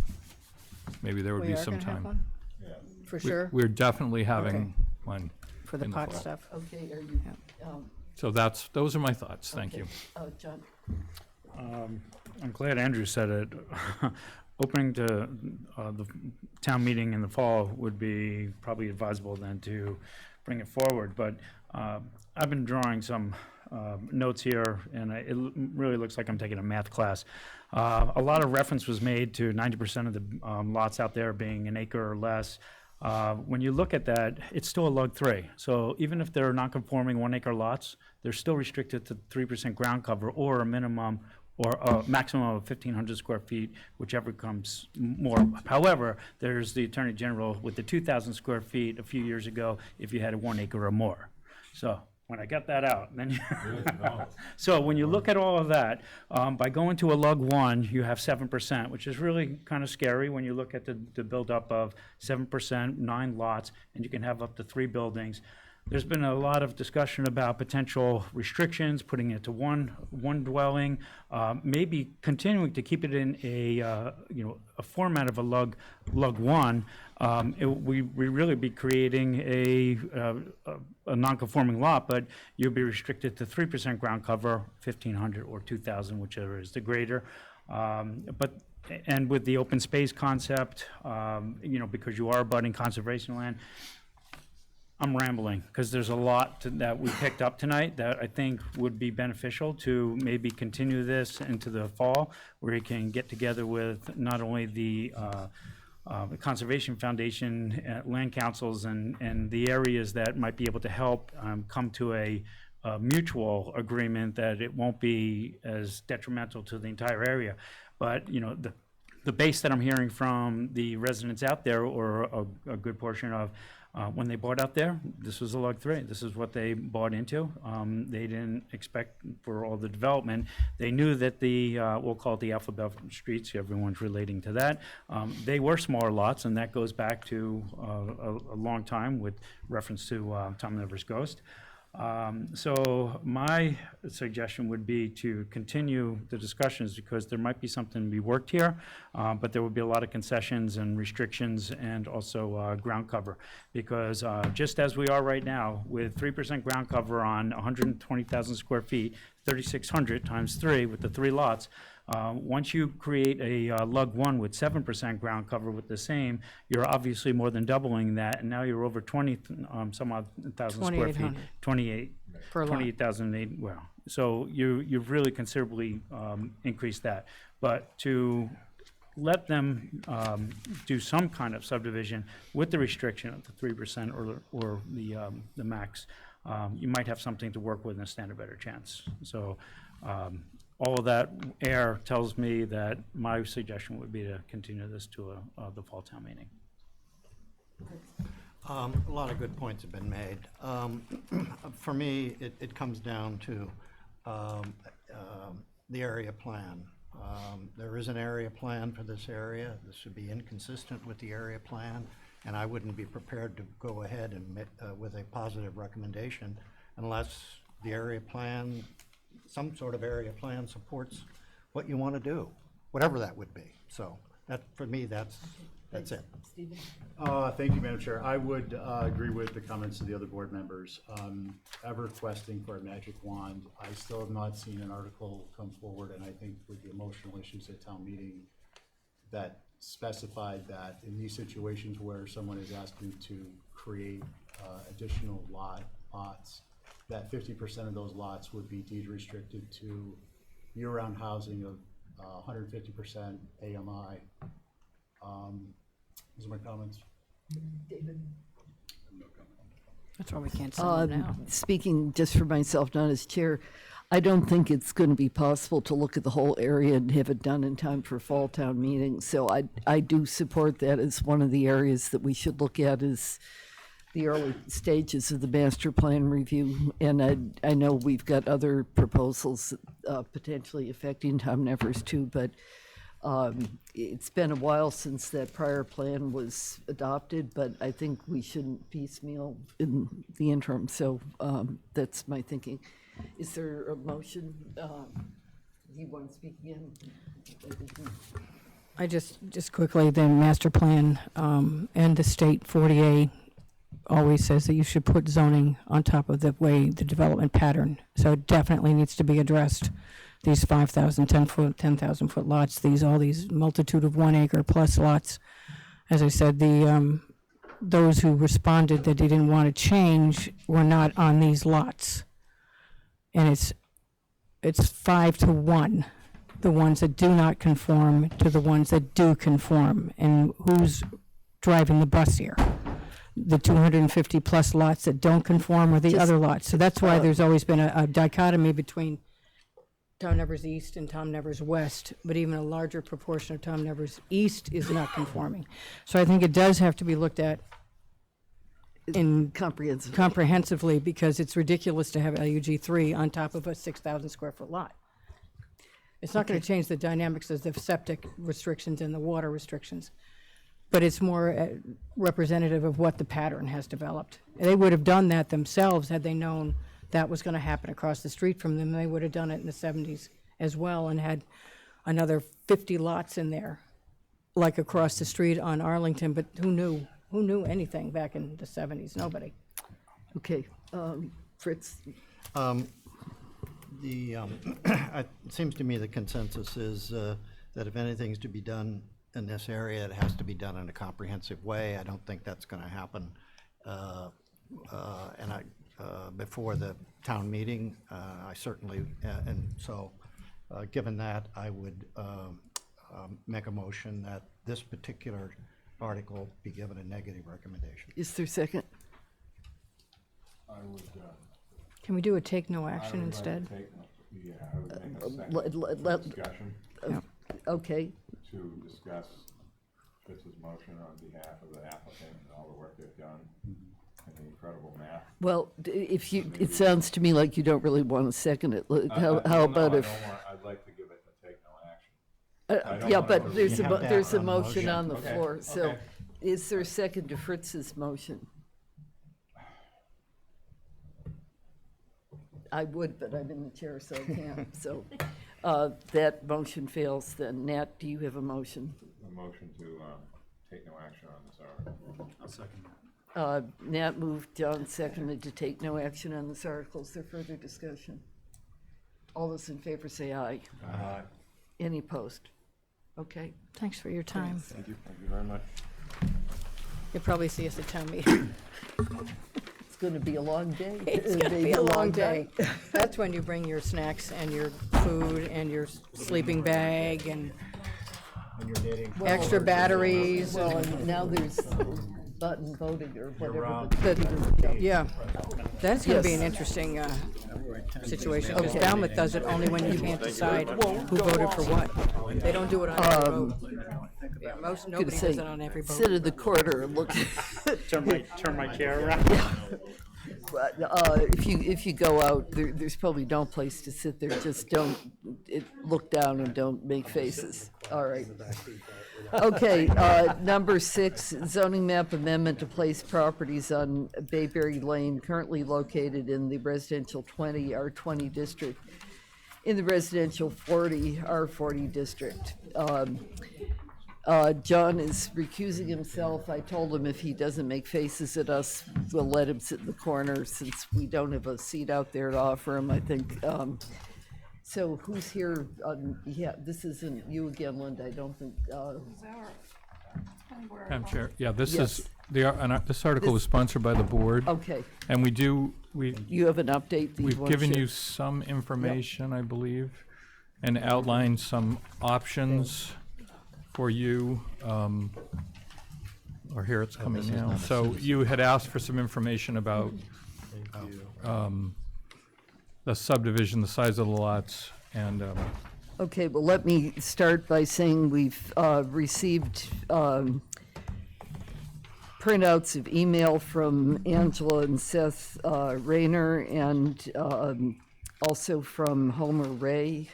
maybe there would be some time. For sure. We're definitely having one For the in pot fall. stuff. Okay, are you, So those are my thoughts. Thank okay. you. John? I'm glad Andrew said it. Opening to the town meeting in the fall would be probably advisable then to bring it forward. But I've been drawing some notes here, and it really looks like I'm taking a math class. A lot of reference was made to 90% of the lots out there being an acre or less. When you look at that, it's still a log 3. So even if they're non-conforming 1-acre lots, they're still restricted to 3% ground cover, or a minimum or a maximum of 1,500 square feet, whichever comes more. However, there's the Attorney General with the 2,000 square feet a few years ago if you had a 1 acre or more. So when I got that out, then so when you look at all of that, by going to a lug 1, you have 7%, which is really kind of scary when you look at the buildup of 7%, 9 lots, and you can have up to 3 buildings. There's been a lot of discussion about potential restrictions, putting it to one dwelling, maybe continuing to keep it in a format of a lug 1. We really be creating a non-conforming lot, but you'll be restricted to 3% ground cover, 1,500 or 2,000, whichever is the greater. And with the open space concept, because you are abutting conservation land. I'm rambling because there's a lot that we picked up tonight that I think would be beneficial to maybe continue this into the fall, where you can get together with not only the Conservation Foundation, land councils, and the areas that might be able to help come to a mutual agreement that it won't be as detrimental to the entire area. But the base that I'm hearing from the residents out there, or a good portion of, when they bought out there, this was a log 3. This is what they bought into. They didn't expect for all the development. They knew that we'll call it the alphabet streets, everyone's relating to that. They were smaller lots, and that goes back to a long time with reference to Tom Nevers' Ghost. So my suggestion would be to continue the discussions, because there might be something to be worked here, but there will be a lot of concessions and restrictions, and also ground cover, because just as we are right now with 3% ground cover on 120,000 square feet, 3,600 times 3 with the 3 lots. Once you create a lug 1 with 7% ground cover with the same, you're obviously more than doubling that, and now you're over 20 some odd thousand square feet. 28,008. Well, so you've really considerably increased that. But to let them do some kind of subdivision with the restriction of the 3% or the max, you might have something to work with and stand a better chance. So all of that air tells me that my suggestion would be to continue this to the fall town meeting. A lot of good points have been made. For me, it comes down to the area plan. There is an area plan for this area. This would be inconsistent with the area plan, and I wouldn't be prepared to go ahead and with a positive recommendation unless the area plan, some sort of area plan supports what you want to do, whatever that would be. So that, for me, that's it. Stephen? Thank you, Madam Chair. I would agree with the comments of the other board members. Ever questing for a magic wand, I still have not seen an article come forward, and I think with the emotional issues at town meeting that specified that in these situations where someone is asking to create additional lots, that 50% of those lots would be deed restricted to year-round housing of 150% AMI. Those are my comments. David? That's why we can't sell them now. Speaking just for myself, not as chair, I don't think it's going to be possible to look at the whole area and have it done in time for fall town meeting. So I do support that as one of the areas that we should look at is the early stages of the master plan review. And I know we've got other proposals potentially affecting Tom Nevers too, but it's been a while since that prior plan was adopted, but I think we shouldn't piecemeal in the interim. So that's my thinking. Is there a motion? Do you want to speak again? I just quickly, the master plan and the state 40A always says that you should put zoning on top of the way the development pattern. So it definitely needs to be addressed. These 5,000, 10,000 foot lots, all these multitude of 1 acre plus lots. As I said, those who responded that they didn't want to change were not on these lots. And it's 5 to 1, the ones that do not conform to the ones that do conform. And who's driving the bus here? The 250 plus lots that don't conform or the other lots. So that's why there's always been a dichotomy between Tom Nevers East and Tom Nevers West, but even a larger proportion of Tom Nevers East is not conforming. So I think it does have to be looked at in comprehensively, because it's ridiculous to have LUG 3 on top of a 6,000 square foot lot. It's not going to change the dynamics of the septic restrictions and the water restrictions, but it's more representative of what the pattern has developed. They would have done that themselves had they known that was going to happen across the street from them. They would have done it in the 70s as well and had another 50 lots in there, like across the street on Arlington, but who knew? Who knew anything back in the 70s? Nobody. Okay, Fritz? It seems to me the consensus is that if anything's to be done in this area, it has to be done in a comprehensive way. I don't think that's going to happen. Before the town meeting, I certainly, and so given that, I would make a motion that this particular article be given a negative recommendation. Is there a second? I would. Can we do a take no action instead? Yeah, I would make a second discussion. Okay. To discuss Fritz's motion on behalf of the applicant and all the work they've done. And the incredible math. Well, if you, it sounds to me like you don't really want to second it. How about if? I'd like to give it a take no action. Yeah, but there's a motion on the Okay, floor. So okay. is there a second to Fritz's motion? I would, but I'm in the chair, so I can't. So that motion fails then. Nat, do you have a motion? A motion to take no action on this article. I'll second that. Nat moved, John seconded to take no action on this article. Is there further discussion? All those in favor say aye. Aye. Any opposed? Okay. Thanks for your time. Thank you very much. You'll probably see us at town meeting. It's going to be a long day. It's going to be a long day. That's when you bring your snacks and your food and your sleeping bag and When you're knitting. extra batteries. Well, and now there's button voting or whatever. wrong. Yeah, that's gonna be an Yes. interesting, situation, because Falmouth does it only when you can't decide who voted for what. They don't do it on every vote. Yeah, nobody does it on every vote. Sit in the corner and look. Turn my chair around. But, if you go out, there's probably no place to sit there, just don't, look down and don't make faces. All right. Okay, number 6, zoning map amendment to place properties on Bayberry Lane currently located in the residential 20 R20 district in the residential 40 R40 district. John is recusing himself. I told him if he doesn't make faces at us, we'll let him sit in the corner since we don't have a seat out there to offer him, I think. So who's here? Yeah, this isn't you again, Linda, I don't think. Madam Chair, yeah, this Yes. is, this article was sponsored by the board. Okay. And you have an update that you we've want given to- you some information, I believe, and outlined some options for you. Or here it's coming this is now. not a So citizen. you had asked for some information about the subdivision, the size of the lots, and Okay, well, let me start by saying we've received printouts of email from Angela and Seth Rayner and also from Homer Ray.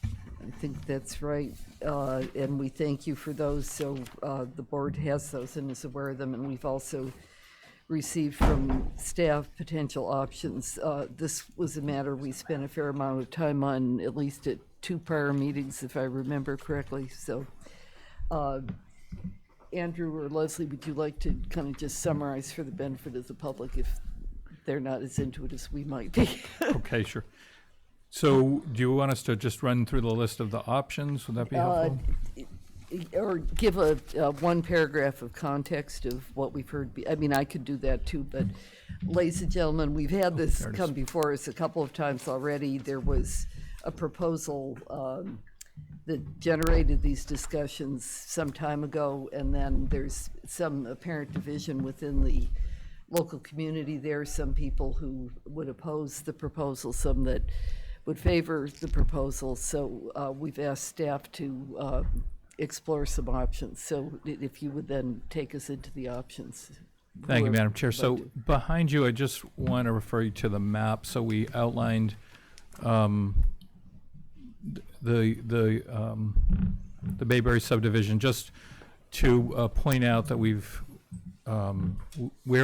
I think that's right. And we thank you for those. So the board has those and is aware of them. And we've also received from staff potential options. This was a matter we spent a fair amount of time on, at least at 2 prior meetings, if I remember correctly. So Andrew or Leslie, would you like to kind of just summarize for the benefit of the public if they're not as into it as we might be? okay, sure. So do you want us to just run through the list of the options? Would that be helpful? Or give a one paragraph of context of what we've heard. I mean, I could do that too, but ladies and gentlemen, we've had this there it is. come before us a couple of times already. There was a proposal that generated these discussions some time ago, and then there's some apparent division within the local community. There are some people who would oppose the proposal, some that would favor the proposal. So we've asked staff to explore some options. So if you would then take us into the options. Thank you, whoever Madam Chair. would So like to. behind you, I just want to refer you to the map. So we outlined the Bayberry subdivision, just to point out that where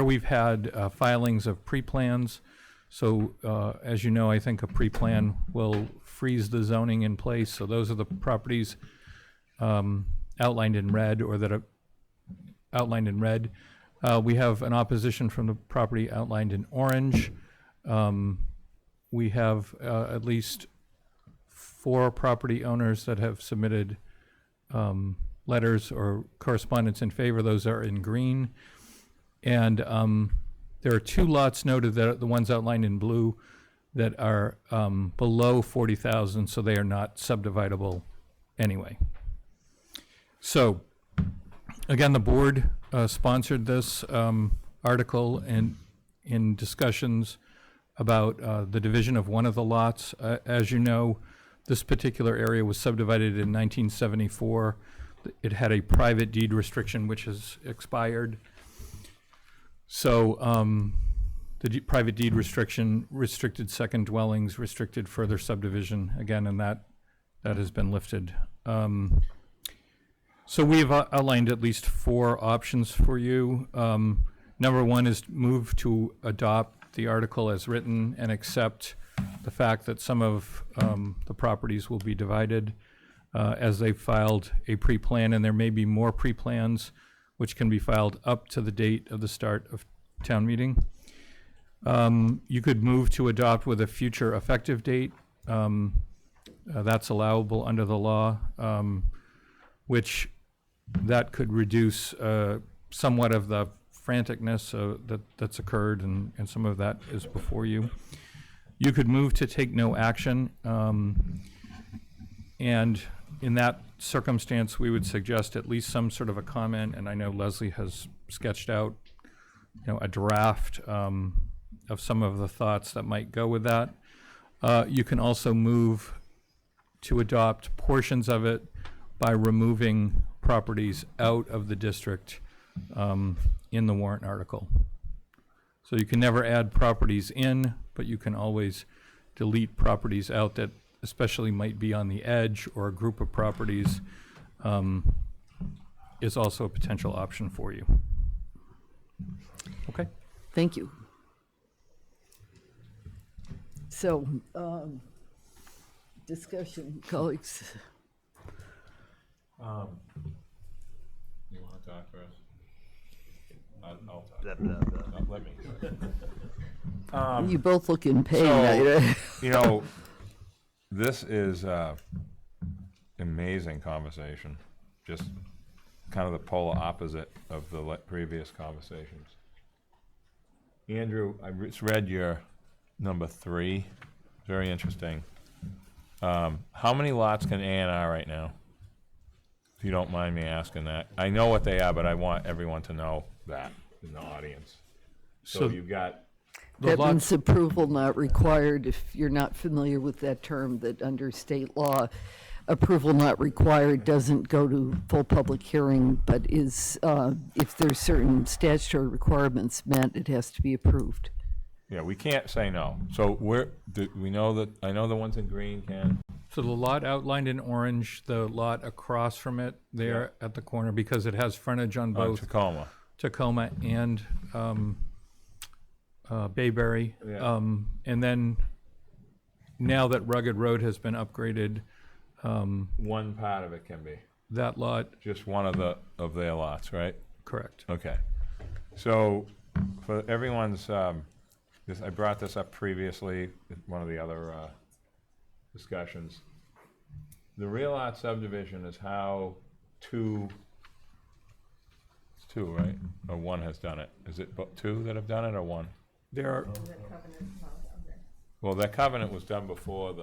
we've had filings of pre-plans. So as you know, I think a pre-plan will freeze the zoning in place. So those are the properties outlined in red, or that are outlined in red. We have an opposition from the property outlined in orange. We have at least 4 property owners that have submitted letters or correspondence in favor. Those are in green. And there are 2 lots noted, that are the ones outlined in blue, that are below 40,000, so they are not subdividable anyway. So, again, the board sponsored this article in discussions about the division of one of the lots. As you know, this particular area was subdivided in 1974. It had a private deed restriction which has expired. So the private deed restriction restricted second dwellings, restricted further subdivision again, and that has been lifted. So we've outlined at least 4 options for you. Number 1 is move to adopt the article as written and accept the fact that some of the properties will be divided as they filed a pre-plan, and there may be more pre-plans which can be filed up to the date of the start of town meeting. You could move to adopt with a future effective date. That's allowable under the law, which that could reduce somewhat of the franticness that's occurred, and some of that is before you. You could move to take no action, and In that circumstance, we would suggest at least some sort of a comment, and I know Leslie has sketched out, a draft of some of the thoughts that might go with that. You can also move to adopt portions of it by removing properties out of the district in the warrant article. So you can never add properties in, but you can always delete properties out that especially might be on the edge, or a group of properties is also a potential option for you. Okay. Thank you. So, discussion, colleagues. You wanna talk first? I'll talk. No, let me do it. You both look in pain. So, this is amazing conversation, just kind of the polar opposite of the previous conversations. Andrew, I just read your number 3, very interesting. How many lots can A&R right now? If you don't mind me asking that. I know what they are, but I want everyone to know that in the audience. So you've got... That means approval not required. If you're not familiar with that term, that under state law, approval not required doesn't go to full public hearing, but is, if there's certain statutory requirements met, it has to be approved. Yeah, we can't say no. So we know that, I know the ones in green can. So the lot outlined in orange, the lot across from it there at the corner, because it has frontage on both Tacoma and Bayberry. Yeah. And then now that Rugged Road has been upgraded, one part of it can be. That lot. Just one of their lots, right? Correct. Okay. So for everyone's, I brought this up previously in one of the other discussions. The real lot subdivision is how it's two, right? Or one has done it. Is it two that have done it, or one? There are. Well, that covenant was done before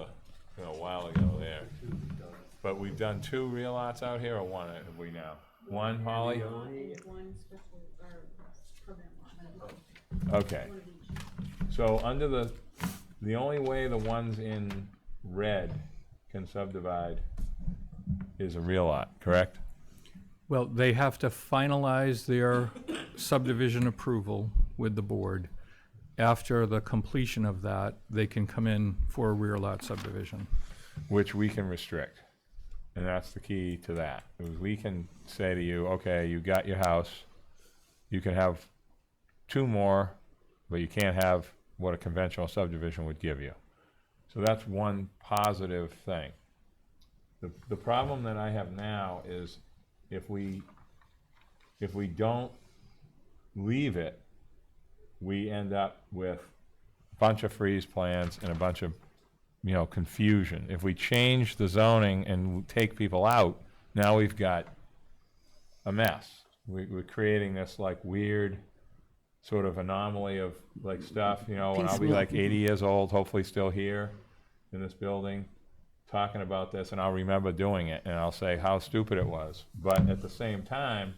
a while ago there. But we've done 2 real lots out here, or one have we now? One, Holly? Okay. So under the only way the ones in red can subdivide is a real lot, correct? Well, they have to finalize their subdivision approval with the board. After the completion of that, they can come in for a rear lot subdivision. Which we can restrict. And that's the key to that. Is we can say to you, okay, you got your house, you can have 2 more, but you can't have what a conventional subdivision would give you. So that's one positive thing. The problem that I have now is if we don't leave it, we end up with a bunch of freeze plans and a bunch of confusion. If we change the zoning and take people out, now we've got a mess. We're creating this like weird sort of anomaly of like stuff, when I'll be like 80 years old, hopefully still here in this building, talking about this, and I'll remember doing it, and I'll say how stupid it was. But at the same time,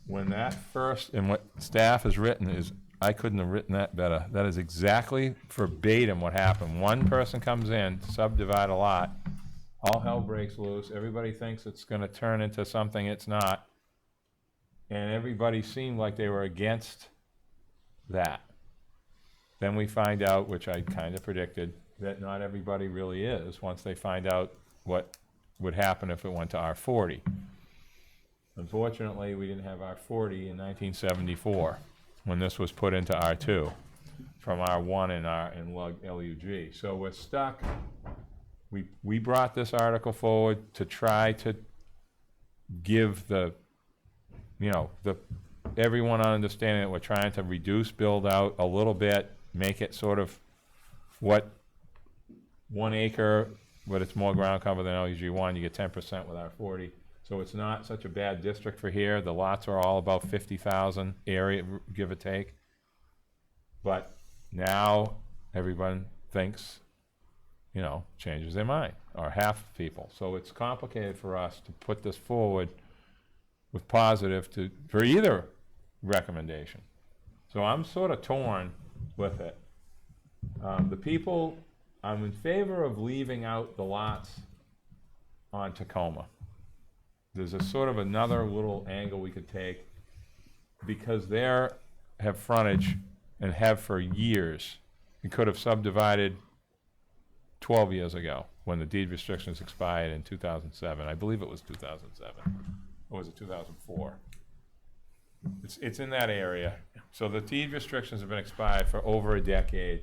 when that first, and what staff has written is, I couldn't have written that better. That is exactly verbatim what happened. One person comes in to subdivide a lot, all hell breaks loose, everybody thinks it's gonna turn into something it's not, and everybody seemed like they were against that. Then we find out, which I kind of predicted, that not everybody really is once they find out what would happen if it went to R40. Unfortunately, we didn't have R40 in 1974 when this was put into R2 from R1 and LUG. So we're stuck. We brought this article forward to try to give everyone understanding that we're trying to reduce build out a little bit, make it sort of what 1 acre, but it's more ground cover than LUG1, you get 10% with R40. So it's not such a bad district for here. The lots are all about 50,000 area, give or take. But now everyone thinks you know, changes their mind, or half of people. So it's complicated for us to put this forward with positive for either recommendation. So I'm sort of torn with it. The people, I'm in favor of leaving out the lots on Tacoma. There's a sort of another little angle we could take, because they have frontage and have for years, and could have subdivided 12 years ago when the deed restrictions expired in 2007. I believe it was 2007. Or was it 2004? It's in that area. So the deed restrictions have been expired for over a decade.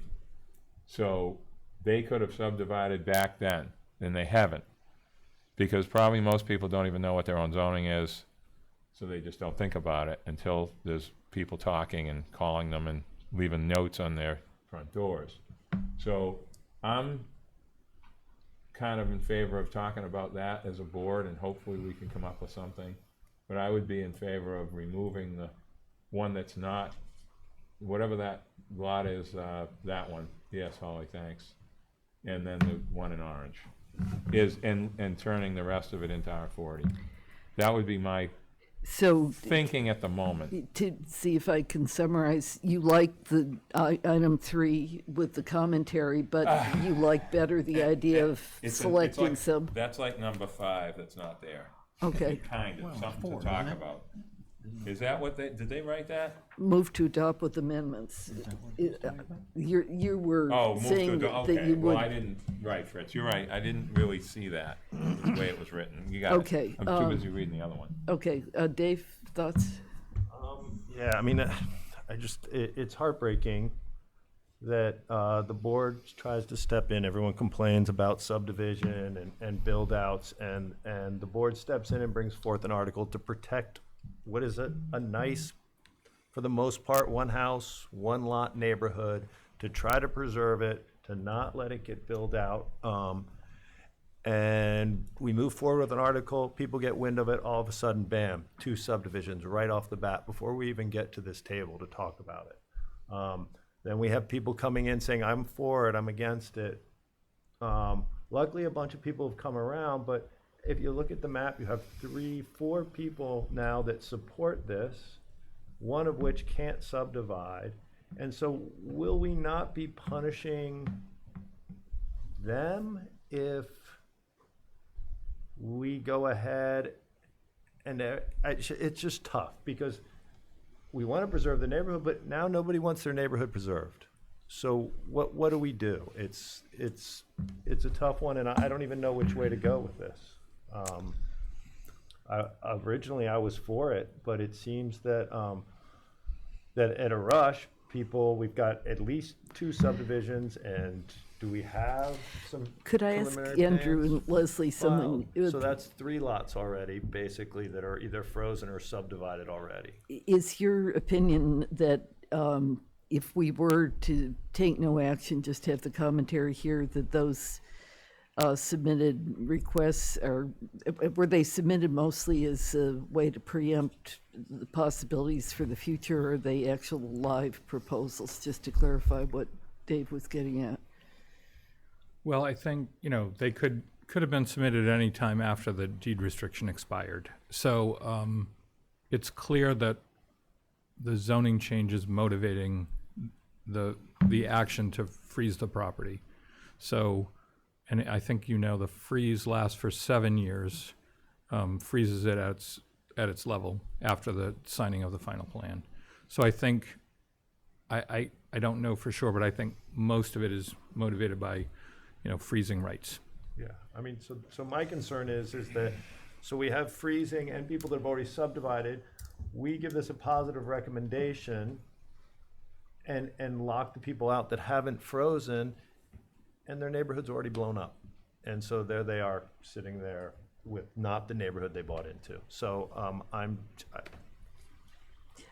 So they could have subdivided back then, and they haven't. Because probably most people don't even know what their own zoning is, so they just don't think about it until there's people talking and calling them and leaving notes on their front doors. So I'm kind of in favor of talking about that as a board, and hopefully we can come up with something. But I would be in favor of removing the one that's not, whatever that lot is, that one. Yes, Holly, thanks. And then the one in orange is, and turning the rest of it into R40. That would be my thinking at the moment. To see if I can summarize, you like the item 3 with the commentary, but you like better the idea of selecting some. That's like number 5 that's not there. Okay. Kind of, something to talk about. Is that what did they write that? Move to adopt with amendments. You were move saying to that okay. you would. Well, I didn't, right, Fritz, you're right. I didn't really see that, the way it was written. You got Okay, it. I'm too busy reading the other one. Okay, Dave, thoughts? Yeah, I mean, it's heartbreaking that the board tries to step in. Everyone complains about subdivision and build outs, and the board steps in and brings forth an article to protect what is a nice, for the most part, one house, one lot neighborhood, to try to preserve it, to not let it get built out. And we move forward with an article, people get wind of it, all of a sudden, bam, 2 subdivisions right off the bat before we even get to this table to talk about it. Then we have people coming in saying, I'm for it, I'm against it. Luckily, a bunch of people have come around, but if you look at the map, you have 3-4 people now that support this, one of which can't subdivide. And so will we not be punishing them if we go ahead and it's just tough, because we want to preserve the neighborhood, but now nobody wants their neighborhood preserved. So what do we do? It's a tough one, and I don't even know which way to go with this. Originally I was for it, but it seems that that at a rush, we've got at least 2 subdivisions, and do we have some Could I ask preliminary Andrew plans? and Leslie something? So that's 3 lots already, basically, that are either frozen or subdivided already. Is your opinion that if we were to take no action, just have the commentary here, that those submitted requests were they submitted mostly as a way to preempt the possibilities for the future, or are they actual live proposals, just to clarify what Dave was getting at? Well, I think, they could have been submitted at any time after the deed restriction expired. So it's clear that the zoning change is motivating the action to freeze the property. So, and I think the freeze lasts for 7 years, freezes it at its level after the signing of the final plan. So I think, I don't know for sure, but I think most of it is motivated by, freezing rights. Yeah, I mean, so my concern is that, so we have freezing and people that have already subdivided, we give this a positive recommendation and lock the people out that haven't frozen, and their neighborhood's already blown up. And so there they are, sitting there with not the neighborhood they bought into. So I'm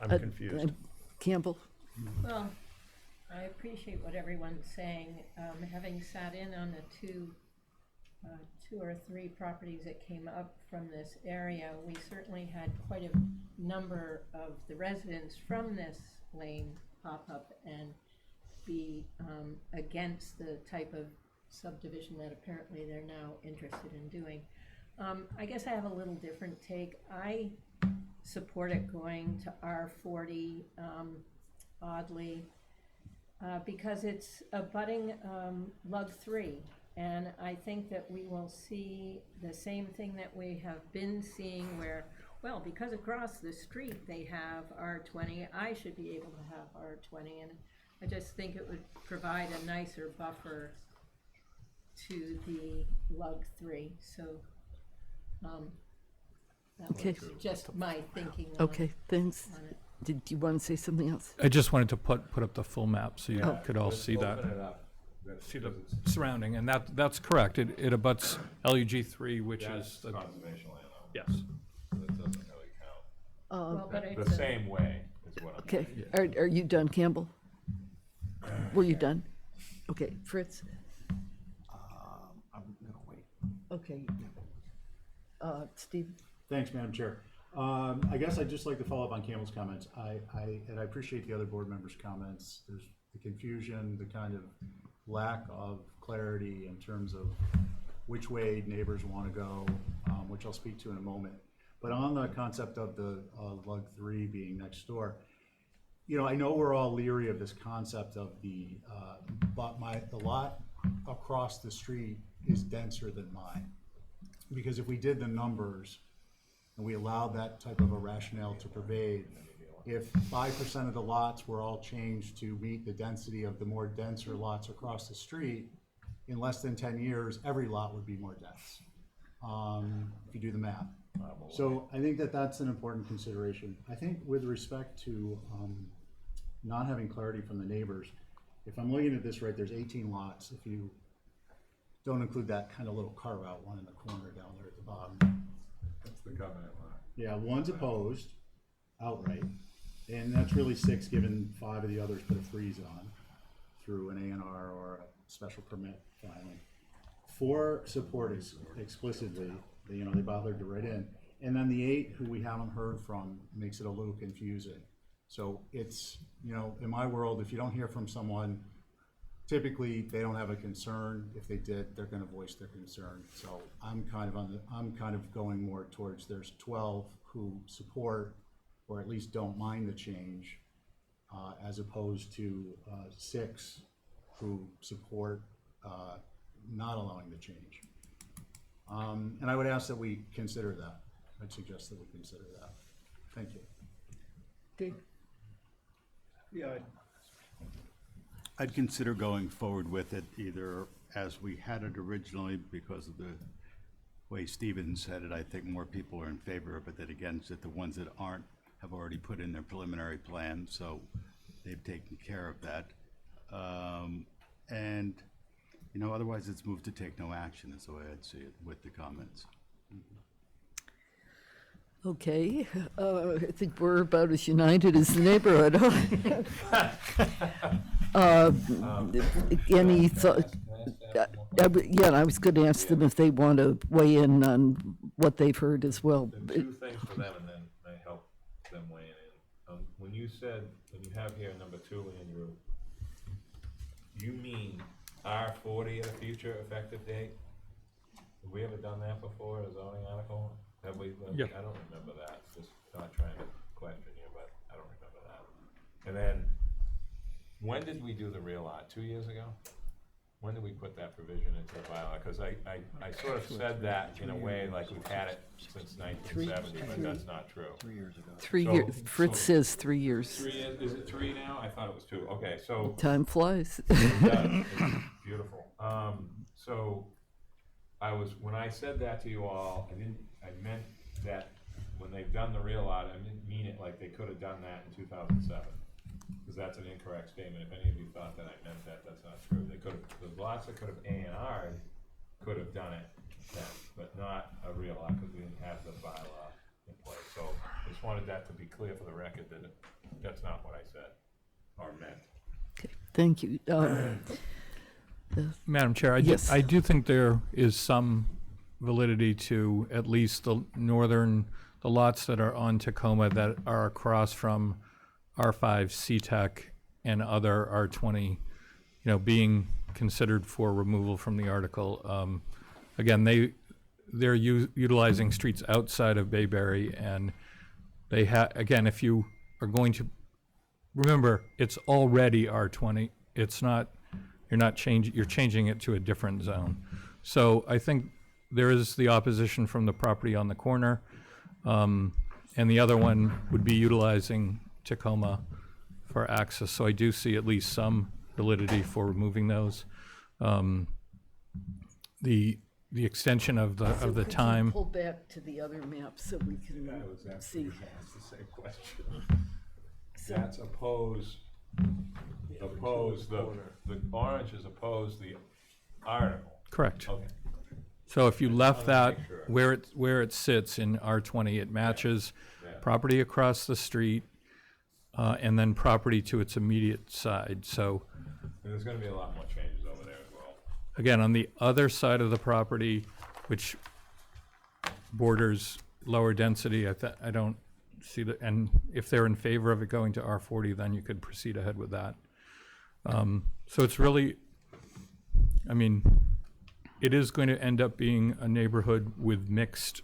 confused. Campbell? Well, I appreciate what everyone's saying. Having sat in on the 2 or 3 properties that came up from this area, we certainly had quite a number of the residents from this lane pop up and be against the type of subdivision that apparently they're now interested in doing. I guess I have a little different take. I support it going to R40, oddly, because it's abutting Lug 3. And I think that we will see the same thing that we have been seeing where, well, because across the street they have R20, I should be able to have R20. And I just think it would provide a nicer buffer to the Lug 3. So that Okay. was just my thinking Okay, thanks. on it. Did you want to say something else? I just wanted to put up the full map so you Oh. could all Let's see that. open it up. See the surrounding, and that's correct. It abuts LUG 3, which That's is the, conservation land though. yes. That doesn't really count. Well, but The it's same way is what I'm Okay, saying. are you done, Campbell? Were you done? Okay, Fritz? I'm gonna wait. Okay. Steve? Thanks, Madam Chair. I guess I'd just like to follow up on Campbell's comments. And I appreciate the other board members' comments. There's the confusion, the kind of lack of clarity in terms of which way neighbors want to go, which I'll speak to in a moment. But on the concept of the Lug 3 being next door, I know we're all leery of this concept of but the lot across the street is denser than mine. Because if we did the numbers and we allowed that type of a rationale to pervade, if 5% of the lots were all changed to meet the density of the more denser lots across the street, in less than 10 years, every lot would be more dense, if you do the math. So I think that that's an important consideration. I think with respect to not having clarity from the neighbors, if I'm looking at this right, there's 18 lots. If you don't include that kind of little carve out one in the corner down there at the bottom. That's the covenant lot. Yeah, one's opposed outright, and that's really 6, given 5 of the others put a freeze on through an A&R or a special permit filing. 4 support explicitly, they bothered to write in. And then the 8 who we haven't heard from makes it a little confusing. So it's, in my world, if you don't hear from someone, typically they don't have a concern. If they did, they're gonna voice their concern. So I'm kind of going more towards there's 12 who support or at least don't mind the change, as opposed to 6 who support not allowing the change. And I would ask that we consider that. I'd suggest that we consider that. Thank you. Dave? Yeah, I'd consider going forward with it either as we had it originally because of the way Steven said it. I think more people are in favor of it than against it. The ones that aren't have already put in their preliminary plan, so they've taken care of that. And, otherwise it's moved to take no action is the way I'd see it with the comments. Okay, I think we're about as united as the neighborhood. Any thought? Yeah, I was going to ask them if they want to weigh in on what they've heard as well. Two things for them, and then I help them weigh in. When you have here number 2, Andrew, you mean R40 at a future effective date? Have we ever done that before, a zoning article? Have we? Yeah. I don't remember that, just not trying to question you, but I don't remember that. And then, when did we do the real lot? 2 years ago? When did we put that provision into the bylaw? Because I sort of said that in a way like we've had it since 1970, but that's not true. 3 years ago. 3 So- years, Fritz says 3 years. 3 years, is it 3 now? I thought it was 2. Okay, so. Time flies. It does. It's beautiful. So when I said that to you all, I meant that when they've done the real lot, I didn't mean it like they could have done that in 2007. Because that's an incorrect statement. If any of you thought that I meant that, that's not true. They could have, the lots that could have A&R'd could have done it then, but not a real lot because we didn't have the bylaw in place. So I just wanted that to be clear for the record that that's not what I said or meant. Okay, thank you. Madam Chair, Yes. I do think there is some validity to at least the lots that are on Tacoma that are across from R5, CTEC, and other R20, being considered for removal from the article. Again, they're utilizing streets outside of Bayberry, and they again, if you are going to, remember, it's already R20. It's not, you're changing it to a different zone. So I think there is the opposition from the property on the corner, and the other one would be utilizing Tacoma for access. So I do see at least some validity for removing those. The extension of the Could time. you pull back to the other map so we can I was see? actually asked the same question. So- That's oppose, the orange is oppose the article. Correct. Okay. So if you left wanted that to make sure. where it sits in R20, it matches Yeah. property across the street, and then property to its immediate side. So And there's gonna be a lot more changes over there as well. again, on the other side of the property, which borders lower density, I don't see that. And if they're in favor of it going to R40, then you could proceed ahead with that. So it's really, I mean, it is going to end up being a neighborhood with mixed,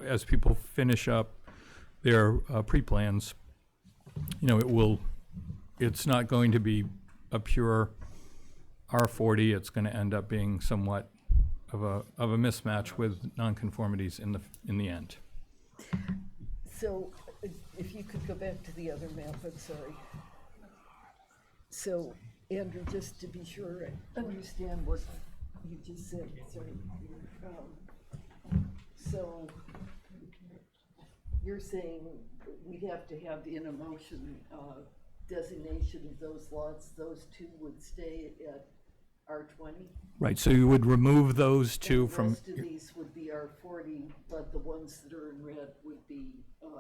as people finish up their pre-plans, it's not going to be a pure R40. It's going to end up being somewhat of a mismatch with nonconformities in the end. So if you could go back to the other map, I'm sorry. So Andrew, just to be sure I understand what you just said, sorry. So you're saying we'd have to have in a motion designation of those lots, those two would stay at R20? Right, so you would remove those two And the from, rest of these would be R40, but the ones that are in red would be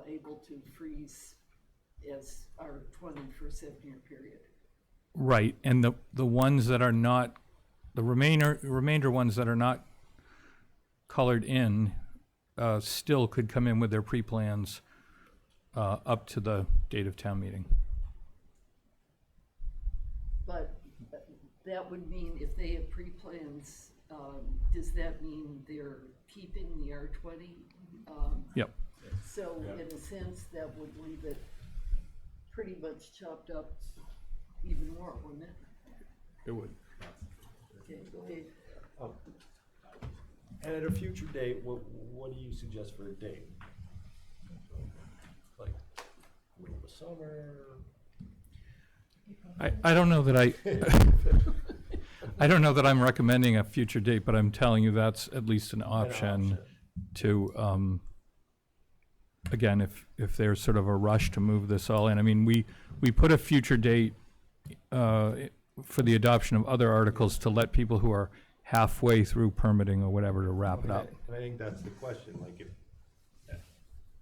able to freeze as R20 for a 7-year period. right, and the ones that are not, the remainder ones that are not colored in still could come in with their pre-plans up to the date of town meeting. But that would mean if they have pre-plans, does that mean they're keeping the R20? Yep. So in a sense, that would leave it pretty much chopped up even more, wouldn't it? It would. Okay, go ahead. And at a future date, what do you suggest for a date? Like, middle of the summer? I don't know that I don't know that I'm recommending a future date, but I'm telling you that's at least an option to, again, if there's sort of a rush to move this all in. I mean, we put a future date for the adoption of other articles to let people who are halfway through permitting or whatever to wrap it up. And I think that's the question, like if,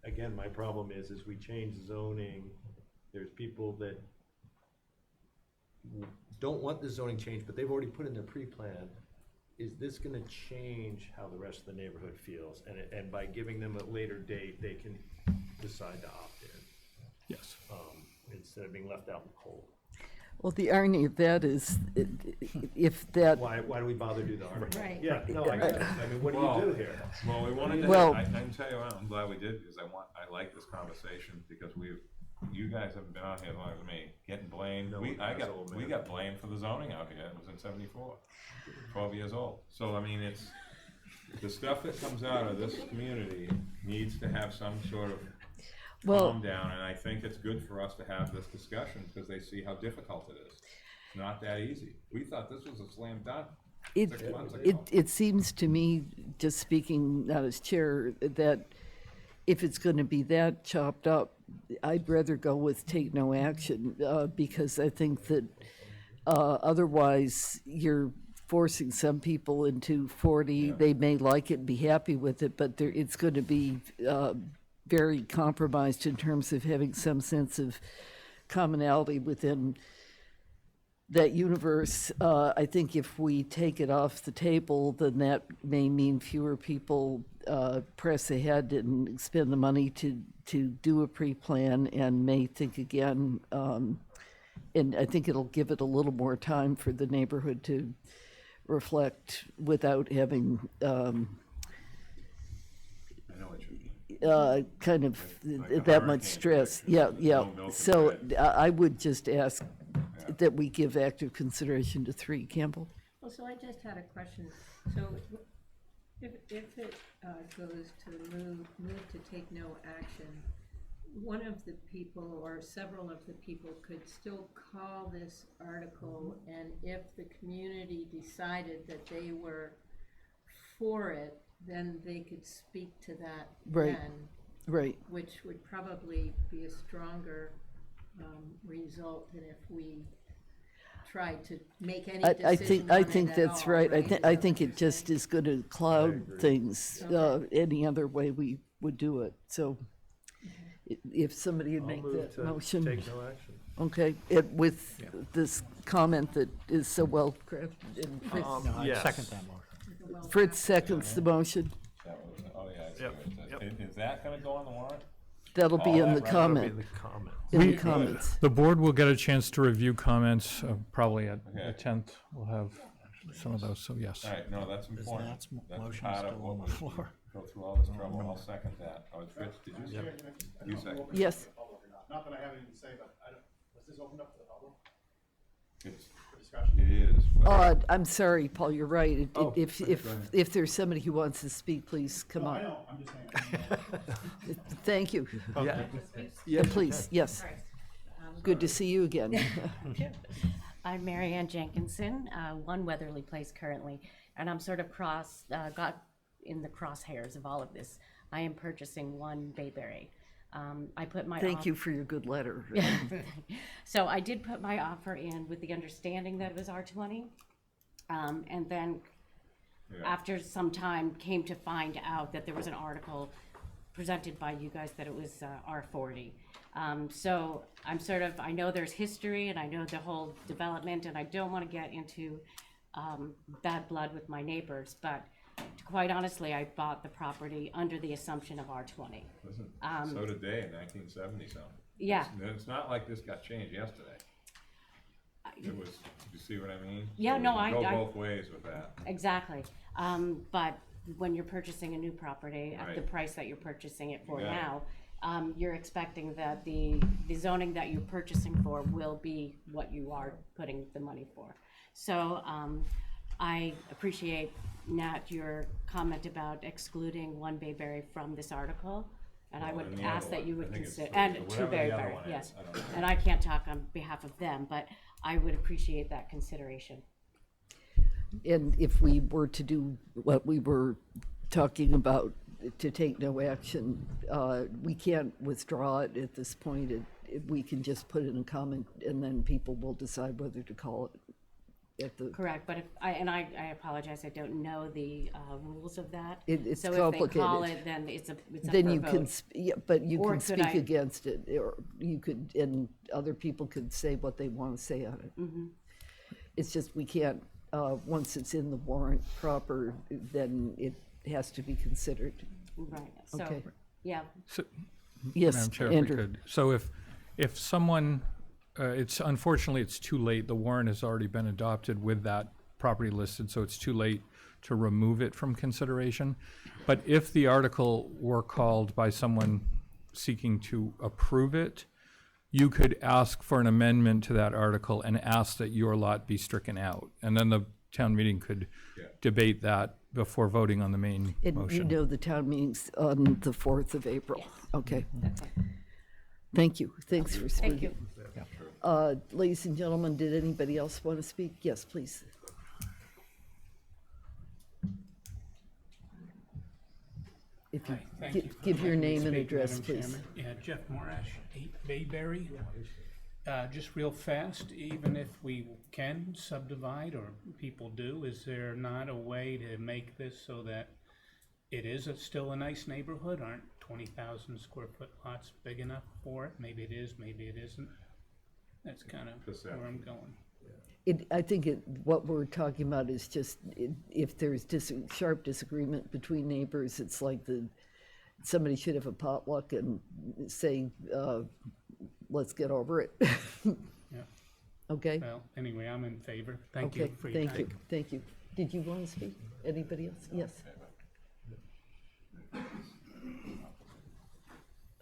again, my problem is we change zoning, there's people that don't want the zoning change, but they've already put in their pre-plan. Is this gonna change how the rest of the neighborhood feels? And by giving them a later date, they can decide to opt in. Yes. Instead of being left out in the cold. Well, the irony of that is, if that. Why do we bother to do the article? Right. Yeah, no, I get it. I mean, what do you do here? Well, we wanted to, Well- I can tell you what, I'm glad we did, because I like this conversation, because you guys haven't been out here as long as me, getting blamed. No, We that's old, man. got blamed for the zoning out here, it was in 74, 12 years old. So, I mean, it's, the stuff that comes out of this community needs to have some sort of calm down, and I think it's good for us to have this discussion, because they see how difficult it is. It's not that easy. We thought this was a slam dunk 6 months ago. It seems to me, just speaking not as chair, that if it's going to be that chopped up, I'd rather go with take no action, because I think that otherwise you're forcing some people into 40. Yeah. They may like it and be happy with it, but it's going to be very compromised in terms of having some sense of commonality within that universe. I think if we take it off the table, then that may mean fewer people press ahead and spend the money to do a pre-plan, and may think again And I think it'll give it a little more time for the neighborhood to reflect without having, kind of that much stress. Yeah, yeah. So I would just ask that we give active consideration to 3, Campbell. Well, so I just had a question. So if it goes to move to take no action, one of the people or several of the people could still call this article, and if the community decided that they were for it, then they could speak to that Right. then. Right. Which would probably be a stronger result than if we tried to make any decision I on think it at that's all, right. right? I think it just is going to cloud things any other way we would do it. So if somebody would make that motion. Take no action. Okay, with this comment that is so well crafted. And Fritz, Yes. Second that motion. Fritz seconds the motion. That was, oh, yeah, I see Yep, what it says. yep. Is that gonna go on the warrant? That'll be in the comment. In the comments. The board will get a chance to review comments, probably at the Okay. 10th. We'll have some of those, so yes. All right, no, that's important. That's That's motion part of still what on the we floor. go through all this trouble. I'll second that. Oh, Fritz, did you say? You second. Yes. Not that I have anything to say, but was this opened up to the public It's, for discussion? it is. but- I'm sorry, Paul, you're right. Oh, If there's somebody who wants to speak, please come No, I on. know, I'm just saying. Thank you. Yeah. Please, yes. Good to see you again. I'm Mary Ann Jenkinson, 1 Weatherly Place currently, and I'm sort of got in the crosshairs of all of this. I am purchasing 1 Bayberry. I put my Thank you for your good letter. So I did put my offer in with the understanding that it was R20, and then after some time came to find out that there was an article presented by you guys that it was R40. So I'm I know there's history and I know the whole development, and I don't want to get into bad blood with my neighbors, but quite honestly, I bought the property under the assumption of R20. Listen, so did they in 1970 something. Yeah. It's not like this got changed yesterday. It was, you see what I mean? Yeah, So no, we can I- go both ways with that. Exactly. But when you're purchasing a new property at the Right. price that you're purchasing it for Yeah. now, you're expecting that the zoning that you're purchasing for will be what you are putting the money for. So I appreciate, Nat, your comment about excluding 1 Bayberry from this article. And I Well, would and the ask other that you one. I would think it's consider, 3, and so 2 whatever the other Bayberry, one yes. is, I don't know. And I can't talk on behalf of them, but I would appreciate that consideration. And if we were to do what we were talking about, to take no action, we can't withdraw it at this point. We can just put in a comment, and then people will decide whether to call it at the. Correct, but if I apologize, I don't know the rules of that. It's So complicated. if they call it, then it's up Then for you vote. can, but you Or can could speak I- against it, or you could, and other people could say what they want to say on it. Mhm. It's just, we can't, once it's in the warrant proper, then it has to be considered. Right, so, Okay. yeah. So- Yes, Madam Chair, if we Andrew. could. So if someone, unfortunately, it's too late. The warrant has already been adopted with that property listed, so it's too late to remove it from consideration. But if the article were called by someone seeking to approve it, you could ask for an amendment to that article and ask that your lot be stricken out. And then the town meeting could debate that before voting on the main And motion. you know the town meeting's on the 4th of April. Okay. Thank you. Thanks for Thank speaking. you. Ladies and gentlemen, did anybody else want to speak? Yes, please. If you Thank you for give your letting me name and speak, address, Madam please. Chairman. Yeah, Jeff Morash, 8 Bayberry. Just real fast, even if we can subdivide, or people do, is there not a way to make this so that it is still a nice neighborhood? Aren't 20,000 square foot lots big enough for it? Maybe it is, maybe it isn't. That's kind of where I'm going. I think what we're talking about is just, if there's sharp disagreement between neighbors, it's like somebody should have a potluck and say, let's get over it. Okay? Well, anyway, I'm in favor. Thank you Okay, for your time. thank you, thank you. Did you want to speak? Anybody else? Yes.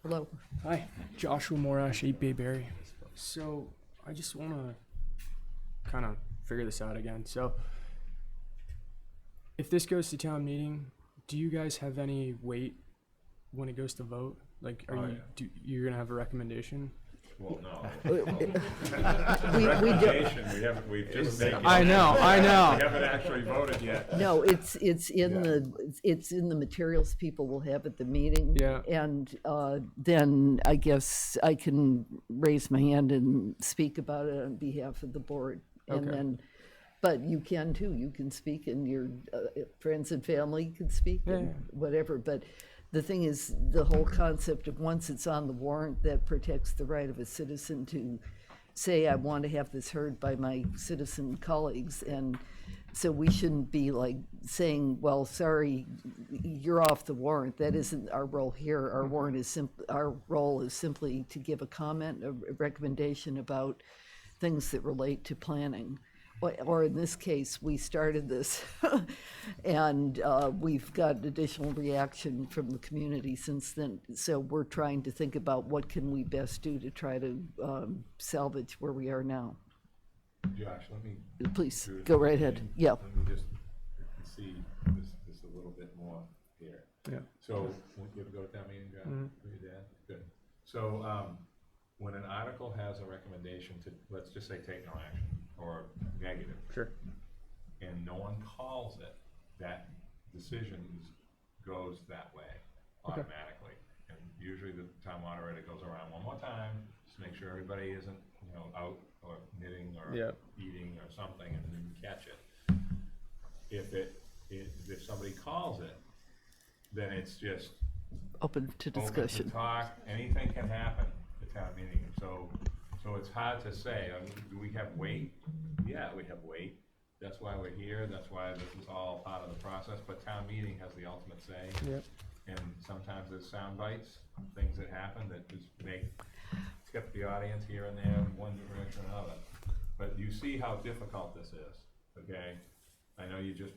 Hello. Hi, Joshua Morash, 8 Bayberry. So, I just want to kind of figure this out again. So, if this goes to town meeting, do you guys have any weight when it goes to vote? Like, you're gonna have a recommendation? Well, no. We've just taken. I know. We haven't actually voted yet. No, it's in the materials people will have at the meeting. Yeah. And then I guess I can raise my hand and speak about it on behalf of the board. And Okay. then, but you can too. You can speak, and your friends and family can speak, and whatever. But the thing is, the whole concept of once it's on the warrant, that protects the right of a citizen to say, I want to have this heard by my citizen colleagues. And so we shouldn't be like saying, well, sorry, you're off the warrant. That isn't our role here. Our warrant is our role is simply to give a comment, a recommendation about things that relate to planning. Or in this case, we started this and we've got additional reaction from the community since then. So we're trying to think about what can we best do to try to salvage where we are now. Josh, let me. Please, go right ahead. Yeah. Let me just see this a little bit more here. Yeah. So, you ever go to town meeting, John? With your dad? Good. So, when an article has a recommendation to, let's just say, take no action, or negative. Sure. And no one calls it, that decision goes that way automatically. And usually the town moderator goes around one more time, just to make sure everybody isn't, out or knitting or eating or something, and then catch it. If somebody calls it, then it's just open to discussion. Open to talk, anything can happen at town meeting. So it's hard to say. I mean, do we have weight? Yeah, we have weight. That's why we're here. That's why this is all part of the process. But town meeting has the ultimate say. Yep. And sometimes there's sound bites, things that happen that just skip the audience here and there in one direction or another. But you see how difficult this is, okay? I know you just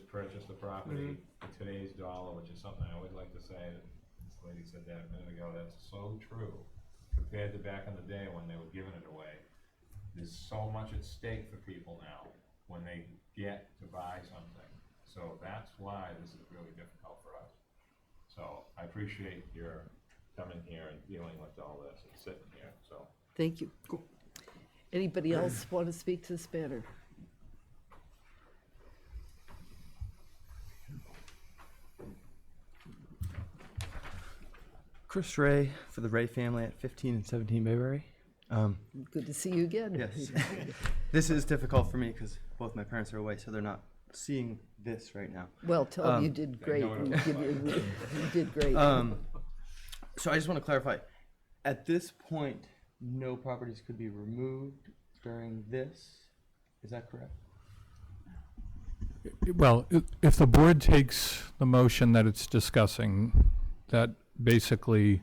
purchased the property for today's dollar, which is something I always like to say. This lady said that a minute ago. That's so true. Compared to back in the day when they were giving it away. There's so much at stake for people now when they get to buy something. So that's why this is really difficult for us. So I appreciate your coming here and dealing with all this and sitting here, so. Thank you. Cool. Anybody else want to speak to this matter? Chris Ray for the Ray family at 15 and 17 Bayberry. Good to see you again. Yes. This is difficult for me because both my parents are away, so they're not seeing this right now. Well, tell them you did great. You did great. So I just want to clarify. At this point, no properties could be removed during this. Is that correct? Well, if the board takes the motion that it's discussing, that basically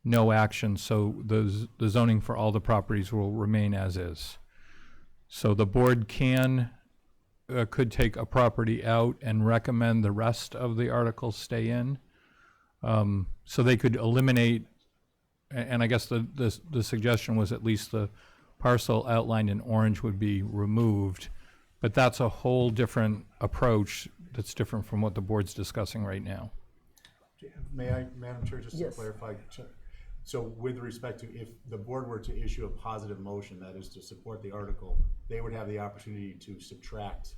no action, so the zoning for all the properties will remain as is. So the board could take a property out and recommend the rest of the articles stay in. So they could eliminate, and I guess the suggestion was at least the parcel outlined in orange would be removed, but that's a whole different approach that's different from what the board's discussing right now. May I, Madam Chair, just to clarify? So with respect to if the board were to issue a positive motion, that is to support the article, they would have the opportunity to subtract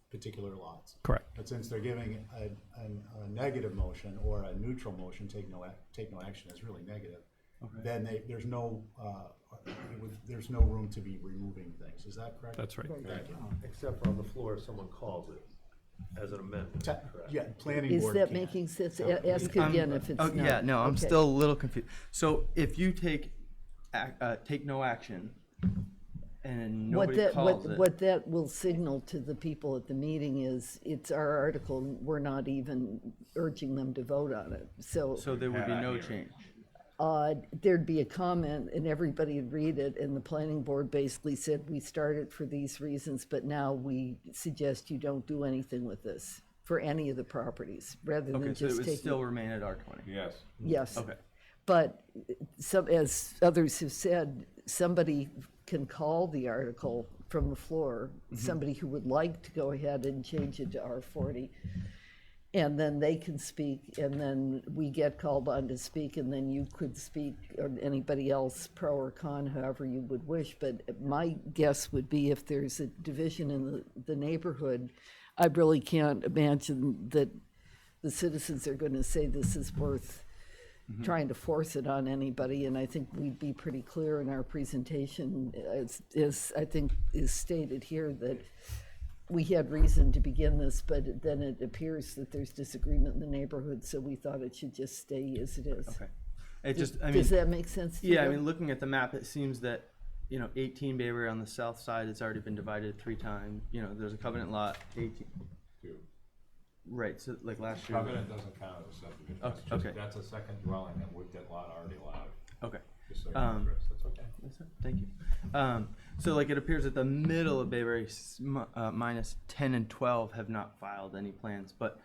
particular lots. Correct. But since they're giving a negative motion or a neutral motion, take no action is really negative, then there's no room to be removing things. Is that correct? That's right. Thank you. Except on the floor if someone calls it as an amendment. Yeah, planning Is board that can. making sense? Ask again if it's not. Yeah, no, I'm Okay. still a little confused. So if you take no action and nobody calls it. What that will signal to the people at the meeting is it's our article. We're not even urging them to vote on it. So there would be no change. there'd be a comment and everybody would read it, and the planning board basically said, we started for these reasons, but now we suggest you don't do anything with this for any of the properties, rather than Okay, so it just would taking. still remain at R20. Yes. Yes. Okay. But some, as others have said, somebody can call the article from the floor, somebody who would like to go ahead and change it to R40. And then they can speak, and then we get called on to speak, and then you could speak, or anybody else, pro or con, however you would wish. But my guess would be if there's a division in the neighborhood, I really can't imagine that the citizens are going to say this is worth trying to force it on anybody. And I think we'd be pretty clear in our presentation, as I think is stated here, that we had reason to begin this, but then it appears that there's disagreement in the neighborhood, so we thought it should just stay as it is. Okay. It just, I mean, Does that make sense to you? Yeah, I mean, looking at the map, it seems that, 18 Bayberry on the south side has already been divided 3 times. There's a covenant lot, 18. 2. Right, so like last year. Covenant doesn't count as a subdivision. Oh, That's just- okay. That's a second dwelling that would get lot already allowed. Okay. Just so you're interested. That's okay. Thank you. So like it appears that the middle of Bayberry, minus 10 and 12 have not filed any plans, but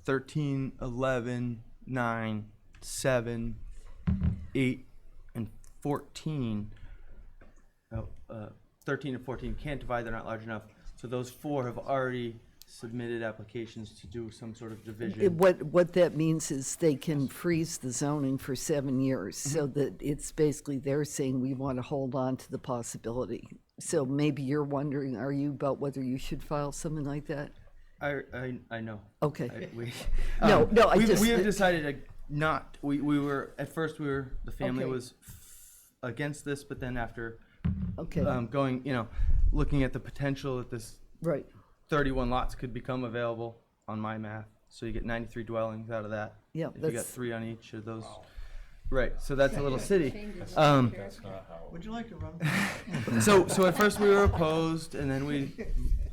13, 11, 9, 7, 8, and 14. 13 and 14 can't divide, they're not large enough. So those 4 have already submitted applications to do some sort of division. What that means is they can freeze the zoning for 7 years, so that it's basically they're saying we want to hold on to the possibility. So maybe you're wondering, are you, about whether you should file something like that? I know. Okay. We I have decided to not. We were at first the family Okay. was against this, but then after Okay. going, looking at the potential that this Right. 31 lots could become available on my math. So you get 93 dwellings out of that. Yeah, if you got that's- 3 on each of those. Right, so that's a little city. That's not how. Would you like to run? So at first we were opposed, and then we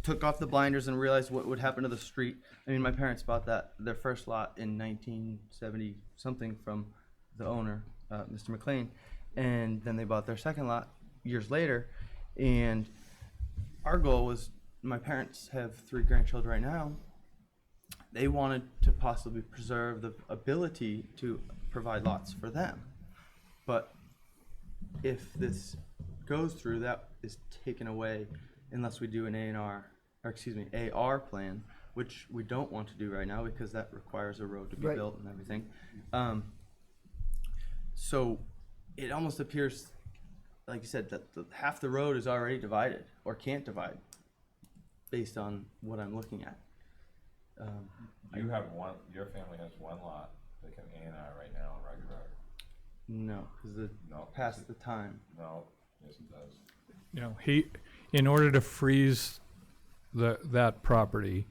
took off the blinders and realized what would happen to the street. I mean, my parents bought their first lot in 1970 something from the owner, Mr. McLean, and then they bought their second lot years later. And our goal was, my parents have 3 grandchildren right now. They wanted to possibly preserve the ability to provide lots for them. But if this goes through, that is taken away unless we do an AR plan, which we don't want to do right now because that requires a road to be Right. built and everything. So it almost appears, like you said, that half the road is already divided or can't divide based on what I'm looking at. You have your family has 1 lot that can A&R right now on Rugged Road. No, because past the time. No, yes it does. In order to freeze that property,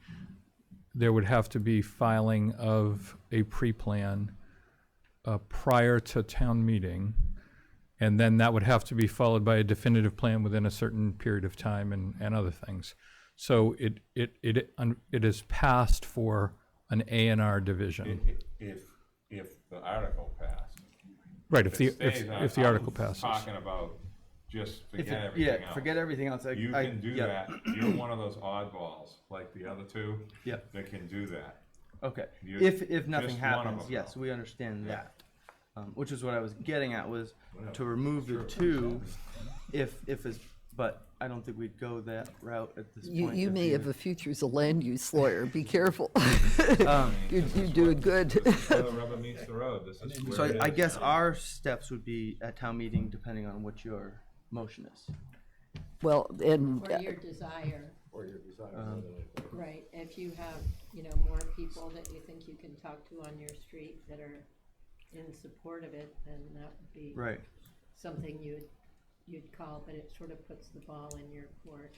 there would have to be filing of a pre-plan prior to town meeting, and then that would have to be followed by a definitive plan within a certain period of time and other things. So it is passed for an A&R division. If the article passed. Right, If if the article passes. Talking about just forget everything else. Forget everything else. You can do that. You're one of those oddballs, like the other 2. Yep. That can do that. Okay. You're If nothing just one of happens, them, yes, though. we understand Yeah. that. Which is what I was getting at, was Whatever. to remove the Sure. 2, but I don't think we'd go that route at this point. You may have a future as a land use lawyer. Be careful. You're This is doing what- good. This is where the rubber meets the road. This is So where it I is guess now. our steps would be at town meeting, depending on what your motion is. Well, and Or your desire, Or your desire. right, if you have, more people that you think you can talk to on your street that are in support of it, then that would be Right. something you'd call, but it sort of puts the ball in your court.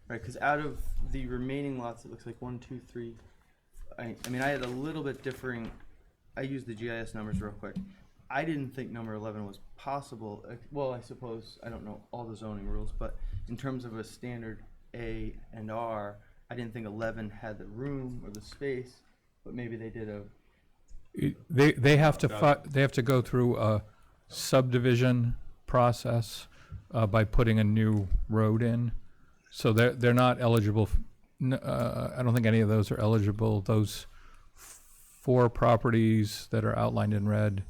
Right, because out of the remaining lots, it looks like 1, 2, 3. I mean, I had a little bit differing. I used the GIS numbers real quick. I didn't think number 11 was possible. Well, I suppose I don't know all the zoning rules, but in terms of a standard A and R, I didn't think 11 had the room or the space. But maybe they did They have to they have to go through a subdivision process by putting a new road in. So they're not eligible. I don't think any of those are eligible. Those 4 properties that are outlined in red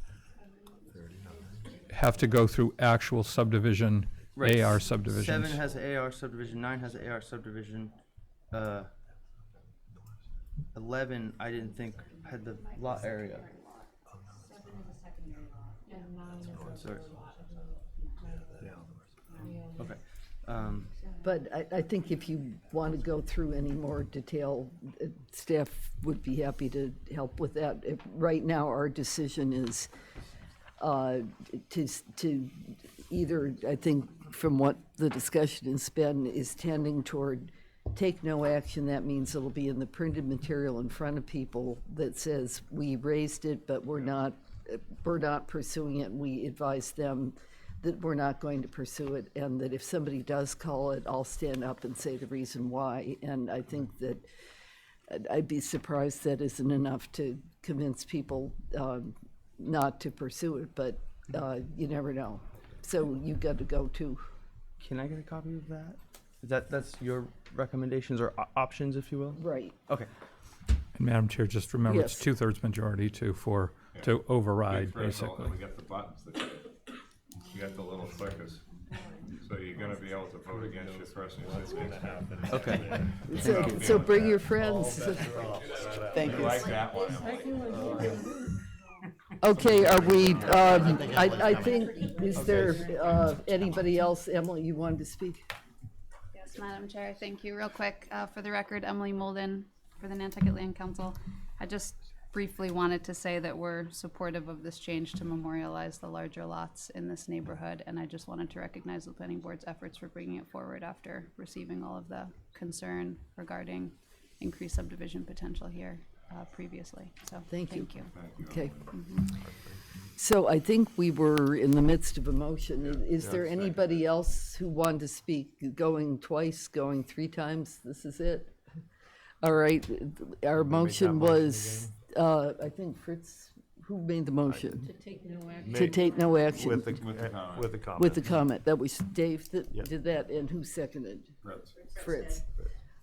have to go through actual subdivision, Right. AR subdivisions. 7 has an AR subdivision, 9 has an AR subdivision, 11 I didn't think had the lot area. Sorry. Okay. But I think if you want to go through any more detail, staff would be happy to help with that. Right now, our decision is to either, I think, from what the discussion has been, is tending toward take no action. That means it'll be in the printed material in front of people that says, we raised it, but we're not pursuing it. We advise them that we're not going to pursue it, and that if somebody does call it, I'll stand up and say the reason why. And I think that I'd be surprised that isn't enough to convince people not to pursue it, but you never know. So you got to go too. Can I get a copy of that? That's your recommendations or options, if you will? Right. Okay. And Madam Chair, just remember, Yes. it's 2/3 majority to override, First of all, basically. We got the buttons, you got the little clickers, so you're gonna be able to vote against your person. What's gonna happen? Okay. So bring your friends. Thank you. Like that one, Emily. Okay, are we, I think, is there anybody else, Emily, you wanted to speak? Yes, Madam Chair, thank you. Real quick, for the record, Emily Molden for the Nantucket Land Council. I just briefly wanted to say that we're supportive of this change to memorialize the larger lots in this neighborhood, and I just wanted to recognize the planning board's efforts for bringing it forward after receiving all of the concern regarding increased subdivision potential here previously. So Thank you. you. Okay. So I think we were in the midst of a motion. Is there anybody else who wanted to speak? Going twice, going 3 times? This is it? All right, our motion was, I think Fritz, who made the motion? To take no action. To take no action. With the comment. With the comment. That was Dave that Yeah. did that, and who seconded? Fritz. Fritz.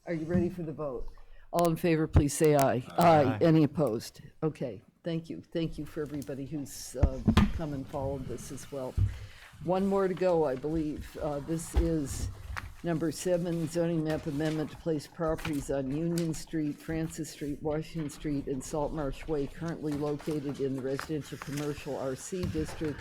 Are you ready for the vote? All in favor, please say aye. Aye. Any opposed? Okay, thank you. Thank you for everybody who's come and followed this as well. One more to go, I believe. This is number 7, zoning map amendment to place properties on Union Street, Francis Street, Washington Street, and Salt Marsh Way, currently located in the residential commercial RC district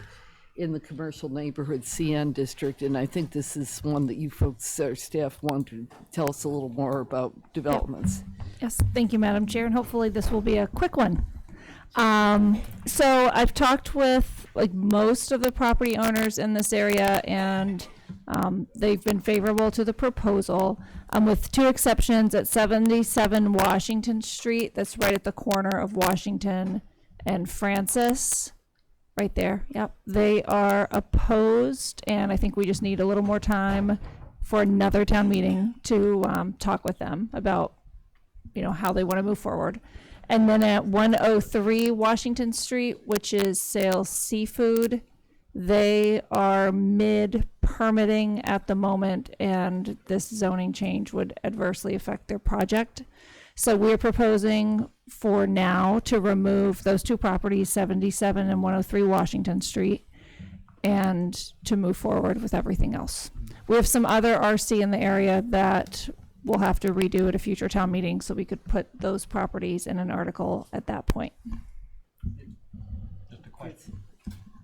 in the commercial neighborhood CN district. And I think this is one that you folks, our staff, want to tell us a little more about developments. Yes, thank you, Madam Chair, and hopefully this will be a quick one. So I've talked with most of the property owners in this area, and they've been favorable to the proposal, with 2 exceptions at 77 Washington Street. That's right at the corner of Washington and Francis. Right there, yep. They are opposed, and I think we just need a little more time for another town meeting to talk with them about, how they want to move forward. And then at 103 Washington Street, which is Sales Seafood, they are mid-permitting at the moment, and this zoning change would adversely affect their project. So we're proposing for now to remove those 2 properties, 77 and 103 Washington Street, and to move forward with everything else. We have some other RC in the area that we'll have to redo at a future town meeting, so we could put those properties in an article at that point. Just a question.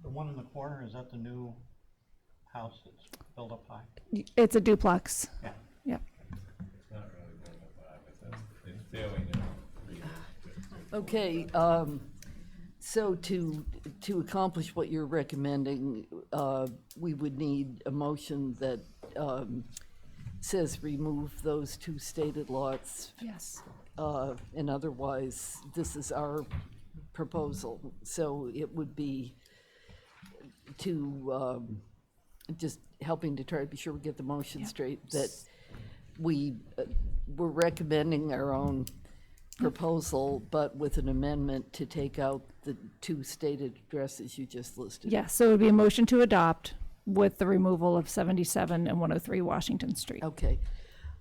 The one in the corner, is that the new house that's built up high? It's a duplex. Yeah. Yep. It's not really built up high, but it's fairly new. Okay, so to accomplish what you're recommending, we would need a motion that says remove those 2 stated lots. Yes. And otherwise, this is our proposal. So it would be to just helping to try to be sure we get the motion straight, that we're recommending our own proposal, but with an amendment to take out the two stated addresses you just listed. Yes, so it would be a motion to adopt with the removal of 77 and 103 Washington Street. Okay.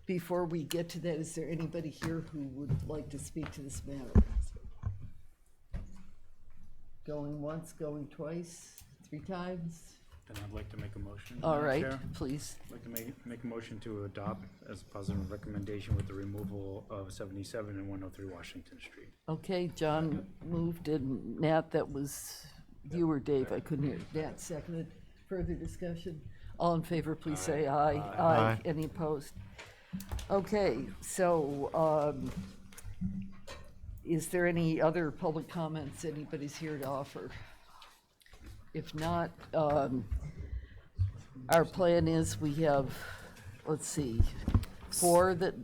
Before we get to that, is there anybody here who would like to speak to this matter? Going once, going twice, 3 times? Then I'd like to make a motion. All Madam right, Chair. please. I'd like to make a motion to adopt as a positive recommendation with the removal of 77 and 103 Washington Street. Okay, John moved, and Nat, that was you or Dave, I couldn't hear. Nat seconded. Further discussion? All in favor, please say aye. Aye. Any opposed? Okay, so, is there any other public comments anybody's here to offer? If not, our plan is we have, let's see, 4 that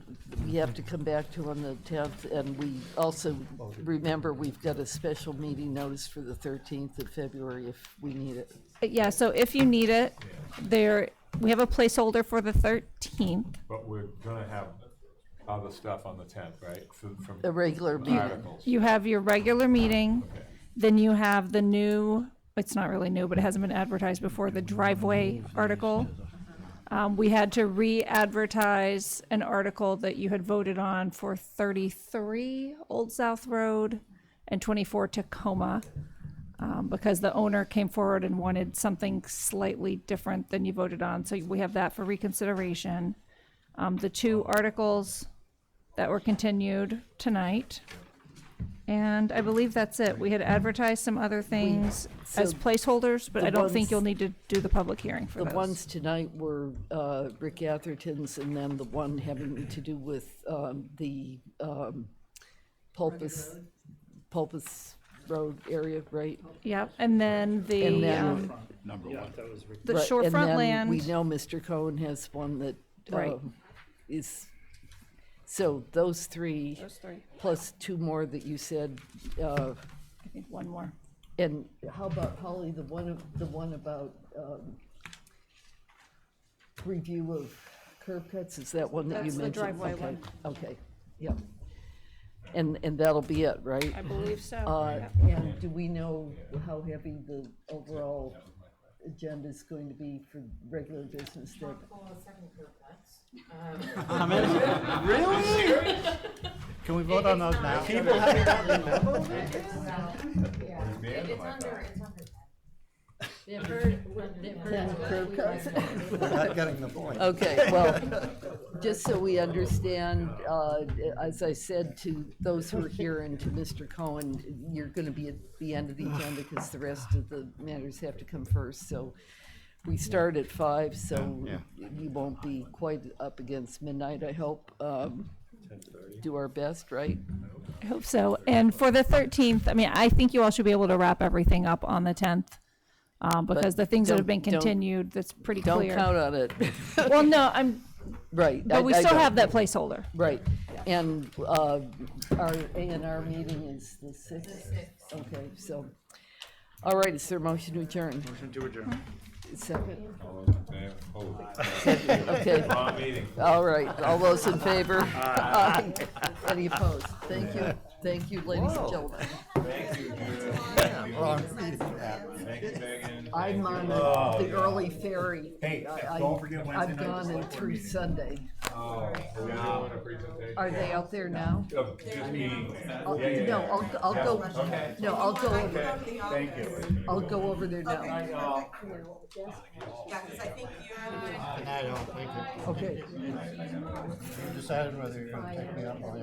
we have to come back to on the 10th, and we also, remember, we've got a special meeting notice for the 13th of February if we need it. Yeah, so if you need it, we have a placeholder for the 13th. But we're gonna have other stuff on the 10th, right? From A regular meeting. articles. You have your regular meeting, then you have the new, it's not really new, but it hasn't been advertised before, the driveway article. We had to re-advertise an article that you had voted on for 33 Old South Road and 24 Tacoma, because the owner came forward and wanted something slightly different than you voted on. So we have that for reconsideration. The 2 articles that were continued tonight. And I believe that's it. We had advertised some other things as so placeholders, but the I don't think ones- you'll need to do the public hearing for The those. ones tonight were Rick Atherton's, and then the one having to do with the Poultice Road area, right? Yep, and then And the, then- Number Yeah, one. that was Rick. the Right, and shorefront then land. We know Mr. Cohen has one that Right. is, so those 3, Those 3. plus 2 more that you said, I think one more. and how about, Holly, the one about review of curb cuts, is that one that you That's mentioned? the driveway Okay, one. Okay, yep. And that'll be it, right? I believe so. And do we know how heavy the overall agenda is going to be for regular business that? Really? Can we vote on those now? People haven't gotten the memo? Curb cuts? We're not getting the point. Okay, well, just so we understand, as I said to those who are here and to Mr. Cohen, you're gonna be at the end of the agenda because the rest of the matters have to come first, so we start at 5, so Yeah. we won't be quite up against midnight, I hope. Do our best, right? I hope so. And for the 13th, I mean, I think you all should be able to wrap everything up on the 10th. Because the things that have been don't- continued, that's pretty Don't clear. count on it. Well, no, I'm, Right. but we I still don't. have that placeholder. Right, and our A&R meeting is the 6th? Okay, so, all right, is there a motion to adjourn? Motion to adjourn. Second? All those in favor? Oh. Okay. Wrong meeting. All right, all those in favor? Aye. Any opposed? Thank you, ladies and gentlemen. Thank you, Judith. Thank you. Thank you, Megan. I'm on the early ferry. Hey, I- don't forget Wednesday I've night, gone the in select board through meeting. Sunday. Oh, we're doing a presentation. Are they out there now? Just meeting. I'll- Yeah, yeah, No, yeah. I'll go, Okay. no, I'll go over, Thank you. I'll go over there now. I don't think it. Okay. You decided whether you're gonna pick me up on